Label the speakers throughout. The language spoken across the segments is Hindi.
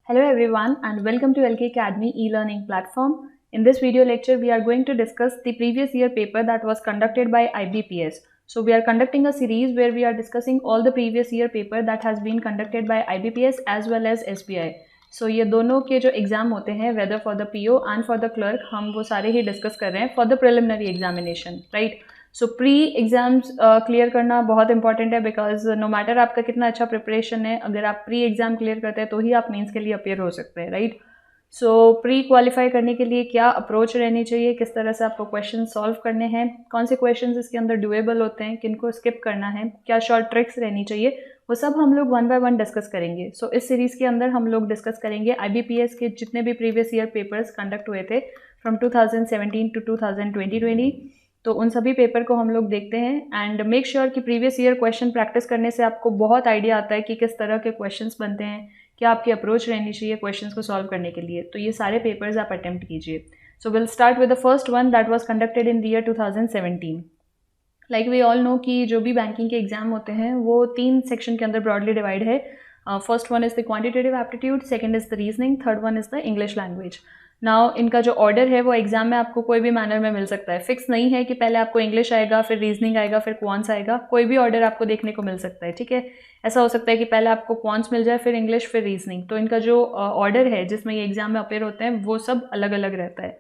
Speaker 1: Hello everyone and welcome to LK Academy e-learning platform. In this video lecture, we are going to discuss the previous year paper that was conducted by IBPS. So we are conducting a series where we are discussing all the previous year paper that has been conducted by IBPS as well as SBI. So ये दोनों के जो एग्जाम होते हैं whether for the PO and for the clerk हम वो सारे ही डिस्कस कर रहे हैं for the preliminary examination, right? So pre exams clear करना बहुत इंपॉर्टेंट है बिकॉज नो मैटर आपका कितना अच्छा प्रिपरेशन है, अगर आप प्री एग्ज़ाम क्लियर करते हैं तो ही आप मेंस के लिए अपेयर हो सकते हैं, राइट? सो प्री क्वालिफाई करने के लिए क्या अप्रोच रहनी चाहिए, किस तरह से आपको क्वेश्चन सॉल्व करने हैं, कौन से क्वेश्चंस इसके अंदर डुएबल होते हैं, किनको स्किप करना है, क्या शॉर्ट ट्रिक्स रहनी चाहिए, वो सब हम लोग वन बाय वन डिस्कस करेंगे. सो इस सीरीज़ के अंदर हम लोग डिस्कस करेंगे IBPS के जितने भी प्रीवियस ईयर पेपर्स कंडक्ट हुए थे फ्रॉम 2017 टू 2020. तो उन सभी पेपर को हम लोग देखते हैं एंड मेक श्योर कि प्रीवियस ईयर क्वेश्चन प्रैक्टिस करने से आपको बहुत आइडिया आता है कि किस तरह के क्वेश्चंस बनते हैं, क्या आपकी अप्रोच रहनी चाहिए क्वेश्चंस को सॉल्व करने के लिए. तो ये सारे पेपर्स आप अटेम्प्ट कीजिए. So will start with the first one that was conducted in the year 2017. Like we all know कि जो भी बैंकिंग के एग्जाम होते हैं वो 3 सेक्शन के अंदर ब्रॉडली डिवाइड है. First one is the quantitative aptitude, second is the reasoning, third one is the English language. Now इनका जो ऑर्डर है वो एग्जाम में आपको कोई भी मैनर में मिल सकता है. फिक्स नहीं है कि पहले आपको इंग्लिश आएगा फिर रीजनिंग आएगा फिर क्वांट्स आएगा, कोई भी ऑर्डर आपको देखने को मिल सकता है, ठीक है? ऐसा हो सकता है कि पहले आपको क्वांट्स मिल जाए फिर इंग्लिश फिर रीजनिंग. तो इनका जो ऑर्डर है जिसमें ये एग्जाम में अपेयर होते हैं वो सब अलग अलग रहता है.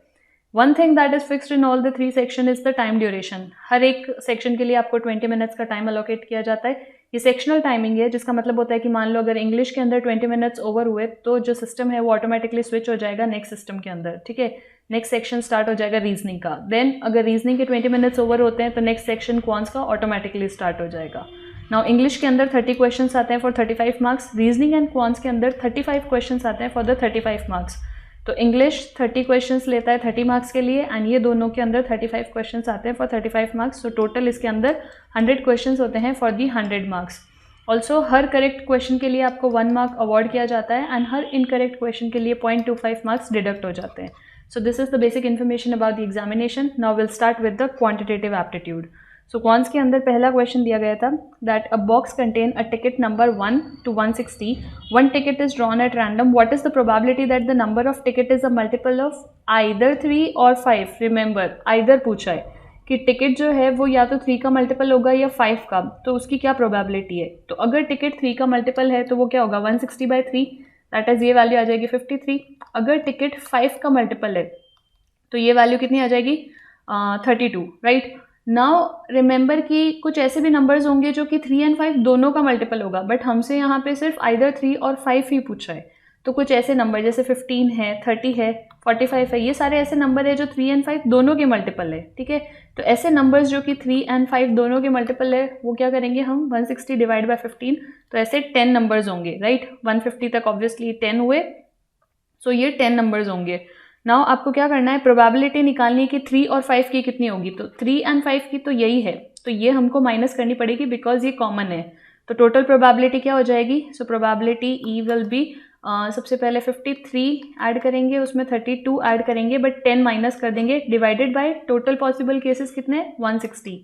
Speaker 1: One thing that is fixed in all the 3 section is the time duration. हर एक सेक्शन के लिए आपको 20 मिनट्स का टाइम अलोकेट किया जाता है. ये सेक्शनल टाइमिंग है जिसका मतलब होता है कि मान लो अगर इंग्लिश के अंदर 20 मिनट्स ओवर हुए तो जो सिस्टम है वो ऑटोमेटिकली स्विच हो जाएगा नेक्स्ट सिस्टम के अंदर, ठीक है? नेक्स्ट सेक्शन स्टार्ट हो जाएगा रीजनिंग का. देन अगर रीजनिंग के 20 मिनट्स ओवर होते हैं तो नेक्स्ट सेक्शन क्वांट्स का ऑटोमेटिकली स्टार्ट हो जाएगा. नाउ इंग्लिश के अंदर 30 क्वेश्चन आते हैं for 35 marks, reasoning and quants के अंदर 35 क्वेश्चन आते हैं फॉर द 35 मार्क्स. तो इंग्लिश 30 क्वेश्चंस लेता है 30 मार्क्स के लिए एंड ये दोनों के अंदर 35 क्वेश्चंस आते हैं फॉर 35 मार्क्स. तो टोटल इसके अंदर 100 क्वेश्चंस होते हैं for the 100 marks. Also her correct question के लिए आपको 1 मार्क अवॉर्ड किया जाता है एंड हर इनकरेक्ट क्वेश्चन के लिए 0.25 मार्क्स डिडक्ट हो जाते हैं. सो this is the basic information about the examination. Now will start with the quantitative aptitude. So quants के अंदर पहला क्वेश्चन दिया गया था that a box contain a ticket number 1 to 160. One ticket is drawn at random. What is the probability that the number of ticket is a multiple of either 3 or 5? Remember, either पूछा है कि टिकट जो है वो या तो 3 का मल्टीपल होगा या 5 का, तो उसकी क्या प्रोबेबिलिटी है. तो अगर टिकट 3 का मल्टीपल है तो वो क्या होगा 160/3, दैट इज ये वैल्यू आ जाएगी 53. अगर टिकट 5 का मल्टीपल है तो ये वैल्यू कितनी आ जाएगी 32, राइट? नाउ रिमेंबर कि कुछ ऐसे भी नंबर्स होंगे जो कि 3 and 5 दोनों का मल्टीपल होगा, बट हमसे यहाँ पे सिर्फ आइदर 3 और 5 ही पूछा है. तो कुछ ऐसे नंबर जैसे 15 है, 30 है, 45 है, ये सारे ऐसे नंबर है जो 3 and 5 दोनों के मल्टीपल है, ठीक है? तो ऐसे नंबर्स जो कि 3 and 5 दोनों के मल्टीपल है वो क्या करेंगे हम 160 डिवाइड बाय 15. तो ऐसे 10 नंबर्स होंगे, राइट? 150 तक ऑब्वियसली 10 हुए, सो ये 10 नंबर्स होंगे. नाउ आपको क्या करना है, प्रोबेबिलिटी निकालनी है कि 3 और 5 की कितनी होगी. तो 3 and 5 की तो यही है, तो ये हमको माइनस करनी पड़ेगी बिकॉज ये कॉमन है. तो टोटल प्रोबेबिलिटी क्या हो जाएगी. So probability E will be सबसे पहले 53 ऐड करेंगे, उसमें 32 ऐड करेंगे, बट 10 माइनस कर देंगे divided by total possible cases कितने 160.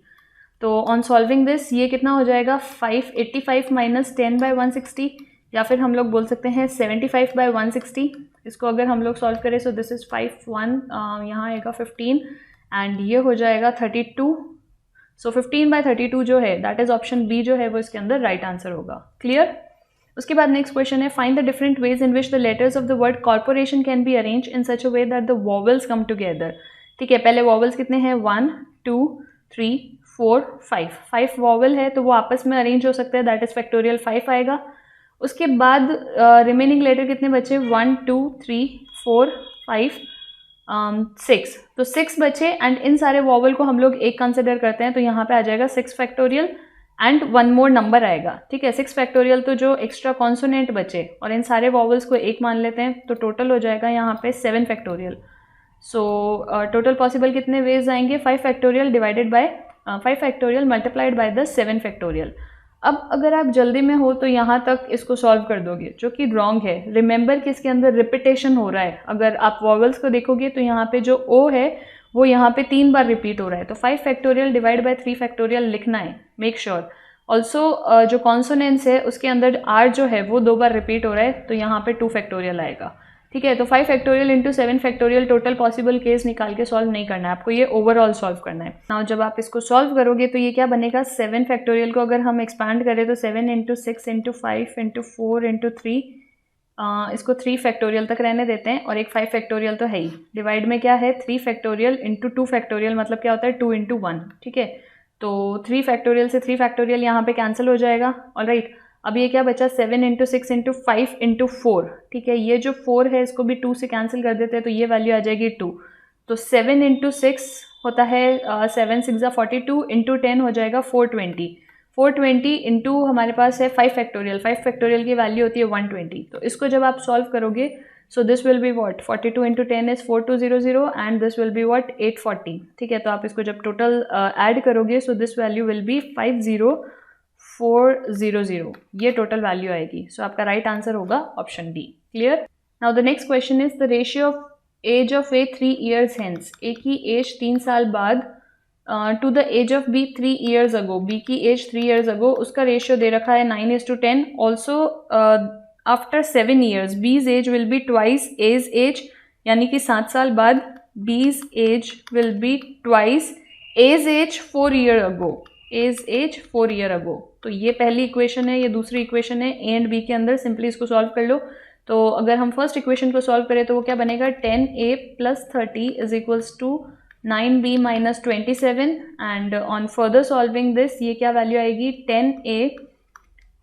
Speaker 1: तो ऑन सॉल्विंग दिस ये कितना हो जाएगा 585 माइनस 10 बाय 160, या फिर हम लोग बोल सकते हैं 75 बाय 160. इसको अगर हम लोग सॉल्व करें सो दिस इज 51, यहाँ आएगा 15 एंड ये हो जाएगा 32. सो 15 बाय 32 जो है दैट इज ऑप्शन बी जो है वो इसके अंदर राइट आंसर होगा. क्लियर? उसके बाद नेक्स्ट क्वेश्चन है find the different ways in which the letters of the word corporation can be arrange in such a way that the vowels come together. ठीक है, पहले वॉवल्स कितने हैं 1 2 3 4 5 वॉवल है तो वो आपस में अरेंज हो सकते हैं, दैट इज फैक्टोरियल 5 आएगा. उसके बाद रिमेनिंग लेटर कितने बचे 1 2 3 4 5 6. तो 6 बचे एंड इन सारे वॉवल को हम लोग एक कंसिडर करते हैं तो यहाँ पे आ जाएगा 6 फैक्टोरियल एंड 1 मोर नंबर आएगा, ठीक है? 6 फैक्टोरियल तो जो एक्स्ट्रा कॉन्सोनेंट बचे और इन सारे वॉवल्स को एक मान लेते हैं तो टोटल हो जाएगा यहाँ पे 7 फैक्टोरियल. सो टोटल पॉसिबल कितने वेज आएंगे 5 factorial divided by 5 factorial multiplied by the 7 factorial. अब अगर आप जल्दी में हो तो यहाँ तक इसको सॉल्व कर दोगे, जो कि रॉन्ग है. रिमेंबर कि इसके अंदर रिपीटेशन हो रहा है. अगर आप वॉवल्स को देखोगे तो यहाँ पे जो ओ है वो यहाँ पे 3 बार रिपीट हो रहा है. तो 5 फैक्टोरियल डिवाइड बाय 3 फैक्टोरियल लिखना है, मेक श्योर. ऑल्सो जो कॉन्सोनेंट्स है उसके अंदर r जो है वो 2 बार रिपीट हो रहा है, तो यहाँ पे 2 फैक्टोरियल आएगा। ठीक है, तो 5 factorial into 7 factorial total possible case निकाल के सॉल्व नहीं करना है आपको, ये ओवरऑल सॉल्व करना है। नाउ जब आप इसको सॉल्व करोगे तो ये क्या बनेगा, 7 फैक्टोरियल को अगर हम एक्सपांड करें तो 7 इंटू 6 इंटू 5 इंटू 4 इंटू 3, इसको 3 फैक्टोरियल तक रहने देते हैं, और एक 5 फैक्टोरियल तो है ही। डिवाइड में क्या है, 3 फैक्टोरियल इंटू 2 फैक्टोरियल, मतलब क्या होता है 2 इंटू 1। ठीक है, तो 3 फैक्टोरियल से 3 फैक्टोरियल यहाँ पे कैंसिल हो जाएगा। ऑलराइट, अब ये क्या बचा, 7 इंटू 6 इंटू 5 इंटू 4। ठीक है, ये जो 4 है इसको भी 2 से कैंसिल कर देते हैं, तो ये वैल्यू आ जाएगी 2। तो 7 इंटू 6 होता है 7 6 42 इंटू 10 हो जाएगा 420। 420 इंटू हमारे पास है 5 फैक्टोरियल, 5 फैक्टोरियल की वैल्यू होती है 120। तो इसको जब आप सॉल्व करोगे, so this will be what, 42 into 10 is 4200 and this will be what 840। ठीक है, तो आप इसको जब टोटल ऐड करोगे, so this value will be 50400, ये टोटल वैल्यू आएगी। सो आपका राइट आंसर होगा option D. Clear. Now the next question is the ratio of age of A 3 years hence, A की एज 3 साल बाद to the age of B 3 years ago, B की एज 3 years अगो, उसका रेशियो दे रखा है 9:10। Also after 7 years B's age will be twice age age, यानी कि 7 साल बाद B's age will be twice age age 4 year ago, age age 4 year ago. तो ये पहली इक्वेशन है, ये दूसरी इक्वेशन है ए एंड बी के अंदर। सिंपली इसको सॉल्व कर लो। तो अगर हम फर्स्ट इक्वेशन को सॉल्व करें तो वो क्या बनेगा, 10a plus 30 is equals to 9b minus 27, and on further solving this ये क्या वैल्यू आएगी, 10a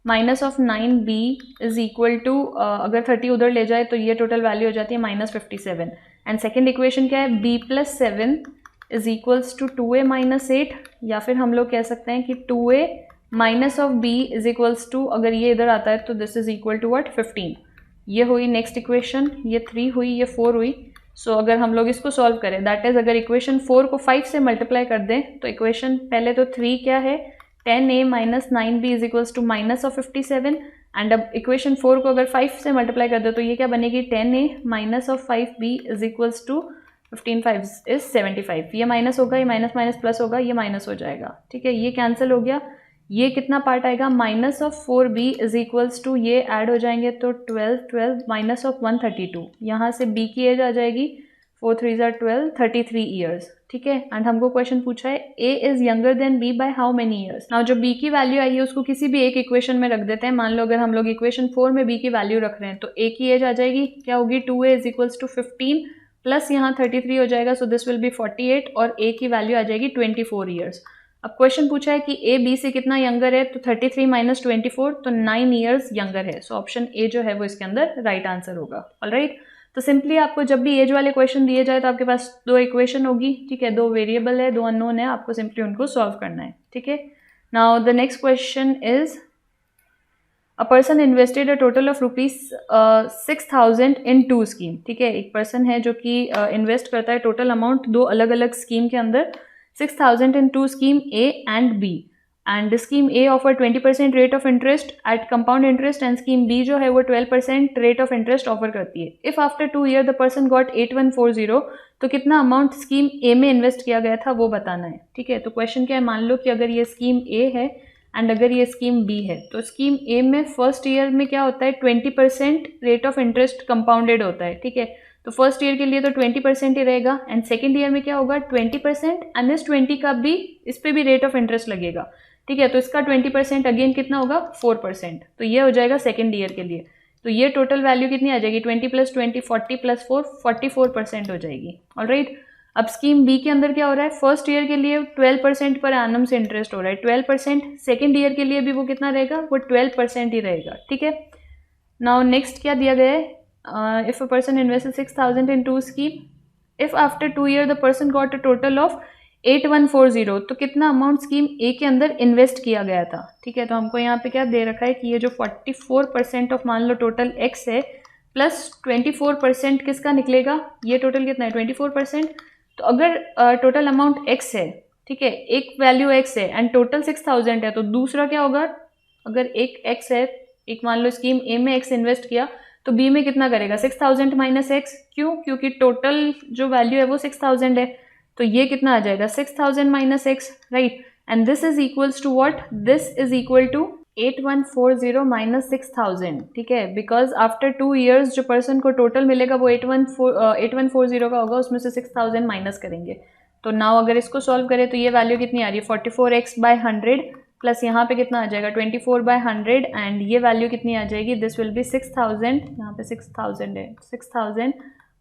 Speaker 1: minus of 9b is equal to, अगर 30 उधर ले जाए तो ये टोटल वैल्यू हो जाती है -57। एंड सेकेंड इक्वेशन क्या है, b plus 7 is equals to 2a minus 8, या फिर हम लोग कह सकते हैं कि 2a minus of b is equals to, अगर ये इधर आता है तो this is equal to what 15। ये हुई नेक्स्ट इक्वेशन, ये 3 हुई, ये 4 हुई। सो अगर हम लोग इसको सॉल्व करें, दैट इज अगर इक्वेशन 4 को 5 से मल्टीप्लाई कर दें, तो इक्वेशन पहले तो 3 क्या है, 10a minus 9b is equals to minus of 57, and अब इक्वेशन 4 को अगर 5 से मल्टीप्लाई कर दो तो ये क्या बनेगी, 10a minus of 5b is equals to 15 5 is 75। ये माइनस होगा, ये माइनस माइनस प्लस होगा, ये माइनस हो जाएगा। ठीक है, ये कैंसिल हो गया। ये कितना पार्ट आएगा, minus of 4b is equals to, ये ऐड हो जाएंगे तो 12 माइनस ऑफ 132, यहाँ से b की एज आ जाएगी 4 3 12 33 years। ठीक है, एंड हमको क्वेश्चन पूछा है a is younger than b by how many years. Now जो b की वैल्यू आई है उसको किसी भी एक इक्वेशन में रख देते हैं। मान लो अगर हम लोग इक्वेशन 4 में b की वैल्यू रख रहे हैं तो a की एज आ जाएगी, क्या होगी, 2a is equals to 15 plus यहाँ 33 हो जाएगा, सो दिस विल बी 48, और a की वैल्यू आ जाएगी 24 years। अब क्वेश्चन पूछा है कि a b से कितना यंगर है, तो 33 माइनस 24, तो 9 years यंगर है। सो ऑप्शन ए जो है वो इसके अंदर राइट आंसर होगा। ऑलराइट, तो सिंपली आपको जब भी एज वाले क्वेश्चन दिए जाए तो आपके पास 2 इक्वेशन होगी। ठीक है, 2 वेरिएबल है, 2 अननोन है, आपको सिंपली उनको सॉल्व करना है। ठीक है, now the next question is a person invested a total of ₹6000 in 2 scheme. ठीक है, एक पर्सन है जो कि इन्वेस्ट करता है टोटल अमाउंट 2 अलग अलग स्कीम के अंदर, 6000 in 2 scheme A and B, and scheme A offer 20% rate of interest at compound interest, and scheme B जो है वो 12% rate of interest offer करती है। If after 2 year the person got 8140, तो कितना अमाउंट स्कीम A में इन्वेस्ट किया गया था वो बताना है। ठीक है, तो क्वेश्चन क्या है, मान लो कि अगर ये स्कीम A है एंड अगर ये स्कीम B है, तो स्कीम A में फर्स्ट ईयर में क्या होता है, 20% रेट ऑफ इंटरेस्ट कंपाउंडेड होता है। ठीक है, तो फर्स्ट ईयर के लिए तो 20% ही रहेगा, एंड सेकेंड ईयर में क्या होगा, 20%, एंड इस 20 का भी इस पे भी रेट ऑफ इंटरेस्ट लगेगा। ठीक है, तो इसका 20% अगेन कितना होगा, 4%। तो ये हो जाएगा सेकेंड ईयर के लिए। तो ये टोटल वैल्यू कितनी आ जाएगी, 20 + 20 40 + 4 44% हो जाएगी। ऑलराइट, अब स्कीम बी के अंदर क्या हो रहा है, फर्स्ट ईयर के लिए 12% पर एनम से इंटरेस्ट हो रहा है, 12%। सेकेंड ईयर के लिए भी वो कितना रहेगा, वो 12% ही रहेगा। ठीक है, नाउ नेक्स्ट क्या दिया गया है, if a person invested 6000 in 2 scheme, if after 2 year the person got a total of 8140, तो कितना अमाउंट स्कीम ए के अंदर इन्वेस्ट किया गया था। ठीक है, तो हमको यहाँ पे क्या दे रखा है कि ये जो 44% ऑफ मान लो टोटल एक्स है प्लस 24% किसका निकलेगा, ये टोटल कितना है 24%। तो अगर टोटल अमाउंट एक्स है, ठीक है, एक वैल्यू एक्स है एंड टोटल 6000 है, तो दूसरा क्या होगा, अगर एक एक्स है, एक मान लो स्कीम ए में एक्स इन्वेस्ट किया, तो बी में कितना करेगा, 6000 माइनस एक्स। क्यों, क्योंकि टोटल जो वैल्यू है वो 6000 है, तो ये कितना आ जाएगा 6000 minus x. Right, and this is equals to what, this is equal to 8140 minus 6000, ठीक है, बिकॉज आफ्टर 2 years जो पर्सन को टोटल मिलेगा वो 8140 का होगा, उसमें से 6000 माइनस करेंगे. तो नाउ अगर इसको सॉल्व करें तो ये वैल्यू कितनी आ रही है 44x/100 प्लस यहाँ पे कितना आ जाएगा 24/100 एंड ये वैल्यू कितनी आ जाएगी, दिस विल बी 6000, यहाँ पे 6000 है, 6000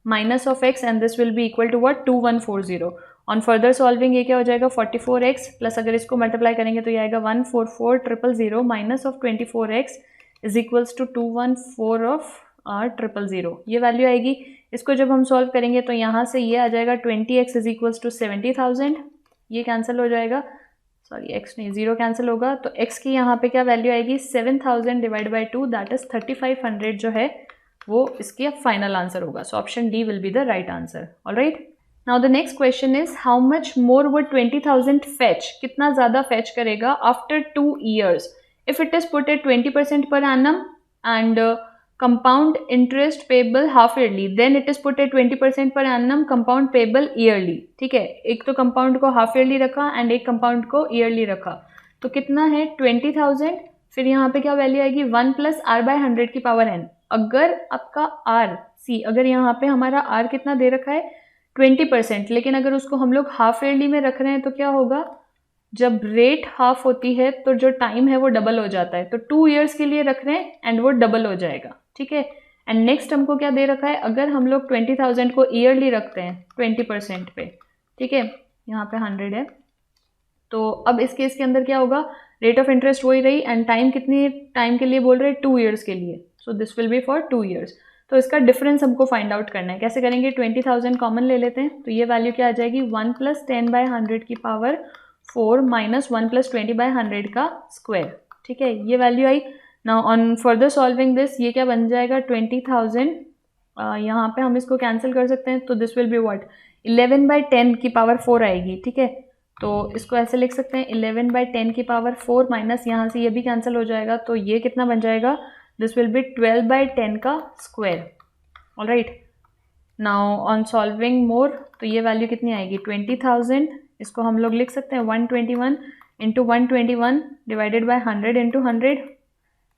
Speaker 1: minus of x and this will be equal to what 2140. On further solving ये क्या हो जाएगा 44x प्लस अगर इसको मल्टीप्लाई करेंगे तो ये आएगा 144000 minus of 24x is equals to 214 of 000. ये वैल्यू आएगी. इसको जब हम सॉल्व करेंगे तो यहाँ से ये आ जाएगा 20x इज इक्वल्स टू 70,000, ये कैंसिल हो जाएगा, सॉरी x नहीं 0 कैंसिल होगा, तो x की यहाँ पे क्या वैल्यू आएगी 7000 डिवाइड बाई 2 दैट इज 3500 जो है वो इसकी फाइनल आंसर होगा. सो option D will be the right answer. Alright, now the next question is how much more would 20,000 fetch, कितना ज़्यादा फेच करेगा after 2 years if it is put at 20% per annum and compound interest payable half yearly, then it is put at 20% per annum compound payable yearly. ठीक है, एक तो compound को half yearly रखा एंड एक compound को yearly रखा, तो कितना है 20,000, फिर यहाँ पे क्या वैल्यू आएगी 1 प्लस आर बाय 100 की पावर n. अगर आपका r सी, अगर यहाँ पे हमारा r कितना दे रखा है 20%, लेकिन अगर उसको हम लोग हाफ ईयरली में रख रहे हैं तो क्या होगा, जब रेट हाफ होती है तो जो टाइम है वो डबल हो जाता है, तो 2 years के लिए रख रहे हैं एंड वो डबल हो जाएगा. ठीक है, एंड नेक्स्ट हमको क्या दे रखा है, अगर हम लोग 20,000 को ईयरली रखते हैं 20% पे, ठीक है, यहाँ पे 100 है, तो अब इस केस के अंदर क्या होगा, रेट ऑफ इंटरेस्ट वही रही एंड टाइम कितनी टाइम के लिए बोल रहे हैं 2 years के लिए, सो this will B for 2 years. तो इसका डिफरेंस हमको फाइंड आउट करना है. कैसे करेंगे, 20,000 कॉमन ले लेते हैं, तो ये वैल्यू क्या आ जाएगी 1 प्लस 10/100 की पावर 4 माइनस 1 प्लस 20/100 का स्क्वायर. ठीक है, ये value I. Now on further solving this ये क्या बन जाएगा 20,000, यहाँ पे हम इसको कैंसिल कर सकते हैं, तो दिस विल बी व्हाट 11/10 की पावर 4 आएगी. ठीक है, तो इसको ऐसे लिख सकते हैं 11/10 की पावर 4 माइनस यहाँ से ये भी कैंसिल हो जाएगा, तो ये कितना बन जाएगा, दिस विल बी 12/10 का square. Alright, now on solving more तो ये वैल्यू कितनी आएगी 20,000, इसको हम लोग लिख सकते हैं 121 into 121 divided by 100 into 100.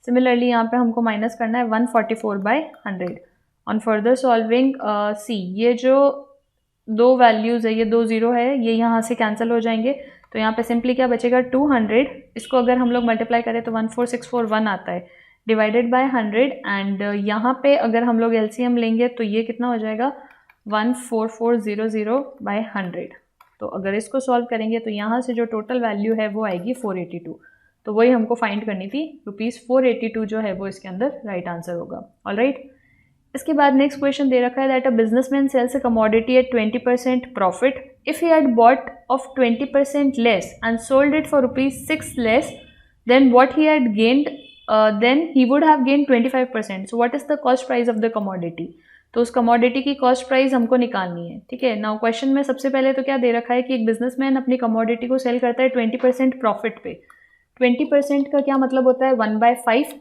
Speaker 1: Similarly यहाँ पे हमको माइनस करना है 144/100. ऑन फर्दर सॉल्विंग सी, ये जो दो वैल्यूज़ है, ये 2 0 है, ये यहाँ से कैंसिल हो जाएंगे, तो यहाँ पे सिंपली क्या बचेगा 200. इसको अगर हम लोग मल्टीप्लाई करें तो 14641 आता है डिवाइडेड बाय 100 एंड यहाँ पे अगर हम लोग एलसीएम लेंगे तो ये कितना हो जाएगा 14400/100. तो अगर इसको सॉल्व करेंगे तो यहाँ से जो टोटल वैल्यू है वो आएगी 482. तो वही हमको फाइंड करनी थी, ₹482 जो है वो इसके अंदर राइट आंसर होगा. ऑलराइट, इसके बाद नेक्स्ट क्वेश्चन दे रखा है that a businessman sells a commodity at 20% profit if he had bought of 20% less and sold it for ₹6 less than what he had gained, then he would have gained 25%. So what is the cost price of the commodity. तो उस कमोडिटी की कॉस्ट प्राइस हमको निकालनी है. ठीक है, नाउ क्वेश्चन में सबसे पहले तो क्या दे रखा है कि एक बिजनेसमैन अपनी कमोडिटी को सेल करता है 20% प्रॉफिट पे. 20% का क्या मतलब होता है 1/5.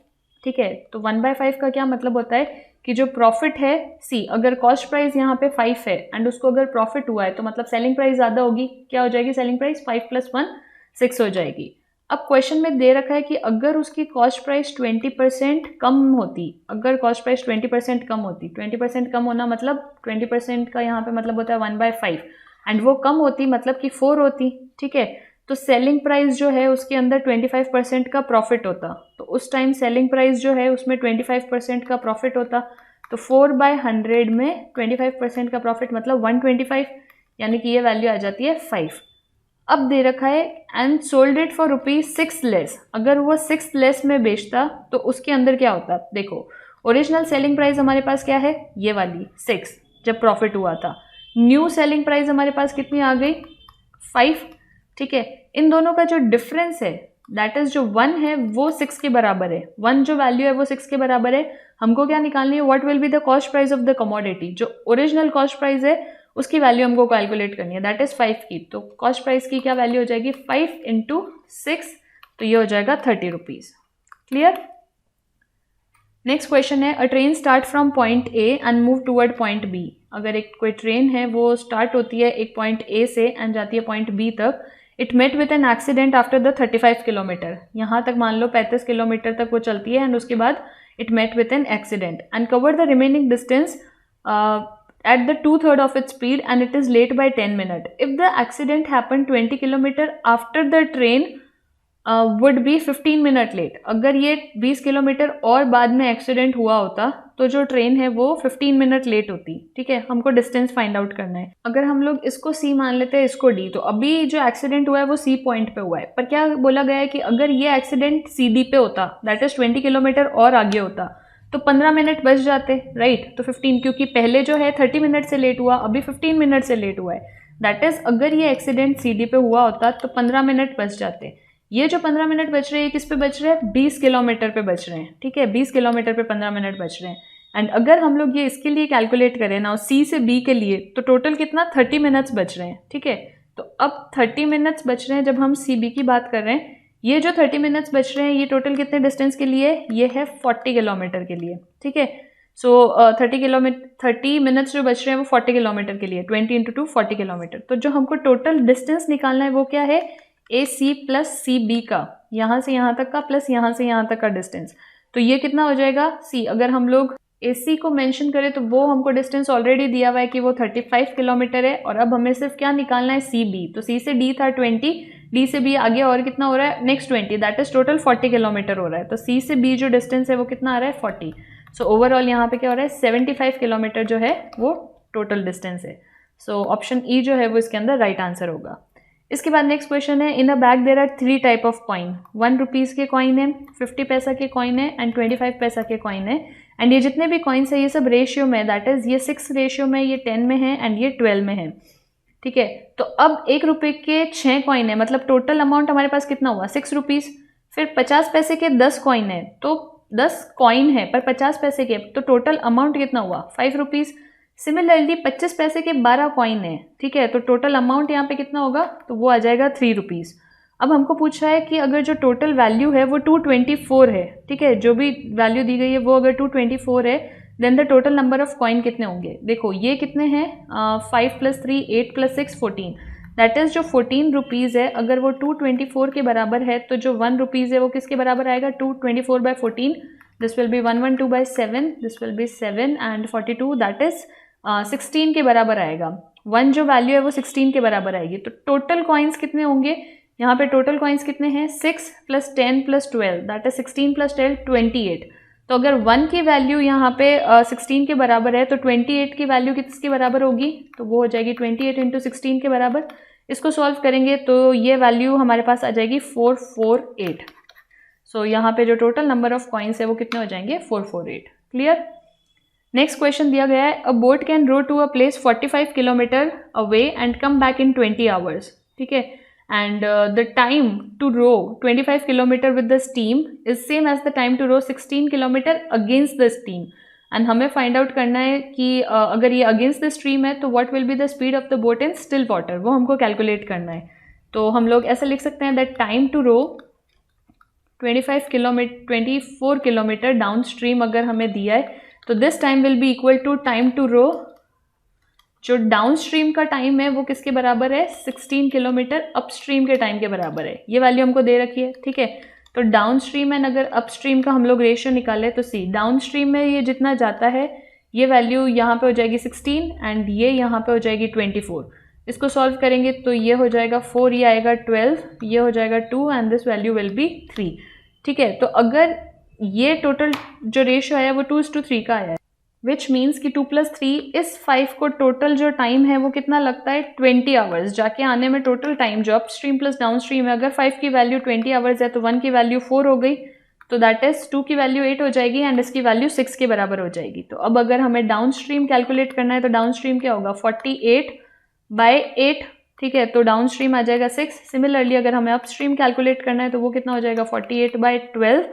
Speaker 1: ठीक है, तो 1/5 का क्या मतलब होता है कि जो प्रॉफिट है, सी अगर कॉस्ट प्राइस यहाँ पे 5 है एंड उसको अगर प्रॉफिट हुआ है तो मतलब सेलिंग प्राइस ज़्यादा होगी, क्या हो जाएगी सेलिंग प्राइस 5 + 1 6 हो जाएगी. अब क्वेश्चन में दे रखा है कि अगर उसकी कॉस्ट प्राइस 20% कम होती, अगर कॉस्ट प्राइस 20% कम होती, 20% कम होना मतलब 20% का यहाँ पे मतलब होता है 1/5 एंड वो कम होती मतलब कि 4 होती. ठीक है, तो सेलिंग प्राइस जो है उसके अंदर 25% का प्रॉफिट होता, तो उस टाइम सेलिंग प्राइस जो है उसमें 25% का प्रॉफिट होता, तो 4/100 में 25% का प्रॉफिट मतलब 125, यानी कि ये वैल्यू आ जाती है 5. अब दे रखा है and sold it for ₹6 less, अगर वो 6 लेस में बेचता तो उसके अंदर क्या होता. देखो ओरिजिनल सेलिंग प्राइस हमारे पास क्या है, ये वाली 6 जब प्रॉफिट हुआ था. न्यू सेलिंग प्राइस हमारे पास कितनी आ गई 5. ठीक है, इन दोनों का जो डिफरेंस है दैट इज जो 1 है वो 6 के बराबर है. 1 जो वैल्यू है वो 6 के बराबर है. हमको क्या निकालनी है, what will be the cost price of the commodity. जो ओरिजिनल कॉस्ट प्राइस है उसकी वैल्यू हमको कैलकुलेट करनी है, दैट इज 5 की. तो कॉस्ट प्राइस की क्या वैल्यू हो जाएगी 5 × 6, तो ये हो जाएगा ₹30. क्लियर. नेक्स्ट क्वेश्चन है a train start from point A and move toward point B. अगर एक कोई ट्रेन है वो स्टार्ट होती है एक पॉइंट ए से एंड जाती है पॉइंट बी तक it met with an accident after the 35 kilometre, यहाँ तक मान लो 35 किलोमीटर तक वो चलती है एंड उसके बाद it met with an accident and cover the remaining distance at the 2/3 of its speed and it is late by 10 minutes. If the accident happened 20 kilometer after the train would be 15 minute late. अगर ये 20 किलोमीटर और बाद में एक्सीडेंट हुआ होता तो जो ट्रेन है वो 15 मिनट लेट होती. ठीक है, हमको डिस्टेंस फाइंड आउट करना है. अगर हम लोग इसको C मान लेते हैं, इसको D, तो अभी जो एक्सीडेंट हुआ है वो C पॉइंट पे हुआ है. पर क्या बोला गया है कि अगर ये एक्सीडेंट CD पे होता, दैट इज 20 किलोमीटर और आगे होता, तो 15 मिनट बच जाते, राइट. तो 15, क्योंकि पहले जो है 30 मिनट से लेट हुआ, अभी 15 मिनट से लेट हुआ है. दैट इज अगर ये एक्सीडेंट CD पे हुआ होता तो 15 मिनट बच जाते. ये जो 15 मिनट बच रहे हैं किस पे बच रहे हैं? 20 किलोमीटर पे बच रहे हैं. ठीक है, 20 किलोमीटर पे 15 मिनट बच रहे हैं. एंड अगर हम लोग ये इसके लिए कैलकुलेट करें ना C से B के लिए, तो टोटल कितना 30 मिनट्स बच रहे हैं. ठीक है, तो अब 30 मिनट्स बच रहे हैं जब हम CB की बात कर रहे हैं. ये जो 30 मिनट्स बच रहे हैं ये टोटल कितने डिस्टेंस के लिए? ये है 40 किलोमीटर के लिए. ठीक है, सो 30 मिनट्स जो बच रहे हैं वो 40 किलोमीटर के लिए, 20 × 2 40 किलोमीटर. तो जो हमको टोटल डिस्टेंस निकालना है वो क्या है? AC प्लस CB का, यहाँ से यहाँ तक का प्लस यहाँ से यहाँ तक का डिस्टेंस. तो ये कितना हो जाएगा? C. अगर हम लोग AC को मेंशन करें तो वो हमको डिस्टेंस ऑलरेडी दिया हुआ है कि वो 35 किलोमीटर है, और अब हमें सिर्फ क्या निकालना है? CB. तो C से D था 20, D से B आगे और कितना हो रहा है? Next 20, that is total 40 kilometre हो रहा है. तो C से B जो डिस्टेंस है वो कितना आ रहा है? 40. सो ओवरऑल यहाँ पे क्या हो रहा है? 75 किलोमीटर जो है वो टोटल डिस्टेंस है. सो ऑप्शन E जो है वो इसके अंदर राइट आंसर होगा. इसके बाद नेक्स्ट क्वेश्चन है, in a bag there are 3 type of coin. 1 rupees के कॉइन है, 50 पैसा के कॉइन है एंड 25 पैसा के कॉइन है. एंड ये जितने भी कॉइन्स है ये सब रेशियो में, दैट इज ये 6 रेशियो में, ये 10 में है एंड ये 12 में है. ठीक है, तो अब 1 रुपये के 6 कॉइन है, मतलब टोटल अमाउंट हमारे पास कितना हुआ? 6 रुपीज़. फिर 50 पैसे के 10 कॉइन है, तो 10 कॉइन है पर 50 पैसे के, तो टोटल अमाउंट कितना हुआ? 5 रुपीज़. सिमिलरली 25 पैसे के 12 कॉइन है. ठीक है, तो टोटल अमाउंट यहाँ पे कितना होगा? तो वो आ जाएगा 3 रुपीज़. अब हमको पूछा है कि अगर जो टोटल वैल्यू है वो 224 है. ठीक है, जो भी वैल्यू दी गई है वो अगर 224 है, then the total number of coin कितने होंगे? देखो ये कितने हैं? 5 + 3 8 + 6 14. दैट इज जो 14 रुपीज़ है, अगर वो 224 के बराबर है तो जो 1 रुपीज़ है वो किसके बराबर आएगा? 224/14. This will B 112/7, this will B 7 and 42, that is 16 के बराबर आएगा. 1 जो वैल्यू है वो 16 के बराबर आएगी. तो टोटल कॉइन्स कितने होंगे? यहाँ पे टोटल कॉइन्स कितने हैं? 6 + 10 + 12, दैट इज 16 + 12 28. तो अगर 1 की वैल्यू यहाँ पे 16 के बराबर है तो 28 की वैल्यू किसके बराबर होगी? तो वो हो जाएगी 28 × 16 के बराबर. इसको सॉल्व करेंगे तो ये वैल्यू हमारे पास आ जाएगी 448. सो यहाँ पे जो टोटल नंबर ऑफ कॉइन्स है वो कितने हो जाएंगे? 448. क्लियर? नेक्स्ट क्वेश्चन दिया गया है, a boat can row to a place 45 kilometre away and come back in 20 hours. ठीक है, and the time to row 25 kilometre with the stream is same as the time to row 16 kilometre against the stream. And हमें फाइंड आउट करना है कि अगर ये अगेंस्ट द स्ट्रीम है तो what will be the speed of the boat in still water, वो हमको कैलकुलेट करना है. तो हम लोग ऐसा लिख सकते हैं that time to row 24 kilometre down stream अगर हमें दिया है तो this time will be equal to time to row, जो डाउन स्ट्रीम का टाइम है वो किसके बराबर है? 16 किलोमीटर अपस्ट्रीम के टाइम के बराबर है. ये वैल्यू हमको दे रखी है. ठीक है, तो डाउन स्ट्रीम एंड अगर अपस्ट्रीम का हम लोग रेशियो निकाले तो सी डाउन स्ट्रीम में ये जितना जाता है ये वैल्यू यहाँ पे हो जाएगी 16 एंड ये यहाँ पे हो जाएगी 24. इसको सॉल्व करेंगे तो ये हो जाएगा 4, ये आएगा 12, ये हो जाएगा 2 and this value will B 3. ठीक है, तो अगर ये टोटल जो रेशियो आया वो 2:3 का आया है, विच मीन्स कि 2 + 3 इस 5 को टोटल जो टाइम है वो कितना लगता है? 20 आवर्स. जाके आने में टोटल टाइम जो up stream plus down stream है, अगर 5 की वैल्यू 20 आवर्स है तो 1 की वैल्यू 4 हो गई, तो दैट इज 2 की वैल्यू 8 हो जाएगी एंड इसकी वैल्यू 6 के बराबर हो जाएगी. तो अब अगर हमें डाउन स्ट्रीम कैलकुलेट करना है तो डाउन स्ट्रीम क्या होगा? 48/8. ठीक है, तो डाउन स्ट्रीम आ जाएगा 6. सिमिलरली अगर हमें अप स्ट्रीम कैलकुलेट करना है तो वो कितना हो जाएगा? 48/12.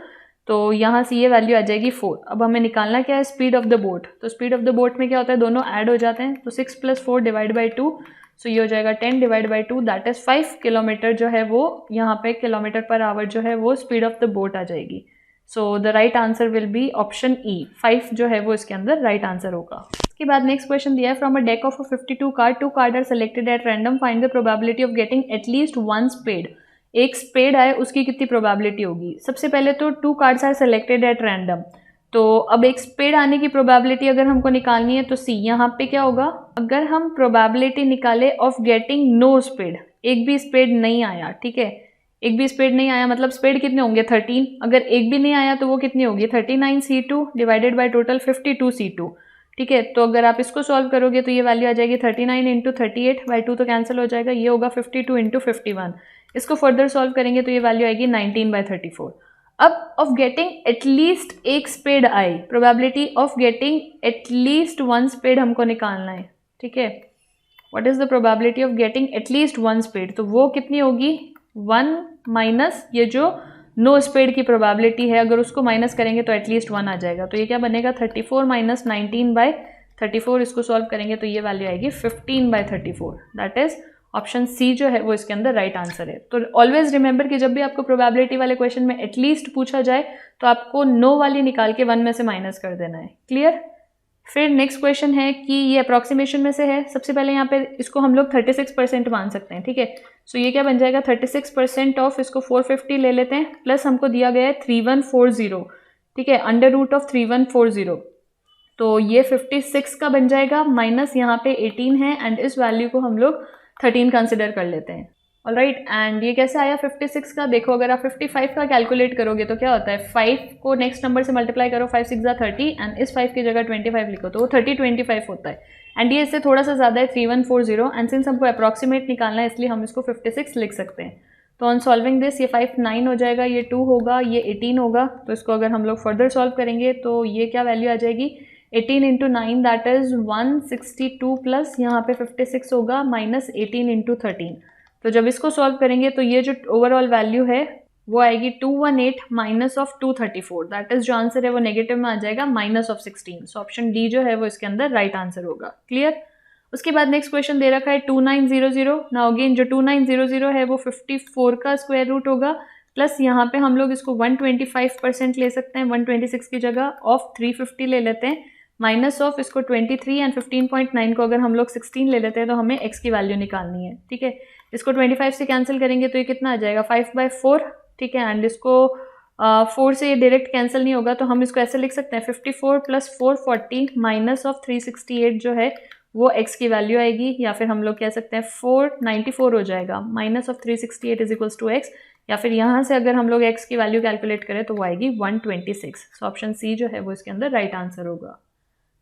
Speaker 1: तो यहाँ से ये वैल्यू आ जाएगी 4. अब हमें निकालना क्या है? Speed of the boat. तो स्पीड ऑफ द बोट में क्या होता है? दोनों ऐड हो जाते हैं, तो 6 + 4 / 2. सो ये हो जाएगा 10 / 2, दैट इज 5 किलोमीटर जो है वो यहाँ पे km/h जो है वो स्पीड ऑफ द बोट आ जाएगी. सो the right answer will B option E. 5 जो है वो इसके अंदर राइट आंसर होगा. उसके बाद नेक्स्ट क्वेश्चन दिया है, from a deck of 52 card, 2 card are selected at random, find the probability of getting at least 1 spade. एक स्पेड आए उसकी कितनी प्रोबेबिलिटी होगी। सबसे पहले तो 2 cards are selected at random, तो अब एक स्पेड आने की प्रोबेबिलिटी अगर हमको निकालनी है तो सी, यहाँ पे क्या होगा, अगर हम प्रोबेबिलिटी निकाले ऑफ गेटिंग नो स्पेड, एक भी स्पेड नहीं आया, ठीक है, एक भी स्पेड नहीं आया मतलब स्पेड कितने होंगे 13, अगर एक भी नहीं आया तो वो कितनी होगी 39C2 divided by total 52C2, ठीक है। तो अगर आप इसको सॉल्व करोगे तो ये वैल्यू आ जाएगी 39 इंटू 38 बाई 2 तो कैंसिल हो जाएगा, ये होगा 52 इंटू 51। इसको फर्दर सॉल्व करेंगे तो ये वैल्यू आएगी 19 बाई 34। अब ऑफ गेटिंग एटलीस्ट एक स्पेड आई, probability of getting at least 1 spade हमको निकालना है, ठीक है। What is the probability of getting at least 1 spade, तो वो कितनी होगी 1 माइनस ये जो नो स्पेड की प्रोबेबिलिटी है, अगर उसको माइनस करेंगे तो एटलीस्ट 1 आ जाएगा, तो ये क्या बनेगा 34 माइनस 19 बाई 34, इसको सॉल्व करेंगे तो ये वैल्यू आएगी 15 by 34। That is option C जो है वो इसके अंदर राइट आंसर है। तो ऑलवेज रिमेंबर कि जब भी आपको प्रोबेबिलिटी वाले क्वेश्चन में एटलीस्ट पूछा जाए तो आपको नो वाली निकाल के 1 में से माइनस कर देना है। क्लियर। फिर नेक्स्ट क्वेश्चन है कि ये अप्रॉक्सीमेशन में से है। सबसे पहले यहाँ पे इसको हम लोग 36% मान सकते हैं, ठीक है। सो ये क्या बन जाएगा 36% ऑफ इसको 450 ले लेते हैं, प्लस हमको दिया गया है 3140, ठीक है, अंडर रूट ऑफ 3140, तो ये 56 का बन जाएगा, माइनस यहाँ पे 18 है एंड इस वैल्यू को हम लोग 13 कंसिडर कर लेते हैं। ऑलराइट, एंड ये कैसे आया 56 का, देखो अगर आप 55 का कैलकुलेट करोगे तो क्या होता है 5 को नेक्स्ट नंबर से मल्टीप्लाई करो, 5 6 30 एंड इस 5 की जगह 25 लिखो तो वो 3025 होता है, एंड ये इससे थोड़ा सा ज़्यादा है 3140, एंड सिंस हमको अप्रॉक्सीमेट निकालना है इसलिए हम इसको 56 लिख सकते हैं। तो ऑन सॉल्विंग दिस ये 5 9 हो जाएगा, ये 2 होगा, ये 18 होगा, तो इसको अगर हम लोग फर्दर सॉल्व करेंगे तो ये क्या वैल्यू आ जाएगी 18 इंटू 9 दैट इज 162 प्लस यहाँ पे 56 होगा माइनस 18 इंटू 13। तो जब इसको सॉल्व करेंगे तो ये जो ओवरऑल वैल्यू है वो आएगी 218 माइनस ऑफ 234, दैट इज जो आंसर है वो नेगेटिव में आ जाएगा minus of 16। So option D जो है वो इसके अंदर राइट आंसर होगा। क्लियर। उसके बाद नेक्स्ट क्वेश्चन दे रखा है 2900, नाउ अगेन जो 2900 है वो 54 का स्क्वायर रूट होगा, प्लस यहाँ पे हम लोग इसको 125% ले सकते हैं, 126 की जगह ऑफ 350 ले लेते हैं, माइनस ऑफ इसको 23 एंड 15.9 को अगर हम लोग 16 ले लेते हैं तो हमें x की वैल्यू निकालनी है, ठीक है। इसको 25 से कैंसिल करेंगे तो ये कितना आ जाएगा 5/4, ठीक है, एंड इसको 4 से ये डायरेक्ट कैंसिल नहीं होगा तो हम इसको ऐसे लिख सकते हैं 54 प्लस 440 माइनस ऑफ 368 जो है वो x की वैल्यू आएगी, या फिर हम लोग कह सकते हैं 494 हो जाएगा, minus of 368 is equals to x, या फिर यहाँ से अगर हम लोग x की वैल्यू कैलकुलेट करें तो वो आएगी 126। सो ऑप्शन सी जो है वो इसके अंदर राइट आंसर होगा।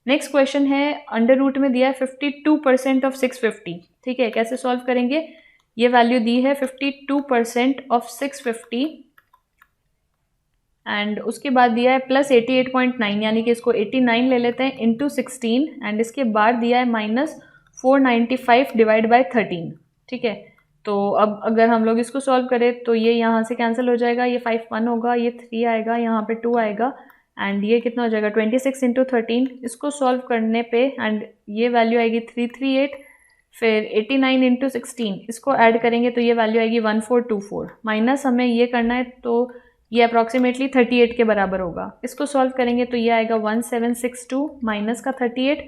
Speaker 1: नेक्स्ट क्वेश्चन है अंडर रूट में दिया है 52% ऑफ 650, ठीक है, कैसे सॉल्व करेंगे, ये वैल्यू दी है 52% ऑफ 650 एंड उसके बाद दिया है प्लस 88.9, यानी कि इसको 89 ले लेते हैं इंटू 16 एंड इसके बाद दिया है माइनस 495 डिवाइड बाई 13, ठीक है। तो अब अगर हम लोग इसको सॉल्व करें तो ये यहाँ से कैंसिल हो जाएगा, ये 5 1 होगा, ये 3 आएगा, यहाँ पे 2 आएगा एंड ये कितना हो जाएगा 26 इंटू 13, इसको सॉल्व करने पे एंड ये वैल्यू आएगी 338, फिर 89 इंटू 16 इसको ऐड करेंगे तो ये वैल्यू आएगी 1424, माइनस हमें ये करना है तो ये अप्रॉक्सीमेटली 38 के बराबर होगा। इसको सॉल्व करेंगे तो ये आएगा 1762 माइनस का 38,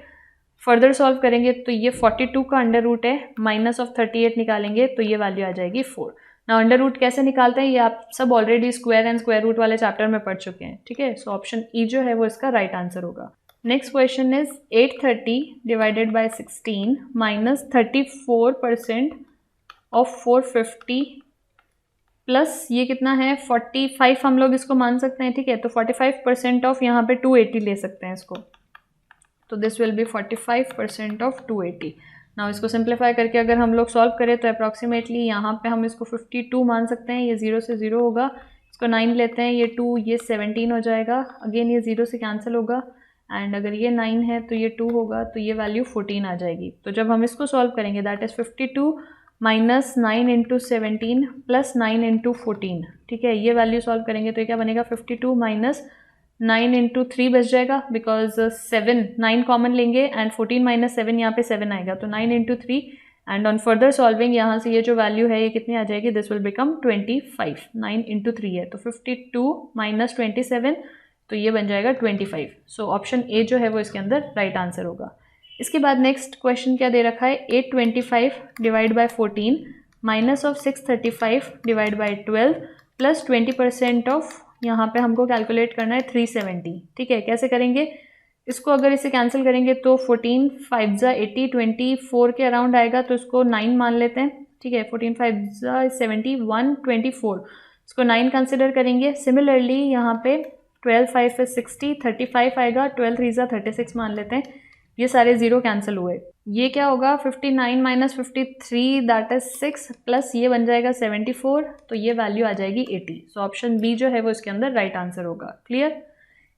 Speaker 1: फर्दर सॉल्व करेंगे तो ये 42 का अंडर रूट है, माइनस ऑफ 38 निकालेंगे तो ये वैल्यू आ जाएगी 4। ना अंडर रूट कैसे निकालते हैं ये आप सब already square and square root वाले चैप्टर में पढ़ चुके हैं, ठीक है। सो ऑप्शन ई जो है वो इसका राइट आंसर होगा। Next question is 830 divided by 16 minus 34% of 450 plus ये कितना है 45, हम लोग इसको मान सकते हैं, ठीक है। तो 45% ऑफ यहाँ पे 280 ले सकते हैं इसको, तो दिस विल बी 45% ऑफ 280। ना इसको सिंप्लीफाई करके अगर हम लोग सॉल्व करें तो अप्रॉक्सीमेटली यहाँ पे हम इसको 52 मान सकते हैं, ये 0 से 0 होगा, इसको 9 लेते हैं, ये 2 ये 17 हो जाएगा, अगेन ये 0 से कैंसिल होगा एंड अगर ये 9 है तो ये 2 होगा, तो ये वैल्यू 14 आ जाएगी। तो जब हम इसको सॉल्व करेंगे that is 52 minus 9 into 17 plus 9 into 14, ठीक है, ये वैल्यू सॉल्व करेंगे तो ये क्या बनेगा 52 माइनस 9 इंटू 3 बच जाएगा, बिकॉज 9 कॉमन लेंगे एंड 14 माइनस 7 यहाँ पे 7 आएगा, तो 9 into 3 and on further solving यहाँ से ये जो वैल्यू है ये कितनी आ जाएगी, दिस विल बिकम 25, 9 इंटू 3 है तो 52 माइनस 27, तो ये बन जाएगा 25। सो ऑप्शन ए जो है वो इसके अंदर राइट आंसर होगा। इसके बाद नेक्स्ट क्वेश्चन क्या दे रखा है, 825 divide by 14 minus of 635 divide by 12 plus 20% of, यहाँ पे हमको कैलकुलेट करना है 370। ठीक है, कैसे करेंगे इसको, अगर इसे कैंसिल करेंगे तो 14 5 जा 80, 24 के अराउंड आएगा, तो इसको 9 मान लेते हैं। ठीक है, 14 5 जा 70, 124, इसको 9 कंसिडर करेंगे। सिमिलरली यहाँ पे 12 5 is 60, 35 आएगा, 12 3 जा 36 मान लेते हैं। ये सारे जीरो कैंसिल हुए, ये क्या होगा 59 माइनस 53 दैट इज 6 प्लस ये बन जाएगा 74, तो ये वैल्यू आ जाएगी 80। सो ऑप्शन बी जो है वो इसके अंदर राइट आंसर होगा। क्लियर।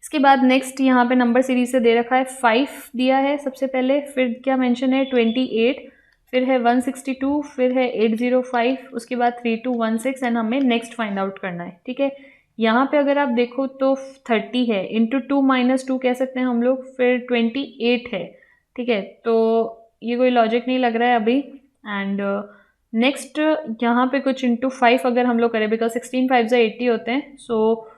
Speaker 1: इसके बाद नेक्स्ट यहाँ पे नंबर सीरीज से दे रखा है 5 दिया है सबसे पहले, फिर क्या मेंशन है 28, फिर है 162, फिर है 805, उसके बाद 3216 एंड हमें नेक्स्ट फाइंड आउट करना है। ठीक है, यहाँ पे अगर आप देखो तो 30 है, इंटू 2 माइनस 2 कह सकते हैं हम लोग, फिर 28 है। ठीक है, तो ये कोई लॉजिक नहीं लग रहा है अभी। एंड नेक्स्ट यहाँ पे कुछ इंटू 5 अगर हम लोग करें, बिकॉज 16 5 जा 80 होते हैं, सो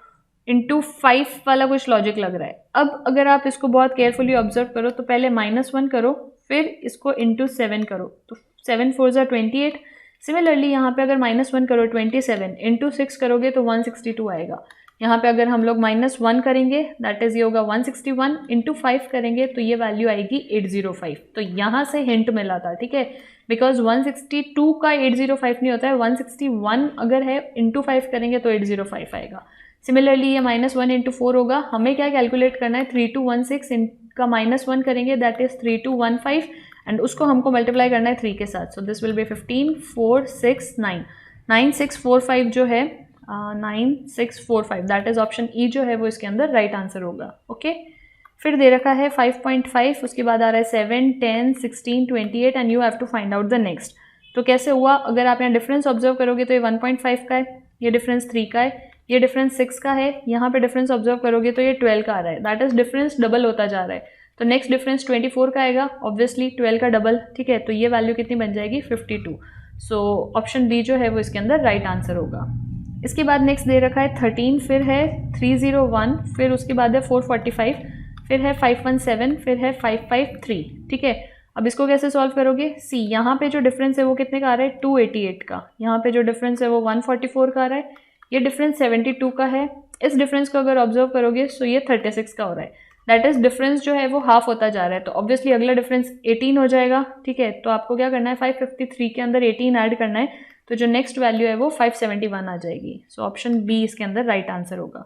Speaker 1: इंटू 5 वाला कुछ लॉजिक लग रहा है। अब अगर आप इसको बहुत केयरफुली ऑब्जर्व करो तो पहले -1 करो, फिर इसको इंटू 7 करो, तो 7 4 जा 28। सिमिलरली यहाँ पे अगर -1 करो 27, इंटू 6 करोगे तो 162 आएगा। यहाँ पे अगर हम लोग -1 करेंगे दैट इज ये होगा 161, इंटू 5 करेंगे तो ये वैल्यू आएगी 805। तो यहाँ से हिंट मिला था। ठीक है, बिकॉज 162 का 805 नहीं होता है, 161 अगर है इंटू 5 करेंगे तो 805 आएगा। सिमिलरली ये -1 इंटू 4 होगा, हमें क्या कैलकुलेट करना है 3216, इनका -1 करेंगे दैट इज 3215 एंड उसको हमको मल्टीप्लाई करना है 3 के साथ। सो दिस विल बी 15 4 6 9 9645 जो है 9645 दैट इज ऑप्शन ई जो है वो इसके अंदर राइट आंसर होगा। ओके, फिर दे रखा है 5.5, उसके बाद आ रहा है 7 10 16 28 and you have to find out the next. तो कैसे हुआ, अगर आप यहाँ डिफरेंस ऑब्जर्व करोगे तो ये 1.5 का है, ये डिफरेंस 3 का है, ये डिफरेंस 6 का है, यहाँ पे डिफरेंस ऑब्जर्व करोगे तो ये 12 का आ रहा है, दैट इज डिफरेंस डबल होता जा रहा है। तो नेक्स्ट डिफरेंस 24 का आएगा, ऑब्वियसली 12 का डबल। ठीक है, तो ये वैल्यू कितनी बन जाएगी 52। सो ऑप्शन बी जो है वो इसके अंदर राइट आंसर होगा। इसके बाद नेक्स्ट दे रखा है 13, फिर है 301, फिर उसके बाद है 445, फिर है 517, फिर है 553। ठीक है, अब इसको कैसे सॉल्व करोगे, सी यहाँ पे जो डिफरेंस है वो कितने का आ रहा है 288 का, यहाँ पे जो डिफरेंस है वो 144 का आ रहा है, ये डिफरेंस 72 का है। इस डिफरेंस को अगर ऑब्जर्व करोगे तो ये 36 का हो रहा है, दैट इज डिफरेंस जो है वो हाफ होता जा रहा है, तो ऑब्वियसली अगला डिफरेंस 18 हो जाएगा। ठीक है, तो आपको क्या करना है 553 के अंदर 18 ऐड करना है, तो जो नेक्स्ट वैल्यू है वो 571 आ जाएगी। सो ऑप्शन बी इसके अंदर राइट आंसर होगा।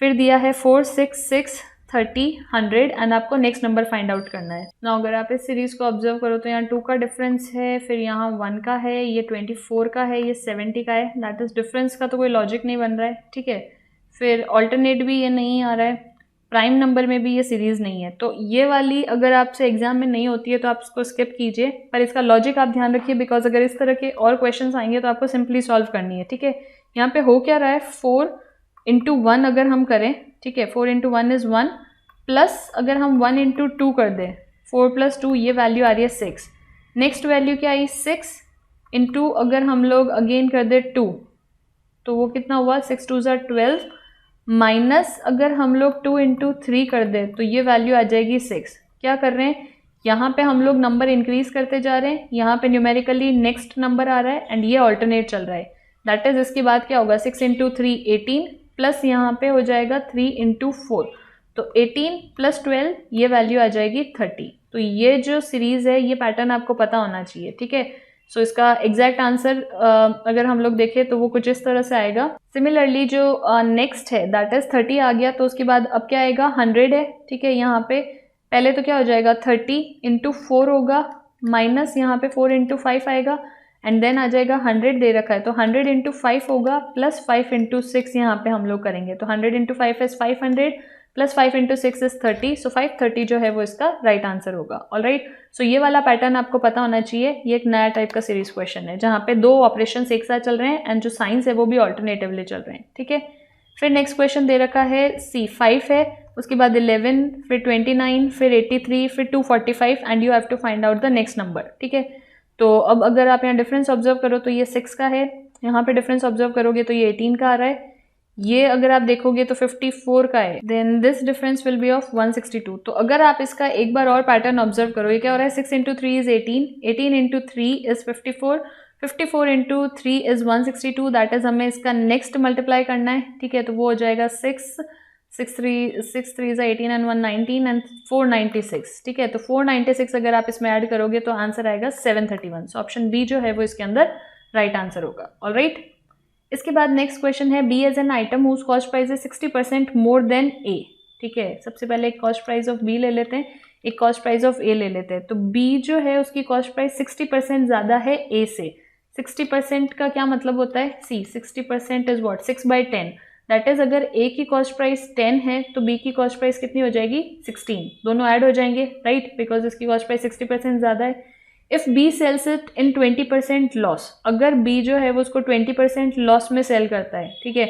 Speaker 1: फिर दिया है 4 6 6 30 100 एंड आपको नेक्स्ट नंबर फाइंड आउट करना है ना। अगर आप इस सीरीज को ऑब्जर्व करो तो यहाँ 2 का डिफरेंस है, फिर यहाँ 1 का है, ये 24 का है, ये 70 का है, दैट इज डिफरेंस का तो कोई लॉजिक नहीं बन रहा है। ठीक है, फिर ऑल्टरनेट भी ये नहीं आ रहा है, प्राइम नंबर में भी ये सीरीज नहीं है, तो ये वाली अगर आपसे एग्जाम में नहीं होती है तो आप इसको स्किप कीजिए, पर इसका लॉजिक आप ध्यान रखिए, बिकॉज अगर इस तरह के और क्वेश्चंस आएंगे तो आपको सिंपली सॉल्व करनी है। ठीक है, यहाँ पे हो क्या रहा है 4 इंटू 1 अगर हम करें, ठीक है 4 इंटू 1 इज 1, प्लस अगर हम 1 इंटू 2 कर दें 4 + 2, ये वैल्यू आ रही है 6। नेक्स्ट वैल्यू क्या आई 6 इंटू अगर हम लोग अगेन कर दे 2, तो वो कितना हुआ 6 2 = 12, माइनस अगर हम लोग 2 इंटू 3 कर दें तो ये वैल्यू आ जाएगी 6। क्या कर रहे हैं, यहाँ पे हम लोग नंबर इंक्रीज करते जा रहे हैं, यहाँ पे न्यूमेरिकली नेक्स्ट नंबर आ रहा है एंड ये ऑल्टरनेट चल रहा है, दैट इज इसके बाद क्या होगा 6 इंटू 3 18, प्लस यहाँ पे हो जाएगा 3 इंटू 4, तो 18 + 12 ये वैल्यू आ जाएगी 30। तो ये जो सीरीज है ये पैटर्न आपको पता होना चाहिए। ठीक है, सो इसका एग्जैक्ट आंसर अगर हम लोग देखें तो वो कुछ इस तरह से आएगा। सिमिलरली जो नेक्स्ट है दैट इज 30 आ गया, तो उसके बाद अब क्या आएगा 100 है। ठीक है, यहाँ पे पहले तो क्या हो जाएगा 30 इंटू 4 होगा, माइनस यहाँ पे 4 इंटू 5 आएगा एंड देन आ जाएगा 100 दे रखा है, तो 100 इंटू 5 होगा, प्लस 5 इंटू 6 यहाँ पे हम लोग करेंगे, तो 100 into 5 is 500 plus 5 into 6 is 30, सो 530 जो है वो इसका राइट आंसर होगा। ऑलराइट, सो ये वाला पैटर्न आपको पता होना चाहिए। ये एक नया टाइप का सीरीज क्वेश्चन है जहाँ पे 2 ऑपरेशंस एक साथ चल रहे हैं एंड जो साइंस है वो भी ऑल्टरनेटिवली चल रहे हैं। ठीक है, फिर नेक्स्ट क्वेश्चन दे रखा है C5 है, उसके बाद 11, फिर 29, फिर 83, फिर 245 and you have to find out the next number. ठीक है, तो अब अगर आप यहाँ डिफरेंस ऑब्जर्व करो तो ये 6 का है, यहाँ पे डिफरेंस ऑब्जर्व करोगे तो ये 18 का आ रहा है, ये अगर आप देखोगे तो 54 का है, then this difference will be of 162। तो अगर आप इसका एक बार और पैटर्न ऑब्जर्व करो, ये क्या हो रहा है, 6 into 3 is 18, 18 into 3 is 54, 54 into 3 is 162, that is हमें इसका नेक्स्ट मल्टीप्लाई करना है, ठीक है। तो वो हो जाएगा 6 3 इज 18 एंड 119 एंड 496, ठीक है। तो 496 अगर आप इसमें ऐड करोगे तो आंसर आएगा 731। सो ऑप्शन बी जो है वो इसके अंदर राइट आंसर होगा। ऑलराइट, इसके बाद नेक्स्ट क्वेश्चन है, B has an item whose cost price is 60% more than A, ठीक है। सबसे पहले एक कॉस्ट प्राइस ऑफ बी ले लेते हैं, एक कॉस्ट प्राइस ऑफ ए ले लेते हैं। तो बी जो है उसकी कॉस्ट प्राइस 60% ज़्यादा है ए से। 60% का क्या मतलब होता है, सी 60% इज व्हाट, 6/10, दैट इज अगर ए की कॉस्ट प्राइस 10 है तो बी की कॉस्ट प्राइस कितनी हो जाएगी, 16, दोनों ऐड हो जाएंगे, राइट, बिकॉज इसकी कॉस्ट प्राइस 60% ज़्यादा है। If B sells it in 20% loss, अगर बी जो है वो उसको 20% लॉस में सेल करता है, ठीक है,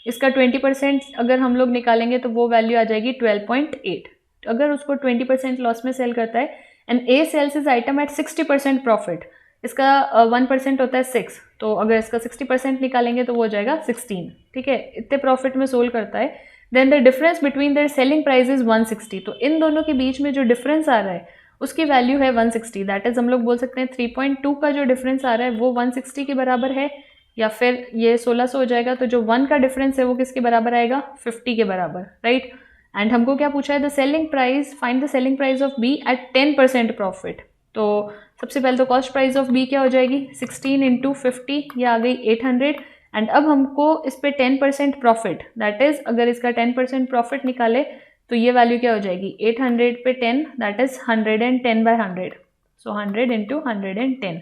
Speaker 1: इसका 20% अगर हम लोग निकालेंगे तो वो वैल्यू आ जाएगी 12.8। अगर उसको 20% लॉस में सेल करता है and A sells is item at 60% profit, इसका 1% होता है 6, तो अगर इसका 60% निकालेंगे तो वो हो जाएगा 16, ठीक है, इतने प्रॉफिट में सोल्ड करता है। Then the difference between their selling price is 160, तो इन दोनों के बीच में जो डिफरेंस आ रहा है उसकी वैल्यू है 160, दैट इज हम लोग बोल सकते हैं 3.2 का जो डिफरेंस आ रहा है वो 160 के बराबर है, या फिर ये 1600 हो जाएगा। तो जो 1 का डिफरेंस है वो किसके बराबर आएगा, 50 के बराबर, राइट। एंड हमको क्या पूछा है, the selling price, find the selling price of B at 10% profit. तो सबसे पहले तो कॉस्ट प्राइस ऑफ बी क्या हो जाएगी, 16 इंटू 50, ये आ गई 800। एंड अब हमको इस पे 10% प्रॉफिट, दैट इज अगर इसका 10% प्रॉफिट निकाले तो ये वैल्यू क्या हो जाएगी, 800 पे 10, that is 110/100, so 100 into 110।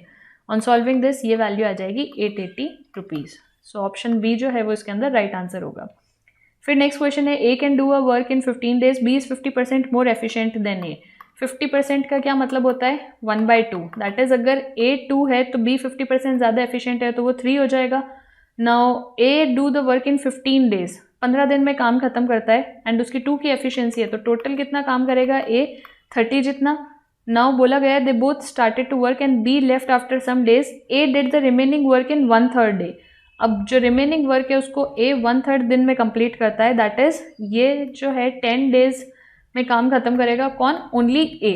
Speaker 1: On solving this ये वैल्यू आ जाएगी 880 रुपीज़। सो ऑप्शन बी जो है वो इसके अंदर राइट आंसर होगा। फिर नेक्स्ट क्वेश्चन है, A can do a work in 15 days, B is 50% more efficient than A. 50% का क्या मतलब होता है, 1/2, दैट इज अगर ए 2 है तो बी 50% ज़्यादा एफिशिएंट है तो वो 3 हो जाएगा। Now A do the work in 15 days, 15 दिन में काम खत्म करता है एंड उसकी 2 की एफिशिएंसी है, तो टोटल कितना काम करेगा ए, 30 जितना। नाउ बोला गया they both started to work and B left after some days, A did the remaining work in 1/3 day. अब जो रिमेनिंग वर्क है उसको ए 1/3 दिन में कंप्लीट करता है, दैट इज ये जो है 10 days में काम खत्म करेगा, कौन, ओनली ए,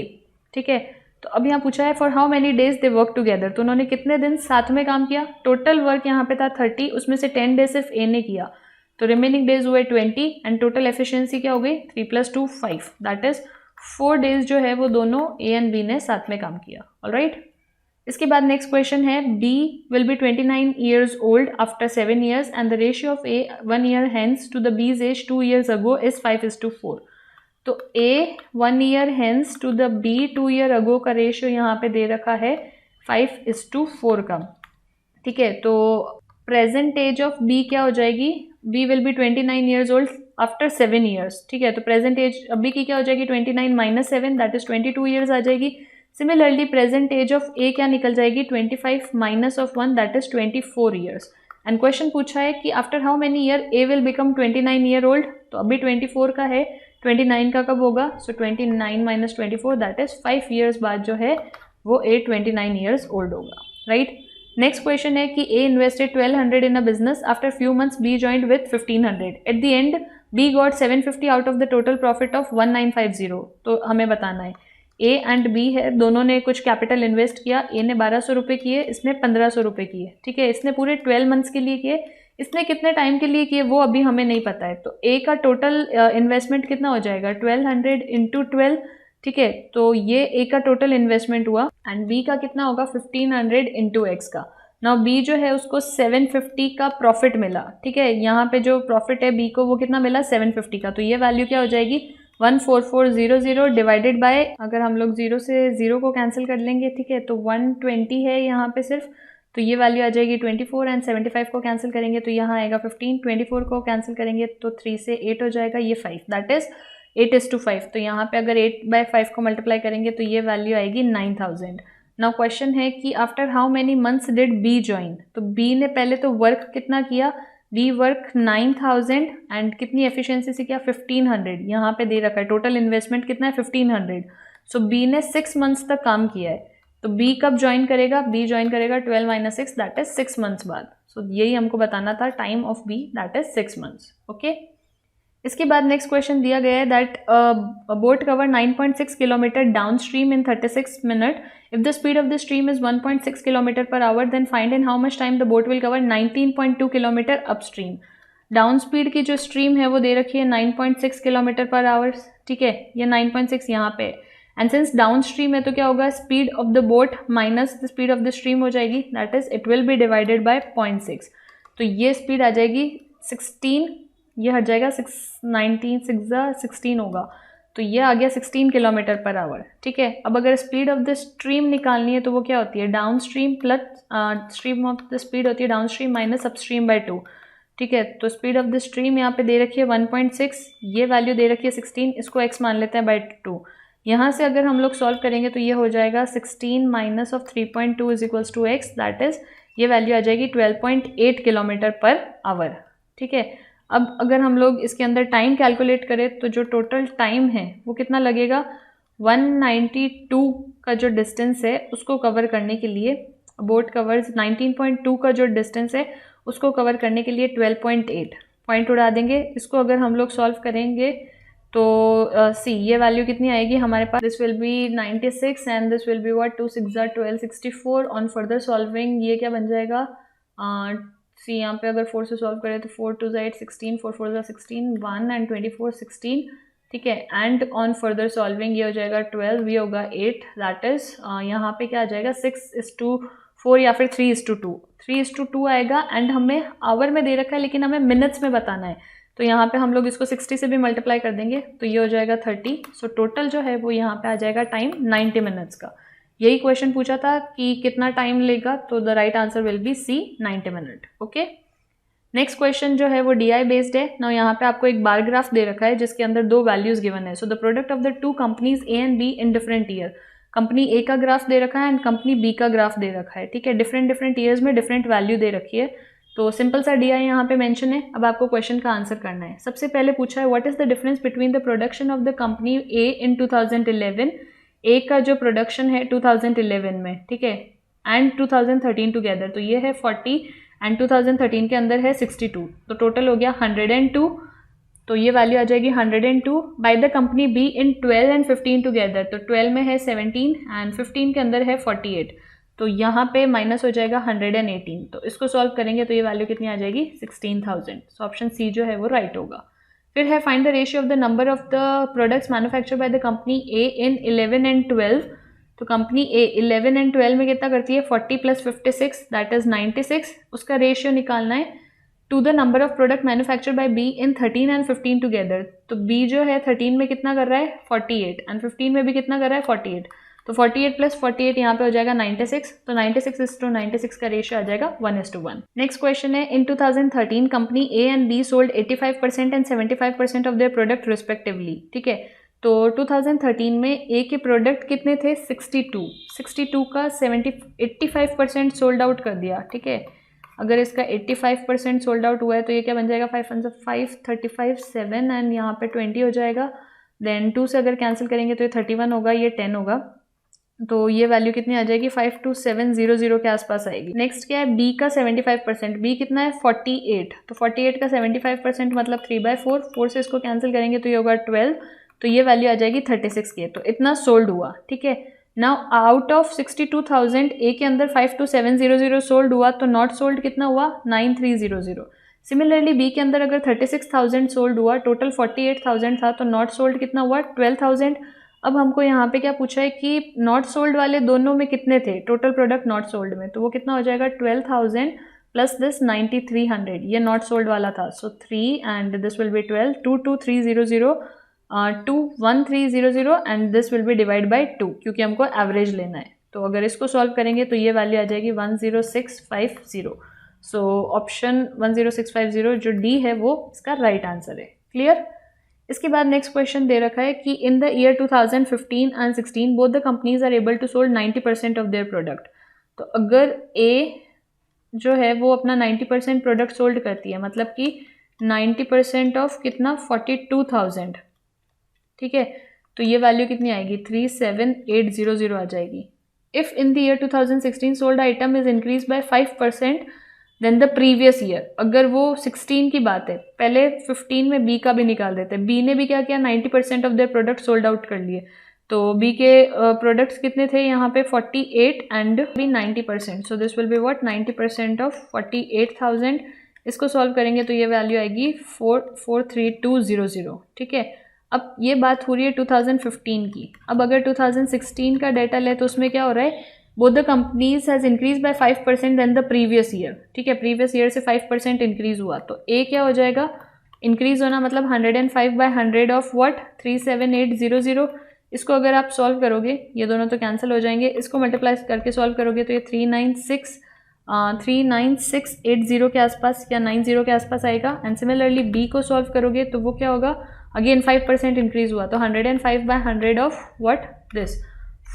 Speaker 1: ठीक है। तो अब यहाँ पूछा है for how many days they work together, तो उन्होंने कितने दिन साथ में काम किया, टोटल वर्क यहाँ पे था 30, उसमें से 10 डेज सिर्फ ए ने किया, तो रिमेनिंग डेज हुए 20 एंड टोटल एफिशिएंसी क्या हो गई, 3 + 2 5, दैट इज 4 डेज जो है वो दोनों ए एंड बी ने साथ में काम किया। ऑलराइट, इसके बाद नेक्स्ट क्वेश्चन है, B will be 29 years old after 7 years and the ratio of A 1 year hence to the B's age 2 years ago is 5:4। तो A 1 year hence to the B 2 year ago का रेशियो यहाँ पे दे रखा है 5:4 का, ठीक है। तो प्रेजेंट एज ऑफ बी क्या हो जाएगी, B will be 29 years old after 7 years, ठीक है। तो प्रेजेंट एज बी की क्या हो जाएगी, 29 - 7, दैट इज 22 years आ जाएगी। सिमिलरली प्रेजेंट एज ऑफ ए क्या निकल जाएगी, 25 - 1, that is 24 years। And question पूछा है कि after how many year A will become 29 year old, तो अभी 24 का है, 29 का कब होगा, सो 29 - 24, दैट इज 5 years बाद जो है वो ए 29 years old होगा, राइट। नेक्स्ट क्वेश्चन है कि A invested 1200 in a business, after few months B joined with 1500, at the end B got 750 out of the total profit of 1950। तो हमें बताना है ए एंड बी है, दोनों ने कुछ कैपिटल इन्वेस्ट किया, ए ने 1200 रुपये किए, इसने 1500 रुपये किए, ठीक है। इसने पूरे 12 मंथ्स के लिए किए, इसने कितने टाइम के लिए किए वो अभी हमें नहीं पता है। तो ए का टोटल इन्वेस्टमेंट कितना हो जाएगा, 1200 इंटू 12, ठीक है। तो ये ए का टोटल इन्वेस्टमेंट हुआ एंड बी का कितना होगा, 1500 इंटू एक्स का। नाउ बी जो है उसको 750 का प्रॉफिट मिला, ठीक है। यहाँ पे जो प्रॉफिट है बी को वो कितना मिला, 750 का, तो ये वैल्यू क्या हो जाएगी, 14400 डिवाइडेड बाय, अगर हम लोग 0 से 0 को कैंसिल कर लेंगे, ठीक है, तो 120 है यहाँ पे सिर्फ, तो ये वैल्यू आ जाएगी 24 एंड 75 को कैंसिल करेंगे तो यहाँ आएगा 15, 24 को कैंसिल करेंगे तो 3 से 8 हो जाएगा, ये 5, दैट इज 8:5। तो यहाँ पे अगर 8/5 को मल्टीप्लाई करेंगे तो ये वैल्यू आएगी 9000। नाउ क्वेश्चन है कि after how many months did B join, तो बी ने पहले तो वर्क कितना किया, बी वर्क 9000 एंड कितनी एफिशिएंसी से किया, 1500, यहाँ पे दे रखा है टोटल इन्वेस्टमेंट कितना है, 1500। सो बी ने 6 मंथ्स तक काम किया है, तो बी कब ज्वाइन करेगा, बी ज्वाइन करेगा 12 - 6, दैट इज 6 मंथ्स बाद। सो यही हमको बताना था, time of B that is 6 months. Okay, इसके बाद नेक्स्ट क्वेश्चन दिया गया है that boat cover 9.6 kilometre down stream in 36 minute. If the speed of the stream is 1.6 kilometre per hour then find in how much time the boat will cover 19.2 kilometre up stream. Down speed की जो स्ट्रीम है वो दे रखी है 9.6 किलोमीटर पर आवर, ठीक है, ये 9.6 यहाँ पे, एंड सिंस डाउन स्ट्रीम है तो क्या होगा, speed of the boat minus the speed of the stream हो जाएगी, that is it will B divided by 0.6। तो ये स्पीड आ जाएगी 16, ये हट जाएगा 19 16 होगा, तो ये आ गया 16 किलोमीटर पर आवर, ठीक है। अब अगर स्पीड ऑफ द स्ट्रीम निकालनी है तो वो क्या होती है, down stream plus stream of the speed होती है down stream minus up stream by 2, ठीक है। तो स्पीड ऑफ द स्ट्रीम यहाँ पे दे रखी है 1.6, ये वैल्यू दे रखी है 16, इसको x मान लेते हैं बाय 2। यहाँ से अगर हम लोग सॉल्व करेंगे तो ये हो जाएगा 16 minus of 3.2 is equals to x, that is ये वैल्यू आ जाएगी 12.8 किलोमीटर पर आवर, ठीक है। अब अगर हम लोग इसके अंदर टाइम कैलकुलेट करें तो जो टोटल टाइम है वो कितना लगेगा, 192 का जो डिस्टेंस है उसको कवर करने के लिए, बोट कवर्स 19.2 का जो डिस्टेंस है उसको कवर करने के लिए 12.8 पॉइंट उड़ा देंगे। इसको अगर हम लोग सॉल्व करेंगे तो सी ये वैल्यू कितनी आएगी हमारे पास, this will be 96 and this will be what 2 6 12 64। On further solving ये क्या बन जाएगा, सी यहाँ पे अगर 4 से सॉल्व करें तो 4 2 8 16, 4 4 16 1 एंड 24 16, ठीक है। एंड ऑन फर्दर सॉल्विंग ये हो जाएगा 12, ये होगा 8, दैट इज यहाँ पे क्या आ जाएगा 6:4 या फिर 3:2, 3:2 आएगा। एंड हमें आवर में दे रखा है लेकिन हमें मिनट्स में बताना है, तो यहाँ पे हम लोग इसको 60 से भी मल्टीप्लाई कर देंगे तो ये हो जाएगा 30। सो टोटल जो है वो यहाँ पे आ जाएगा टाइम 90 मिनट्स का। यही क्वेश्चन पूछा था कि कितना टाइम लेगा, तो the right answer will be C 90 minute. Okay, next question जो है वो DI बेस्ड है। नाउ यहाँ पे आपको एक बार ग्राफ दे रखा है जिसके अंदर दो वैल्यूज गिवन है। So the product of the two companies A and B in different year, company A का ग्राफ दे रखा है एंड कंपनी B का ग्राफ दे रखा है, ठीक है। डिफरेंट ईयर्स में डिफरेंट वैल्यू दे रखी है, तो सिंपल सा DI यहाँ पे मेंशन है। अब आपको क्वेश्चन का आंसर करना है। सबसे पहले पूछा है what is the difference between the production of the company A in 2011, A का जो प्रोडक्शन है 2011 में, ठीक है, एंड 2013 टुगेदर, तो ये है 40 एंड 2013 के अंदर है 62, तो टोटल हो गया 102। तो ये वैल्यू आ जाएगी 102 bye the company B in 12 and 15 together, तो 12 में है 17 एंड 15 के अंदर है 48, तो यहाँ पे माइनस हो जाएगा 118। तो इसको सॉल्व करेंगे तो ये वैल्यू कितनी आ जाएगी 16,000। सो ऑप्शन सी जो है वो राइट होगा। फिर है find the ratio of the number of the products manufactured by the company A in 11 and 12, तो कंपनी A 11 एंड 12 में कितना करती है 40 + 56 दैट इज 96, उसका रेशियो निकालना है to the number of product manufactured by B in 13 and 15 together. तो B जो है 13 में कितना कर रहा है 48 एंड 15 में भी कितना कर रहा है 48, तो 48 + 48 यहाँ पे हो जाएगा 96, तो 96:96 का रेशियो आ जाएगा 1:1। नेक्स्ट क्वेश्चन है इन 2013 company A and B sold 85% and 75% of their product respectively, ठीक है। तो 2013 में A के प्रोडक्ट कितने थे 62 का 85% सोल्ड आउट कर दिया, ठीक है। अगर इसका 85% सोल्ड आउट हुआ है तो ये क्या बन जाएगा 5 35 7 एंड यहाँ पे 20 हो जाएगा, देन 2 से अगर कैंसिल करेंगे तो ये 31 होगा, ये 10 होगा, तो ये वैल्यू कितनी आ जाएगी 52700 के आसपास आएगी। नेक्स्ट क्या है B का 75%, B कितना है 48, तो 48 का 75% मतलब 3/4, 4 से इसको कैंसिल करेंगे तो ये होगा 12, तो ये वैल्यू आ जाएगी 36 के, तो इतना सोल्ड हुआ, ठीक है। नाउ आउट ऑफ 62,000 A के अंदर 52700 सोल्ड हुआ, तो नॉट सोल्ड कितना हुआ 9300। सिमिलरली B के अंदर अगर 36,000 सोल्ड हुआ, टोटल 48,000 था, तो नॉट सोल्ड कितना हुआ 12,000। अब हमको यहाँ पे क्या पूछा है कि नॉट सोल्ड वाले दोनों में कितने थे टोटल प्रोडक्ट नॉट सोल्ड में, तो वो कितना हो जाएगा 12,000 प्लस दिस 9300, ये नॉट सोल्ड वाला था, सो 3 and this will B 12, 22300 21300 and this will B divide by 2 क्योंकि हमको एवरेज लेना है। तो अगर इसको सॉल्व करेंगे तो ये वैल्यू आ जाएगी 10650। सो ऑप्शन 10650 जो डी है वो इसका राइट आंसर है। क्लियर। इसके बाद नेक्स्ट क्वेश्चन दे रखा है कि in the year 2015 and 16 both the companies are able to sold 90% of their product. तो अगर A जो है वो अपना 90% प्रोडक्ट सोल्ड करती है, मतलब कि 90% ऑफ कितना 42,000, ठीक है, तो ये वैल्यू कितनी आएगी 37800 आ जाएगी। If in the year 2016 sold item is increase by 5%, than the previous year, अगर वो 16 की बात है, पहले 15 में बी का भी निकाल देते हैं। बी ने भी क्या किया, 90% of their product sold out कर लिए। तो बी के प्रोडक्ट्स कितने थे यहाँ पे, 48 and B 90%, so this will be what, 90% of 48,000। इसको सॉल्व करेंगे तो ये वैल्यू आएगी 43200। ठीक है, अब ये बात हो रही है 2015 की। अब अगर 2016 का डाटा ले तो उसमें क्या हो रहा है, both the companies has increase by 5% than the previous year. ठीक है, प्रीवियस ईयर से 5% इंक्रीज हुआ, तो ए क्या हो जाएगा, इंक्रीज होना मतलब 105/100 ऑफ व्हाट, 37800। इसको अगर आप सॉल्व करोगे, ये दोनों तो कैंसिल हो जाएंगे, इसको मल्टीप्लाई करके सॉल्व करोगे तो ये 39680 के आसपास या 90 के आसपास आएगा। एंड सिमिलरली बी को सॉल्व करोगे तो वो क्या होगा, अगेन 5% इंक्रीज हुआ, तो 105/100 ऑफ व्हाट, दिस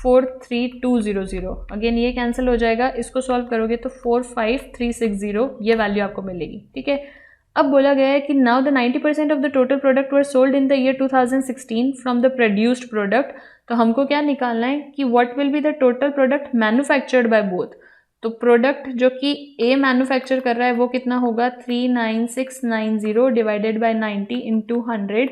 Speaker 1: 43200। अगेन ये कैंसिल हो जाएगा, इसको सॉल्व करोगे तो 45360 ये वैल्यू आपको मिलेगी। ठीक है, अब बोला गया है कि now the 90% of the total product were sold in the year 2016 from the produced product. तो हमको क्या निकालना है कि what will be the total product manufactured by both. तो प्रोडक्ट जो कि ए मैन्युफैक्चर कर रहा है वो कितना होगा, 39690 डिवाइडेड बाय 90 इंटू 100।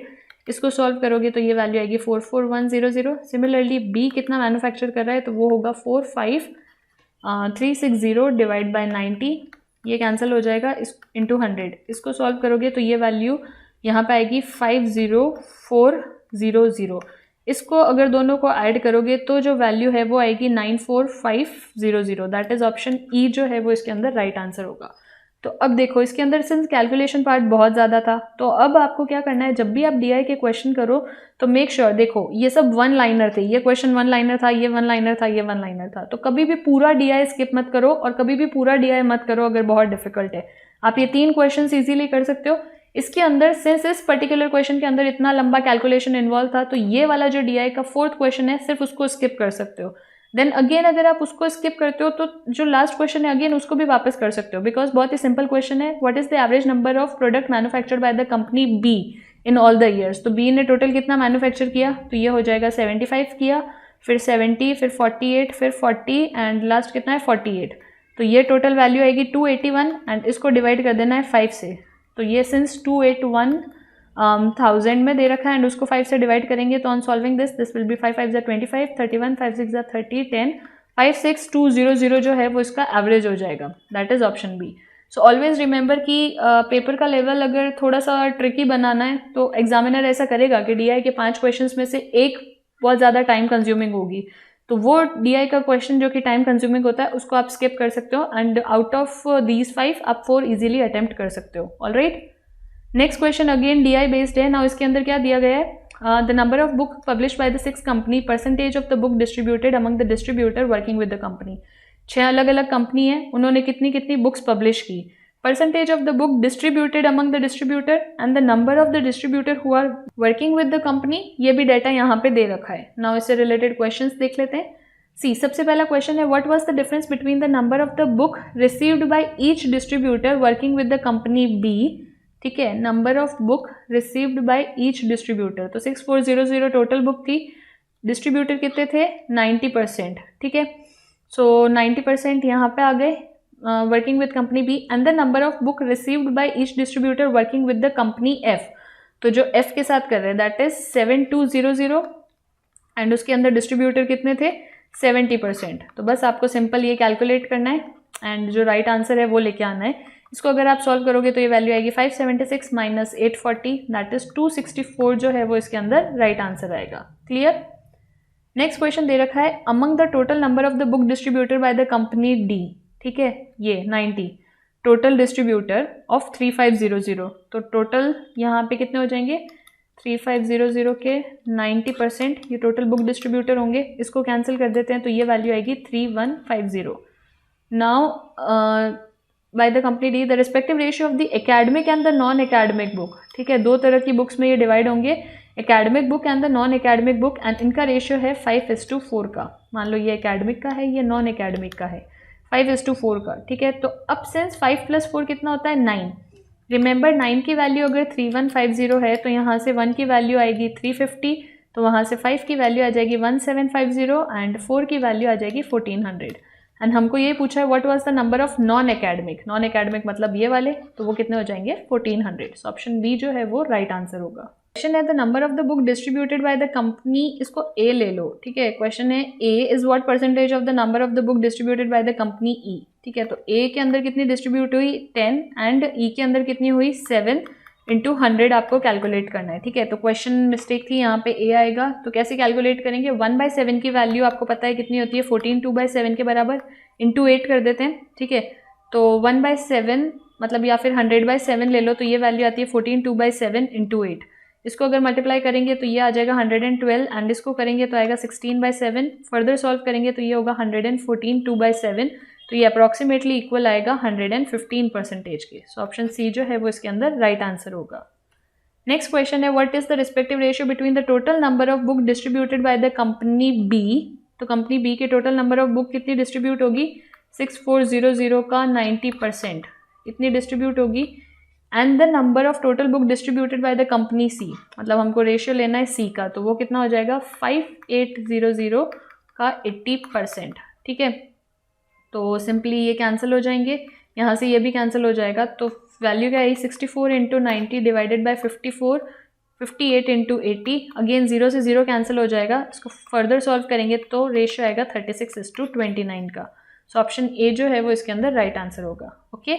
Speaker 1: इसको सॉल्व करोगे तो ये वैल्यू आएगी 44100। सिमिलरली बी कितना मैन्युफैक्चर कर रहा है तो वो होगा 45360 डिवाइड बाय 90, ये कैंसिल हो जाएगा, इस इंटू 100। इसको सॉल्व करोगे तो ये वैल्यू यहाँ पे आएगी 50400। इसको अगर दोनों को ऐड करोगे तो जो वैल्यू है वो आएगी 94500। दैट इज ऑप्शन ई जो है वो इसके अंदर राइट आंसर होगा। तो अब देखो इसके अंदर सिंस कैलकुलेशन पार्ट बहुत ज़्यादा था, तो अब आपको क्या करना है, जब भी आप डीआई के क्वेश्चन करो तो मेक श्योर, देखो ये सब वन लाइनर थे, ये क्वेश्चन वन लाइनर था, ये वन लाइनर था, ये वन लाइनर था, तो कभी भी पूरा डीआई स्किप मत करो और कभी भी पूरा डीआई मत करो अगर बहुत डिफिकल्ट है। आप ये 3 क्वेश्चन इजीली कर सकते हो। इसके अंदर सिंस इस पर्टिकुलर क्वेश्चन के अंदर इतना लंबा कैलकुलेशन इन्वॉल्व था, तो ये वाला जो डीआई का 4th क्वेश्चन है सिर्फ उसको स्किप कर सकते हो। देन अगेन अगर आप उसको स्किप करते हो तो जो लास्ट क्वेश्चन है अगेन उसको भी वापस कर सकते हो, बिकॉज बहुत ही सिंपल क्वेश्चन है। What is the average number of product manufactured bye the company be in all the years. तो बी ने टोटल कितना मैन्युफैक्चर किया, तो ये हो जाएगा 75 किया, फिर 70, फिर 48, फिर 40 एंड लास्ट कितना है 48। तो ये टोटल वैल्यू आएगी 281 एंड इसको डिवाइड कर देना है 5 से। तो ये सिंस 281,000 में दे रखा है एंड उसको 5 से डिवाइड करेंगे तो on solving this will B 5 5 25, 31, 5 6 30, 10, 56200 जो है वो इसका एवरेज हो जाएगा। That is option B. So always remember कि पेपर का लेवल अगर थोड़ा सा ट्रिकी बनाना है तो एग्जामिनर ऐसा करेगा कि डीआई के 5 क्वेश्चंस में से एक बहुत ज़्यादा टाइम कंज्यूमिंग होगी, तो वो डीआई का क्वेश्चन जो कि टाइम कंज्यूमिंग होता है उसको आप स्किप कर सकते हो एंड आउट ऑफ दीज 5 आप 4 इजीली अटेम्प्ट कर सकते हो। Alright, next question again DI based है। नाउ इसके अंदर क्या दिया गया है, the number of book publish by the 6 company, percentage of the book distributed among the distributor working with the company. 6 अलग अलग कंपनी है, उन्होंने कितनी कितनी बुक्स पब्लिश की, percentage of the book distributed among the distributor and the number of the distributor who are working with the company, ये भी डाटा यहाँ पे दे रखा है। नाउ इससे रिलेटेड क्वेश्चंस देख लेते हैं। सी, सबसे पहला क्वेश्चन है what was the difference between the number of the book received by each distributor working with the company B. ठीक है, number of book received by each distributor, तो 6400 टोटल बुक थी, डिस्ट्रीब्यूटर कितने थे 90%। ठीक है, सो 90% यहाँ पे आ गए working with company B and the number of book received by each distributor working with the company F. तो जो एफ के साथ कर रहे हैं दैट इज 7200 एंड उसके अंदर डिस्ट्रीब्यूटर कितने थे 70%। तो बस आपको सिंपल ये कैलकुलेट करना है एंड जो राइट आंसर है वो लेके आना है। इसको अगर आप सॉल्व करोगे तो ये वैल्यू आएगी 576 माइनस 840 दैट इज 264 जो है वो इसके अंदर राइट आंसर आएगा। क्लियर। नेक्स्ट क्वेश्चन दे रखा है among the total number of the book distributor bye the company D. ठीक है, ये 90 टोटल डिस्ट्रीब्यूटर ऑफ 3500, तो टोटल यहाँ पे कितने हो जाएंगे 3500 के 90% ये टोटल बुक डिस्ट्रीब्यूटर होंगे। इसको कैंसिल कर देते हैं तो ये वैल्यू आएगी 3150। Now bye the company D the respective ratio of the academic and the non academic book. ठीक है, 2 तरह की बुक्स में ये डिवाइड होंगे, academic book and the non academic book and इनका रेशियो है 5:4 का। मान लो ये एकेडमिक का है, ये नॉन एकेडमिक का है, 5:4 का। ठीक है, तो अब सिंस 5 + 4 कितना होता है 9। रिमेंबर 9 की वैल्यू अगर 3150 है तो यहाँ से 1 की वैल्यू आएगी 350, तो वहाँ से 5 की वैल्यू आ जाएगी 1750 एंड 4 की वैल्यू आ जाएगी 1400 एंड हमको ये पूछा है what was the number of non academic मतलब ये वाले, तो वो कितने हो जाएंगे 1400। सो ऑप्शन बी जो है वो राइट आंसर होगा। क्वेश्चन है the number of the book distributed by the company, इसको ए ले लो, ठीक है। क्वेश्चन है A is what percentage of the number of the book distributed by the company E, ठीक है। तो ए के अंदर कितनी डिस्ट्रीब्यूट हुई 10 एंड ई के अंदर कितनी हुई 7 इंटू 100 आपको कैलकुलेट करना है, ठीक है। तो क्वेश्चन मिस्टेक थी, यहाँ पे ए आएगा। तो कैसे कैलकुलेट करेंगे, 1/7 की वैल्यू आपको पता है कितनी होती है 14, 2/7 के बराबर, इंटू 8 कर देते हैं, ठीक है। तो 1/7 मतलब या फिर 100/7 ले लो, तो ये वैल्यू आती है 14, 2/7 इंटू 8। इसको अगर मल्टीप्लाई करेंगे तो ये आ जाएगा 112 एंड इसको करेंगे तो आएगा 16/7। फर्दर सॉल्व करेंगे तो ये होगा 114 2/7, तो ये अप्रॉक्सीमेटली इक्वल आएगा 115% के। सो ऑप्शन सी जो है वो इसके अंदर राइट आंसर होगा। नेक्स्ट क्वेश्चन है what is the respective ratio between the total number of book distributed by the company B. तो कंपनी बी के टोटल नंबर ऑफ बुक कितनी डिस्ट्रीब्यूट होगी 6400 का 90% इतनी डिस्ट्रीब्यूट होगी। And the number of total book distributed by the company C, मतलब हमको रेशियो लेना है सी का, तो वो कितना हो जाएगा 5800 का 80%, ठीक है। तो सिंपली ये कैंसिल हो जाएंगे, यहाँ से ये भी कैंसिल हो जाएगा। तो वैल्यू क्या आई 64 into 90 divided by 54, 58 into 80, again 0 से 0 कैंसिल हो जाएगा। इसको फर्दर सॉल्व करेंगे तो रेशियो आएगा 36:29 का। सो ऑप्शन ए जो है वो इसके अंदर राइट आंसर होगा। ओके,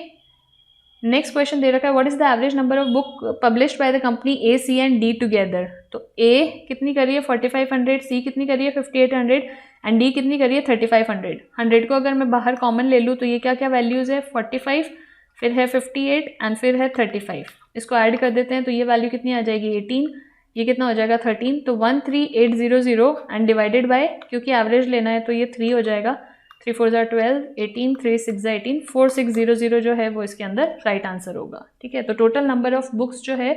Speaker 1: नेक्स्ट क्वेश्चन दे रखा है what is the average number of book published by the company A C and D together. तो ए कितनी करी है 4500, सी कितनी करी है 5800 एंड डी कितनी करी है 3500। 100 को अगर मैं बाहर कॉमन ले लूँ तो ये क्या क्या वैल्यूज़ है 45, फिर है 58 एंड फिर है 35। इसको ऐड कर देते हैं तो ये वैल्यू कितनी आ जाएगी 18, ये कितना हो जाएगा 13। तो 13800 एंड डिवाइडेड बाय, क्योंकि एवरेज लेना है तो ये 3 हो जाएगा, 3 4 12, 18, 3 6 18, 4600 जो है वो इसके अंदर राइट आंसर होगा, ठीक है। तो टोटल नंबर ऑफ बुक्स जो है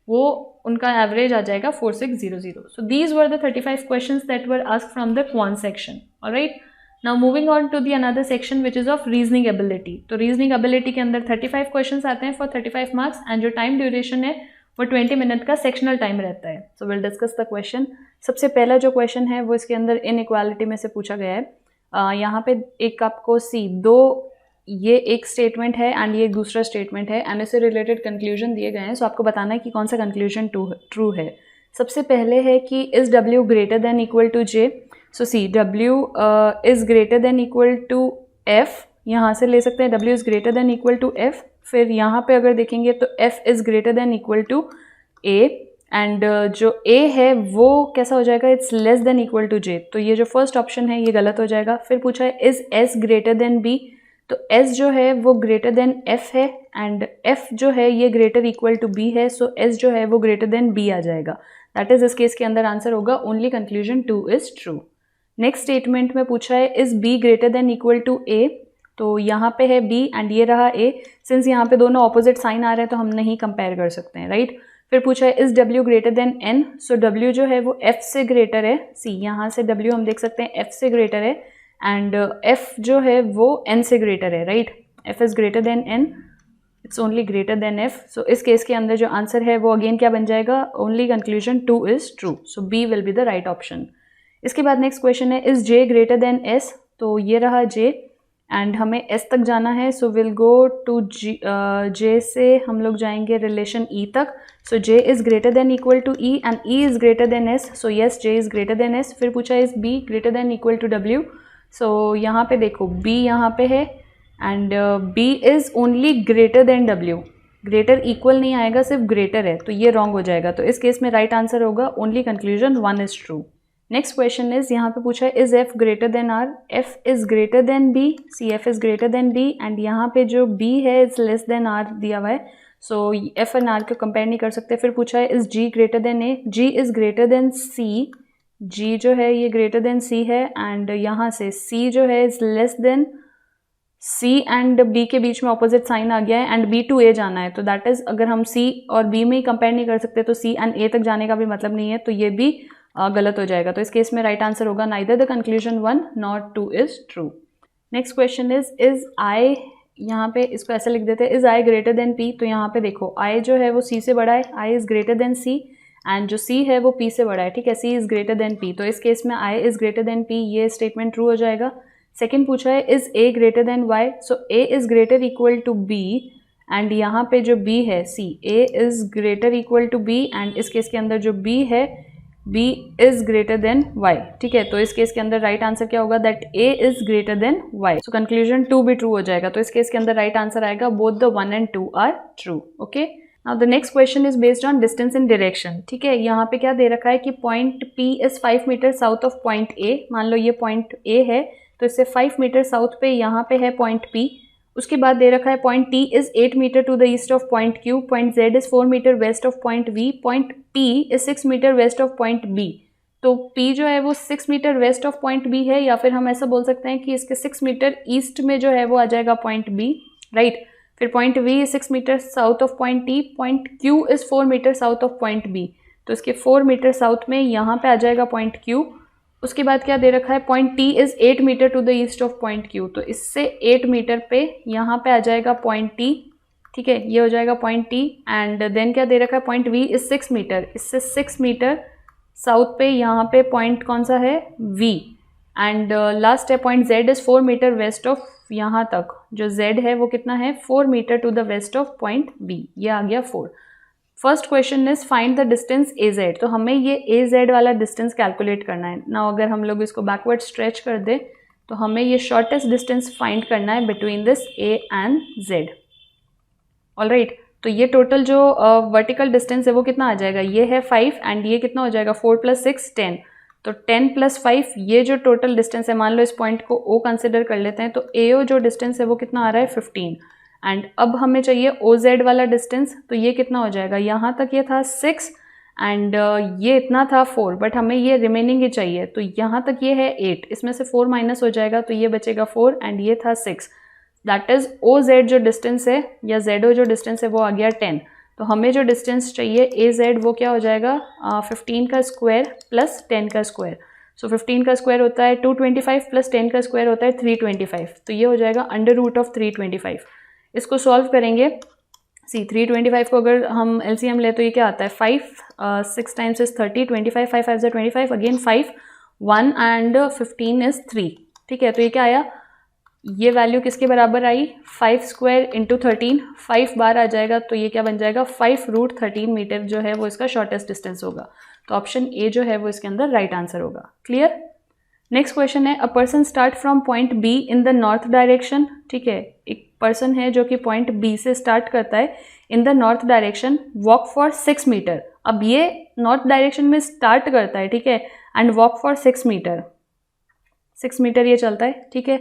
Speaker 1: वो उनका एवरेज आ जाएगा 4600। So these were the 35 questions that were asked from the quant section. Alright, now moving on to the another section which is of reasoning ability. तो रीजनिंग एबिलिटी के अंदर 35 क्वेश्चंस आते हैं फॉर 35 मार्क्स एंड जो टाइम ड्यूरेशन है वो 20 मिनट का सेक्शनल टाइम रहता है। So will discuss the question. सबसे पहला जो क्वेश्चन है वो इसके अंदर इनइक्वालिटी में से पूछा गया है। यहाँ पे एक आपको दो ये एक स्टेटमेंट है एंड ये एक दूसरा स्टेटमेंट है एंड इससे रिलेटेड कंक्लूजन दिए गए हैं। सो आपको बताना है कि कौन सा कंक्लूजन ट्रू है। सबसे पहले है कि is W greater than equal to J। So see W is greater than equal to F, यहाँ से ले सकते हैं W is greater than equal to F। फिर यहाँ पे अगर देखेंगे तो F is greater than equal to A and जो A है वो कैसा हो जाएगा it's less than equal to J। तो ये जो फर्स्ट ऑप्शन है ये गलत हो जाएगा। फिर पूछा है is S greater than B। तो S जो है वो ग्रेटर देन F है एंड F जो है ये ग्रेटर इक्वल टू B है। सो S जो है वो ग्रेटर देन B आ जाएगा। दैट इज इस केस के अंदर आंसर होगा only conclusion 2 is true. Next statement में पूछा है is B greater than equal to A। तो यहाँ पे है B एंड ये रहा A। सिंस यहाँ पे दोनों ऑपोजिट साइन आ रहे हैं तो हम नहीं कंपेयर कर सकते हैं, राइट। फिर पूछा है is W greater then N। So W जो है वो F से ग्रेटर है। सी यहाँ से W हम देख सकते हैं F से ग्रेटर है एंड F जो है वो N से ग्रेटर है, right. F is greater then N, it's only greater then F। सो इस केस के अंदर जो आंसर है वो अगेन क्या बन जाएगा only conclusion 2 is true. So B will be the right option. इसके बाद नेक्स्ट क्वेश्चन है is J greater than S। तो ये रहा J एंड हमें S तक जाना है। So will go to J से हम लोग जाएंगे रिलेशन E तक। So J is greater than equal to E and E is greater than S। So yes J is greater than S। फिर पूछा is B greater than equal to W। So यहाँ पे देखो B यहाँ पे है and B is only greater than W। Greater equal नहीं आएगा, सिर्फ ग्रेटर है, तो ये रॉन्ग हो जाएगा। तो इस केस में राइट आंसर होगा only conclusion 1 is true. Next question is यहाँ पे पूछा है is F greater than R। F is greater than B। See F is greater than B and यहाँ पे जो B है इज लेस देन R दिया हुआ है। सो F एंड R को कंपेयर नहीं कर सकते। फिर पूछा है is G greater than A। G is greater then C। G जो है ये ग्रेटर देन C है एंड यहाँ से C जो है is less than C and B के बीच में ऑपोजिट साइन आ गया है एंड B टू A जाना है। तो दैट इज अगर हम C और B में ही कंपेयर नहीं कर सकते तो C एंड A तक जाने का भी मतलब नहीं है, तो ये भी गलत हो जाएगा। तो इस केस में राइट आंसर होगा neither the conclusion 1 not 2 is true. Next question is I, यहाँ पे इसको ऐसे लिख देते हैं is I greater than P। तो यहाँ पे देखो I जो है वो C से बड़ा है, I is greater then C and जो C है वो P से बड़ा है, ठीक है। C is greater than P। तो इस केस में I is greater than P, ये स्टेटमेंट ट्रू हो जाएगा। सेकेंड पूछा है is A greater than Y, so A is greater equal to B and यहाँ पे जो b है see, a is greater equal to b and इस केस के अंदर जो b है b is greater than y, ठीक है। तो इस केस के अंदर राइट आंसर क्या होगा, that a is greater than y, so conclusion 2 भी ट्रू हो जाएगा। तो इस केस के अंदर राइट आंसर आएगा both the 1 and 2 are true, okay. Now the next question is based on distance in direction, ठीक है। यहाँ पे क्या दे रखा है कि point P is 5 metre south of point A, मान लो ये पॉइंट A है तो इससे 5 मीटर साउथ पे यहाँ पे है पॉइंट P। उसके बाद दे रखा है point T is 8 metre to the east of point Q, point Z is 4 metre west of point V, point P is 6 metre west of point B। तो P जो है वो 6 metre west of point B है, या फिर हम ऐसा बोल सकते हैं कि इसके 6 मीटर ईस्ट में जो है वो आ जाएगा पॉइंट B, राइट। फिर point V is 6 metre south of point T, point Q is 4 metre south of point B, तो इसके 4 मीटर साउथ में यहाँ पे आ जाएगा पॉइंट Q। उसके बाद क्या दे रखा है point T is 8 metre to the east of point Q, तो इससे 8 मीटर पे यहाँ पे आ जाएगा पॉइंट T, ठीक है, ये हो जाएगा पॉइंट T। एंड देन क्या दे रखा है पॉइंट V इज 6 मीटर, इससे 6 मीटर साउथ पे यहाँ पे पॉइंट कौन सा है V। एंड लास्ट है point Z is 4 metre west of, यहाँ तक जो Z है वो कितना है 4 metre to the west of point B, ये आ गया 4। First question is find the distance AZ, तो हमें ये AZ वाला डिस्टेंस कैलकुलेट करना है ना। अगर हम लोग इसको बैकवर्ड स्ट्रेच कर दे तो हमें ये शॉर्टेस्ट डिस्टेंस फाइंड करना है between this A and Z, alright. तो ये टोटल जो वर्टिकल डिस्टेंस है वो कितना आ जाएगा, ये है 5 एंड ये कितना हो जाएगा 4 + 6 10, तो 10 + 5 ये जो टोटल डिस्टेंस है, मान लो इस पॉइंट को O कंसिडर कर लेते हैं, तो AO जो डिस्टेंस है वो कितना आ रहा है 15। एंड अब हमें चाहिए OZ वाला डिस्टेंस, तो ये कितना हो जाएगा, यहाँ तक ये था 6 एंड ये इतना था 4, बट हमें ये रिमेनिंग ही चाहिए, तो यहाँ तक ये है 8, इसमें से 4 माइनस हो जाएगा तो ये बचेगा 4 एंड ये था 6, दैट इज OZ जो डिस्टेंस है या ZO जो डिस्टेंस है वो आ गया 10। तो हमें जो डिस्टेंस चाहिए AZ वो क्या हो जाएगा 15 का स्क्वायर प्लस 10 का स्क्वायर, सो 15 का स्क्वायर होता है 225 प्लस 10 का स्क्वायर होता है 325, तो ये हो जाएगा √325। इसको सॉल्व करेंगे, सी 325 को अगर हम LCM ले तो ये क्या आता है 5, 6 times is 30, 25, 5 5 25, again 5, 1 and 15 is 3, ठीक है। तो ये क्या आया, ये वैल्यू किसके बराबर आई 5 स्क्वायर इंटू 13, 5 बार आ जाएगा, तो ये क्या बन जाएगा 5√13 मीटर जो है वो इसका शॉर्टेस्ट डिस्टेंस होगा। तो ऑप्शन ए जो है वो इसके अंदर राइट आंसर होगा, क्लियर। नेक्स्ट क्वेश्चन है a person start from point B in the north direction, ठीक है। एक पर्सन है जो कि पॉइंट B से स्टार्ट करता है in the north direction, walk for 6 metre. अब ये नॉर्थ डायरेक्शन में स्टार्ट करता है, ठीक है, and walk for 6 metre, 6 metre ये चलता है, ठीक है,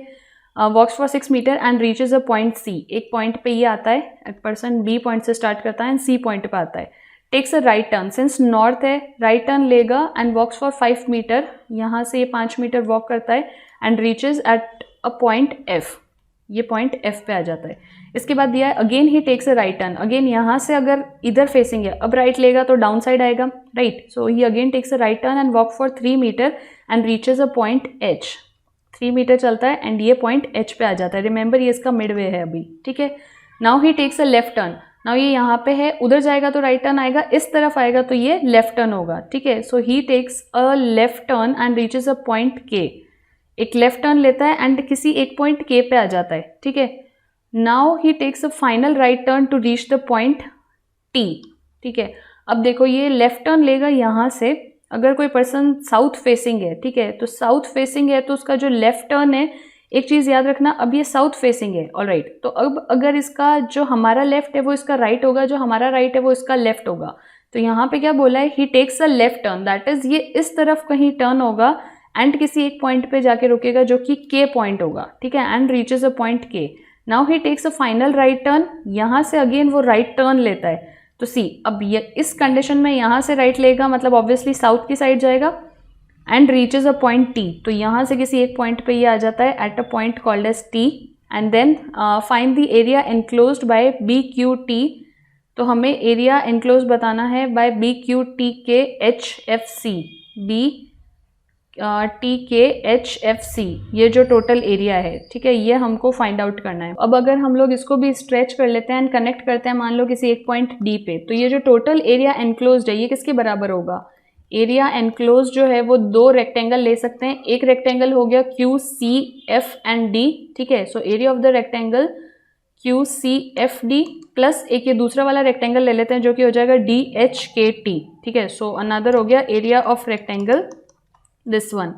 Speaker 1: walks for 6 metre and reaches a point C, एक पॉइंट पे ये आता है, एक पर्सन B पॉइंट से स्टार्ट करता है एंड C पॉइंट पे आता है, takes a right turn, since north है राइट टर्न लेगा एंड वॉक्स फॉर 5 मीटर, यहाँ से ये 5 मीटर वॉक करता है and reaches eight a point F, ये पॉइंट F पे आ जाता है। इसके बाद दिया है again he takes a right turn, again यहाँ से अगर इधर फेसिंग है, अब राइट लेगा तो डाउन साइड आएगा, right, so he again takes a right turn and walk for 3 metre and reaches a point H, 3 metre चलता है एंड ये पॉइंट H पे आ जाता है, रिमेंबर ये इसका मिड वे है अभी, ठीक है। Now he takes a left turn, now ये यहाँ पे है, उधर जाएगा तो राइट टर्न आएगा, इस तरफ आएगा तो ये लेफ्ट टर्न होगा, ठीक है। So he takes a left turn and reaches a point K, एक लेफ्ट टर्न लेता है एंड किसी एक पॉइंट K पे आ जाता है, ठीक है। Now he takes a final right turn to reach the point T, ठीक है। अब देखो ये लेफ्ट टर्न लेगा यहाँ से, अगर कोई पर्सन साउथ फेसिंग है, ठीक है, तो साउथ फेसिंग है तो उसका जो लेफ्ट टर्न है, एक चीज़ याद रखना, अब ये साउथ फेसिंग है, ऑलराइट, तो अब अगर इसका जो हमारा लेफ्ट है वो इसका राइट होगा, जो हमारा राइट है वो इसका लेफ्ट होगा, तो यहाँ पे क्या बोला है he takes a left turn, that is ये इस तरफ कहीं टर्न होगा एंड किसी एक पॉइंट पे जाके रुकेगा जो कि K पॉइंट होगा, ठीक है, and reaches a point K। Now he takes a final right turn, यहाँ से अगेन वो राइट टर्न लेता है, तो सी अब ये इस कंडीशन में यहाँ से राइट लेगा, मतलब ऑब्वियसली साउथ की साइड जाएगा and reaches a point T, तो यहाँ से किसी एक पॉइंट पे ये आ जाता है at a point called as T and then find the area enclosed by BQT, तो हमें एरिया एनक्लोज बताना है बाय BQT के HFC, BT के HFC, ये जो टोटल एरिया है, ठीक है, ये हमको फाइंड आउट करना है। अब अगर हम लोग इसको भी स्ट्रेच कर लेते हैं एंड कनेक्ट करते हैं मान लो किसी एक पॉइंट D पे, तो ये जो टोटल एरिया एनक्लोज्ड है ये किसके बराबर होगा, एरिया एनक्लोज जो है वो दो रेक्टेंगल ले सकते हैं। एक रेक्टेंगल हो गया Q C F and D, ठीक है। So area of the rectangle Q C F D plus एक ये दूसरा वाला रेक्टेंगल ले लेते हैं जो कि हो जाएगा डी एच के टी, ठीक है। सो अनदर हो गया area of rectangle this one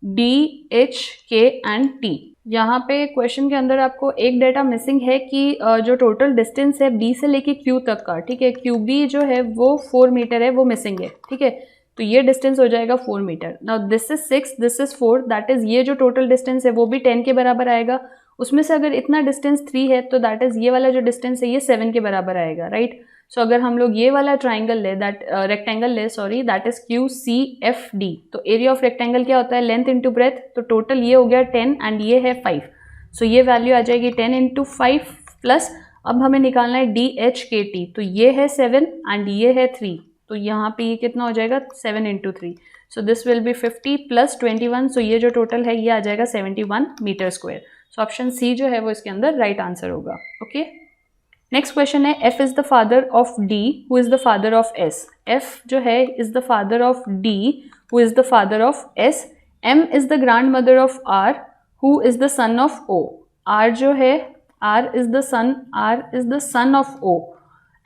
Speaker 1: D H के एंड टी। यहाँ पे क्वेश्चन के अंदर आपको एक डेटा मिसिंग है कि जो टोटल डिस्टेंस है बी से लेके क्यू तक का, ठीक है, क्यू बी जो है वो 4 मीटर है, वो मिसिंग है, ठीक है। तो ये डिस्टेंस हो जाएगा 4 metre. Now this is 6, this is 4, that is ये जो टोटल डिस्टेंस है वो भी 10 के बराबर आएगा। उसमें से अगर इतना डिस्टेंस 3 है तो दैट इज ये वाला जो डिस्टेंस है ये 7 के बराबर आएगा, राइट। सो अगर हम लोग ये वाला ट्राइंगल ले रेक्टेंगल ले sorry that is Q C F D, तो एरिया ऑफ रेक्टेंगल क्या होता है, लेंथ इंटू ब्रेथ। तो टोटल ये हो गया 10 एंड ये है 5। सो ये वैल्यू आ जाएगी 10 इंटू 5 प्लस अब हमें निकालना है डी एच के टी, तो ये है 7 एंड ये है 3, तो यहाँ पे ये कितना हो जाएगा 7 into 3। So this will be 50 plus 21, so ये जो टोटल है ये आ जाएगा 71 metre square. So option C जो है वो इसके अंदर राइट आंसर होगा। ओके, नेक्स्ट क्वेश्चन है F is the father of D who is the father of S. F जो है is the father of D who is the father of S. M is the grandmother of R who is the son of O. R जो है R is the son of O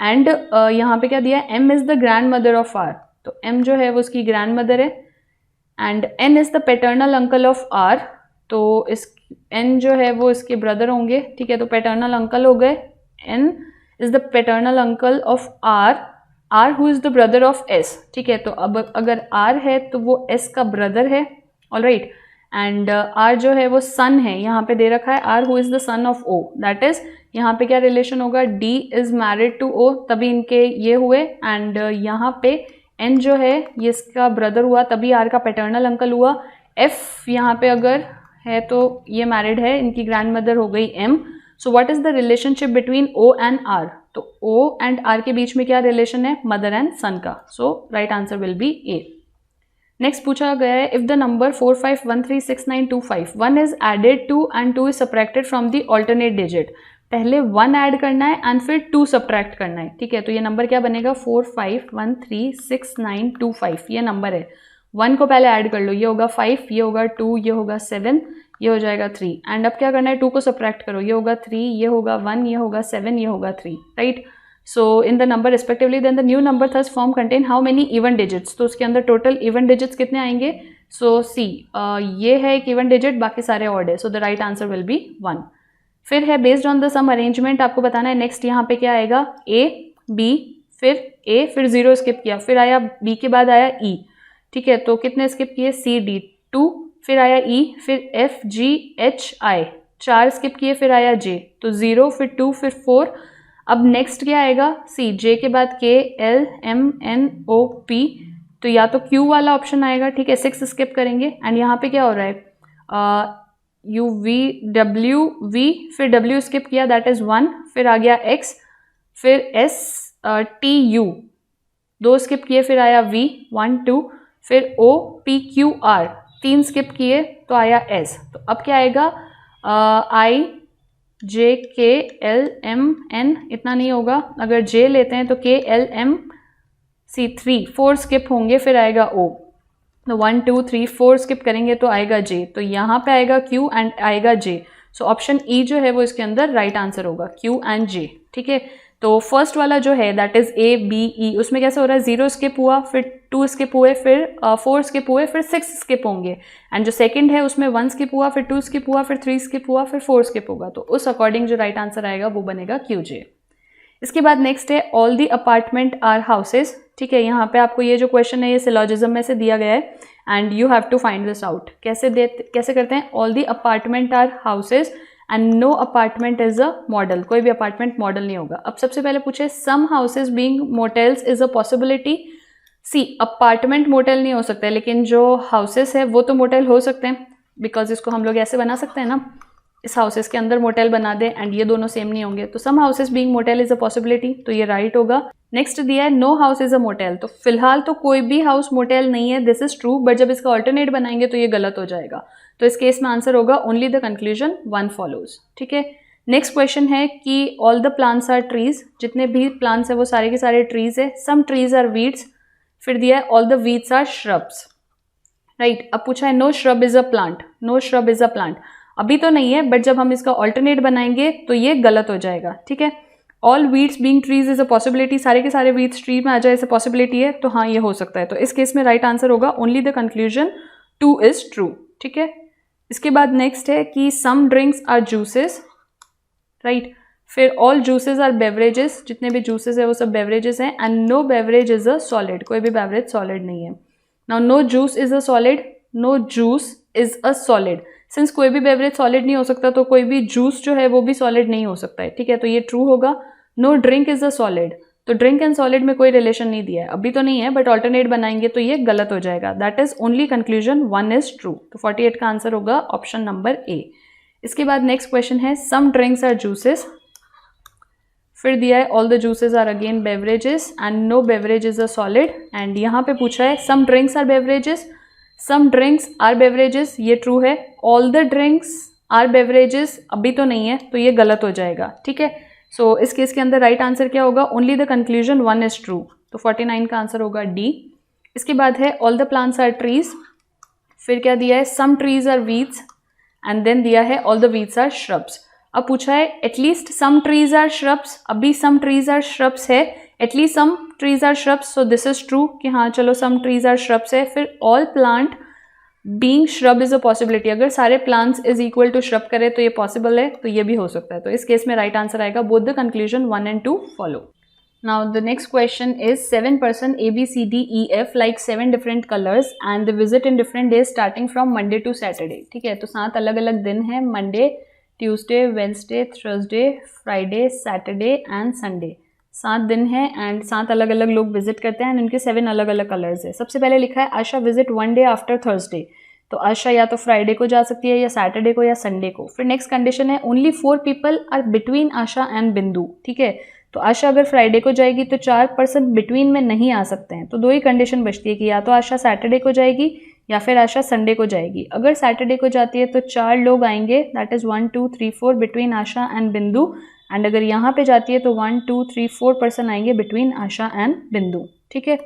Speaker 1: and यहाँ पे क्या दिया है, M is the grandmother of R, तो एम जो है वो उसकी ग्रैंड मदर है and N is the paternal uncle of R, तो इस एन जो है वो इसके ब्रदर होंगे, ठीक है। तो पैटर्नल अंकल हो गए, N is the paternal uncle of R who is the brother of S, ठीक है। तो अब अगर आर है तो वो एस का ब्रदर है, ऑलराइट। एंड आर जो है वो सन है, यहाँ पे दे रखा है R who is the son of O, that is यहाँ पे क्या रिलेशन होगा, D is married to O, तभी इनके ये हुए। एंड यहाँ पे एन जो है ये इसका ब्रदर हुआ, तभी आर का पैटर्नल अंकल हुआ। एफ यहाँ पे अगर है तो ये मैरिड है, इनकी ग्रैंड मदर हो गई M. So what is the relationship between O and R, तो ओ एंड आर के बीच में क्या रिलेशन है, मदर एंड सन का। So right answer will be A. Next पूछा गया है if the number 45136925 1 is added to and 2 is subtracted from the alternate digit. पहले 1 ऐड करना है एंड फिर 2 सब्ट्रैक्ट करना है, ठीक है। तो ये नंबर क्या बनेगा 45136925, ये नंबर है। 1 को पहले ऐड कर लो, ये होगा 5, ये होगा 2, ये होगा 7, ये हो जाएगा 3 एंड अब क्या करना है 2 को सब्ट्रैक्ट करो, ये होगा 3, ये होगा 1, ये होगा 7, ये होगा 3, right. So in the number respectively then the new number thus form contain how many even digits, तो उसके अंदर टोटल इवन डिजिट्स कितने आएंगे। सो सी ये है एक इवन डिजिट, बाकी सारे ऑड है, so the right answer will be 1। फिर है based on the some arrangement, आपको बताना है नेक्स्ट यहाँ पे क्या आएगा, ए बी फिर ए फिर 0 स्किप किया, फिर आया बी के बाद आया ई, ठीक है। तो कितने स्किप किए, सी डी 2, फिर आया ई, फिर F G H I 4 skip किए, फिर आया जे, तो 0 फिर 2 फिर 4। अब नेक्स्ट क्या आएगा, सी, जे के बाद K L M N O P, तो या तो क्यू वाला ऑप्शन आएगा, ठीक है। 6 स्किप करेंगे एंड यहाँ पे क्या हो रहा है, यू वी डब्ल्यू वी, फिर डब्ल्यू स्किप किया दैट इज 1, फिर आ गया एक्स, फिर एस टी यू 2 स्किप किए, फिर आया वी 1 2, फिर O P Q R 3 skip किए तो आया एस। तो अब क्या आएगा, आई जे के एल एम एन, इतना नहीं होगा, अगर जे लेते हैं तो के एल एम सी 3 4 स्किप होंगे, फिर आएगा ओ, तो 1 2 3 4 स्किप करेंगे तो आएगा जे, तो यहाँ पे आएगा क्यू एंड आएगा जे। सो ऑप्शन ई जो है वो इसके अंदर राइट आंसर होगा, क्यू एंड जे, ठीक है। तो फर्स्ट वाला जो है that is A B E, उसमें कैसे हो रहा है, 0 स्किप हुआ, फिर 2 स्किप हुए, फिर 4 स्किप हुए, फिर 6 स्किप होंगे। एंड जो सेकंड है उसमें 1 स्किप हुआ, फिर 2 स्किप हुआ, फिर 3 स्किप हुआ, फिर 4 स्किप होगा, तो उस अकॉर्डिंग जो राइट आंसर आएगा वो बनेगा क्यू जे। इसके बाद नेक्स्ट है all the apartment are houses, ठीक है। यहाँ पे आपको ये जो क्वेश्चन है ये सिलॉजिज्म में से दिया गया है and you have to find this out. कैसे करते हैं, all the apartment are houses and no apartment is a model, कोई भी अपार्टमेंट मॉडल नहीं होगा। अब सबसे पहले पूछे some houses being motels is a possibility. C, apartment motel नहीं हो सकता है, लेकिन जो हाउसेस है वो तो मोटेल हो सकते हैं, बिकॉज इसको हम लोग ऐसे बना सकते हैं ना, इस हाउसेस के अंदर मोटेल बना दे एंड ये दोनों सेम नहीं होंगे, तो some houses being motel is a possibility, तो ये राइट होगा। नेक्स्ट दिया है no house is a motel, तो फिलहाल तो कोई भी हाउस मोटेल नहीं है, दिस इज ट्रू, बट जब इसका ऑल्टरनेट बनाएंगे तो ये गलत हो जाएगा, तो इस केस में आंसर होगा ओनली द कंक्लूजन 1 फॉलोज, ठीक है। नेक्स्ट क्वेश्चन है कि all the plants are trees, जितने भी प्लांट्स है वो सारे के सारे ट्रीज है, सम ट्रीज आर वीड्स, फिर दिया है all the weeds are shrubs, right. अब पूछा है no shrub is a plant, no shrub is a plant, अभी तो नहीं है बट जब हम इसका ऑल्टरनेट बनाएंगे तो ये गलत हो जाएगा, ठीक है। All weeds being trees is a possibility, सारे के सारे वीड्स ट्री में आ जाए ऐसे पॉसिबिलिटी है, तो हाँ ये हो सकता है। तो इस केस में राइट आंसर होगा only the conclusion 2 is true, ठीक है। इसके बाद नेक्स्ट है कि some drinks are juices, right. फिर ऑल जूसेस आर बेवरेजेस, जितने भी जूसेस है वो सब बेवरेजेस हैं, and no beverage is a solid, कोई भी बेवरेज सॉलिड नहीं है। Now no juice is a solid, no juice is a solid, since कोई भी बेवरेज सॉलिड नहीं हो सकता तो कोई भी जूस जो है वो भी सॉलिड नहीं हो सकता है, ठीक है, तो ये ट्रू होगा। No drink is a solid, तो ड्रिंक एंड सॉलिड में कोई रिलेशन नहीं दिया है, अभी तो नहीं है बट ऑल्टरनेट बनाएंगे तो ये गलत हो जाएगा, that is only conclusion 1 is true. तो 48 का आंसर होगा ऑप्शन नंबर ए। इसके बाद नेक्स्ट क्वेश्चन है सम ड्रिंक्स आर जूसेस, फिर दिया है all the juices are again beverages and no beverage is a solid, and यहाँ पे पूछा है some drinks are beverages, some drinks are beverages, ये ट्रू है। All the drinks are beverages अभी तो नहीं है तो ये गलत हो जाएगा, ठीक है। सो इस केस के अंदर राइट आंसर क्या होगा, only the conclusion 1 is true, तो 49 का आंसर होगा डी। इसके बाद है all the plants are trees, फिर क्या दिया है some trees are weeds, and then दिया है all the weeds are shrubs. अब पूछा है at least some trees are shrubs, अभी सम ट्रीज आर श्रब्स है, at least some trees are shrubs, so this is true कि हाँ चलो सम ट्रीज आर श्रब्स है। फिर all plant being shrub is a possibility, अगर सारे plants is equal to shrub करे तो ये पॉसिबल है, तो ये भी हो सकता है, तो इस केस में राइट आंसर आएगा both the conclusion 1 and 2 follow. Now the next question is 7 person ABCDEF like 7 different colors and they visit in different days starting from Monday to Saturday, ठीक है। तो 7 अलग अलग दिन है, Monday, Tuesday, Wednesday, Thursday, Friday, Saturday and Sunday, 7 दिन है एंड 7 अलग अलग लोग विजिट करते हैं एंड उनके 7 अलग अलग कलर्स है। सबसे पहले लिखा है आशा विजिट 1 day आफ्टर थर्सडे, तो आशा या तो फ्राइडे को जा सकती है या सैटरडे को या संडे को। फिर नेक्स्ट कंडीशन है only 4 people are between Asha and Bindu, ठीक है। तो आशा अगर फ्राइडे को जाएगी तो 4 person बिटवीन में नहीं आ सकते हैं, तो 2 ही कंडीशन बचती है कि या तो आशा सैटरडे को जाएगी या फिर आशा संडे को जाएगी। अगर सैटरडे को जाती है तो 4 लोग आएंगे, that is 1 2 3 4 between Asha and बिंदु, एंड अगर यहाँ पे जाती है तो 1 2 3 4 person आएंगे बिटवीन आशा एंड बिंदु, ठीक है।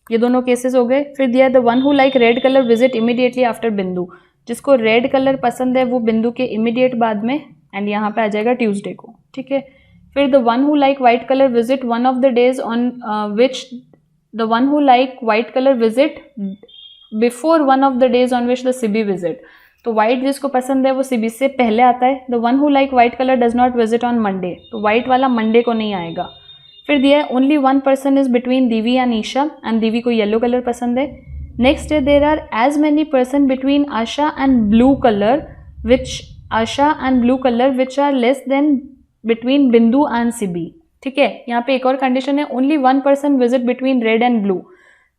Speaker 1: ये दोनों केसेस हो गए। फिर दिया the one who like red colour visit immediately after बिंदु, जिसको रेड कलर पसंद है वो बिंदु के इमीडिएट बाद में, एंड यहाँ पे आ जाएगा ट्यूसडे को, ठीक है। फिर the one who like white colour visit one of the days on which the one who like white colour visit before one of the days on which the Sibi visit, तो वाइट जिसको पसंद है वो सिबी से पहले आता है। The one who like white colour does not visit on Monday, तो वाइट वाला मंडे को नहीं आएगा। फिर दिया है only 1 person is between Divi and Isha, and Divi को येलो कलर पसंद है। नेक्स्ट है there are as many person between Asha and blue colour which Asha and blue colour which are less than between Bindu and Sibi, ठीक है। यहाँ पे एक और कंडीशन है only 1 person visit between red and blue,